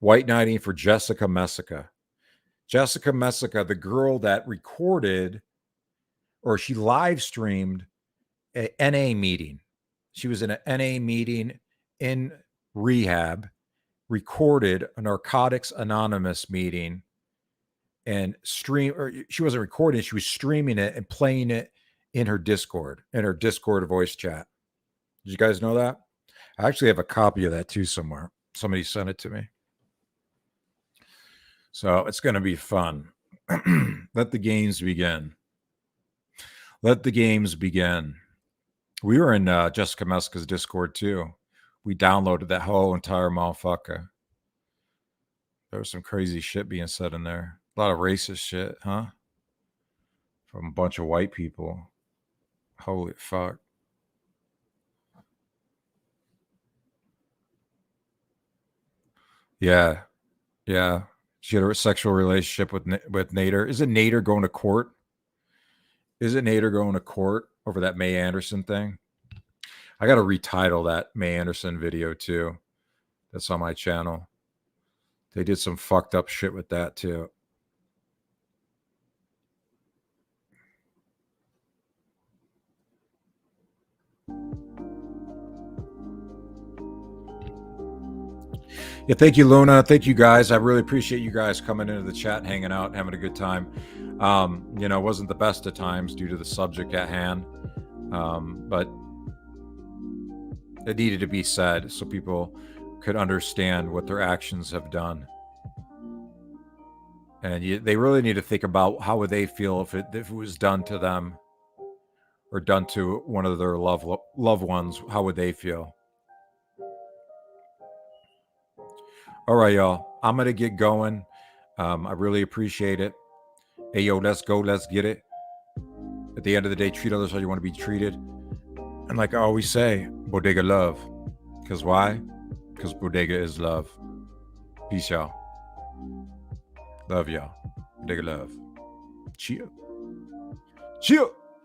White knighting for DcMediaGirl. DcMediaGirl, the girl that recorded, or she live streamed a NA meeting. She was in an NA meeting in rehab, recorded a Narcotics Anonymous meeting, and she wasn't recording it, she was streaming it and playing it in her Discord voice chat. Did you guys know that? I actually have a copy of that too somewhere. Somebody sent it to me. So it's going to be fun. Let the games begin. Let the games begin. We were in DcMediaGirl's Discord too. We downloaded that whole entire motherfucker. There was some crazy shit being said in there. A lot of racist shit, huh? From a bunch of white people. Holy fuck. Yeah. Yeah. She had a sexual relationship with Nader. Isn't Nader going to court? Isn't Nader going to court over that May Anderson thing? I got to retitle that May Anderson video too. That's on my channel. They did some fucked up shit with that too. Yeah, thank you, Luna. Thank you, guys. I really appreciate you guys coming into the chat, hanging out, having a good time. You know, it wasn't the best of times due to the subject at hand, but it needed to be said so people could understand what their actions have done. And they really need to think about how would they feel if it was done to them or done to one of their loved ones. How would they feel? All right, y'all. I'm going to get going. I really appreciate it. Hey, yo, let's go. Let's get it. At the end of the day, treat others how you want to be treated. And like I always say, Bodega love. Because why? Because Bodega is love. Peace, y'all. Love y'all. Bodega love. Cheer. Cheer.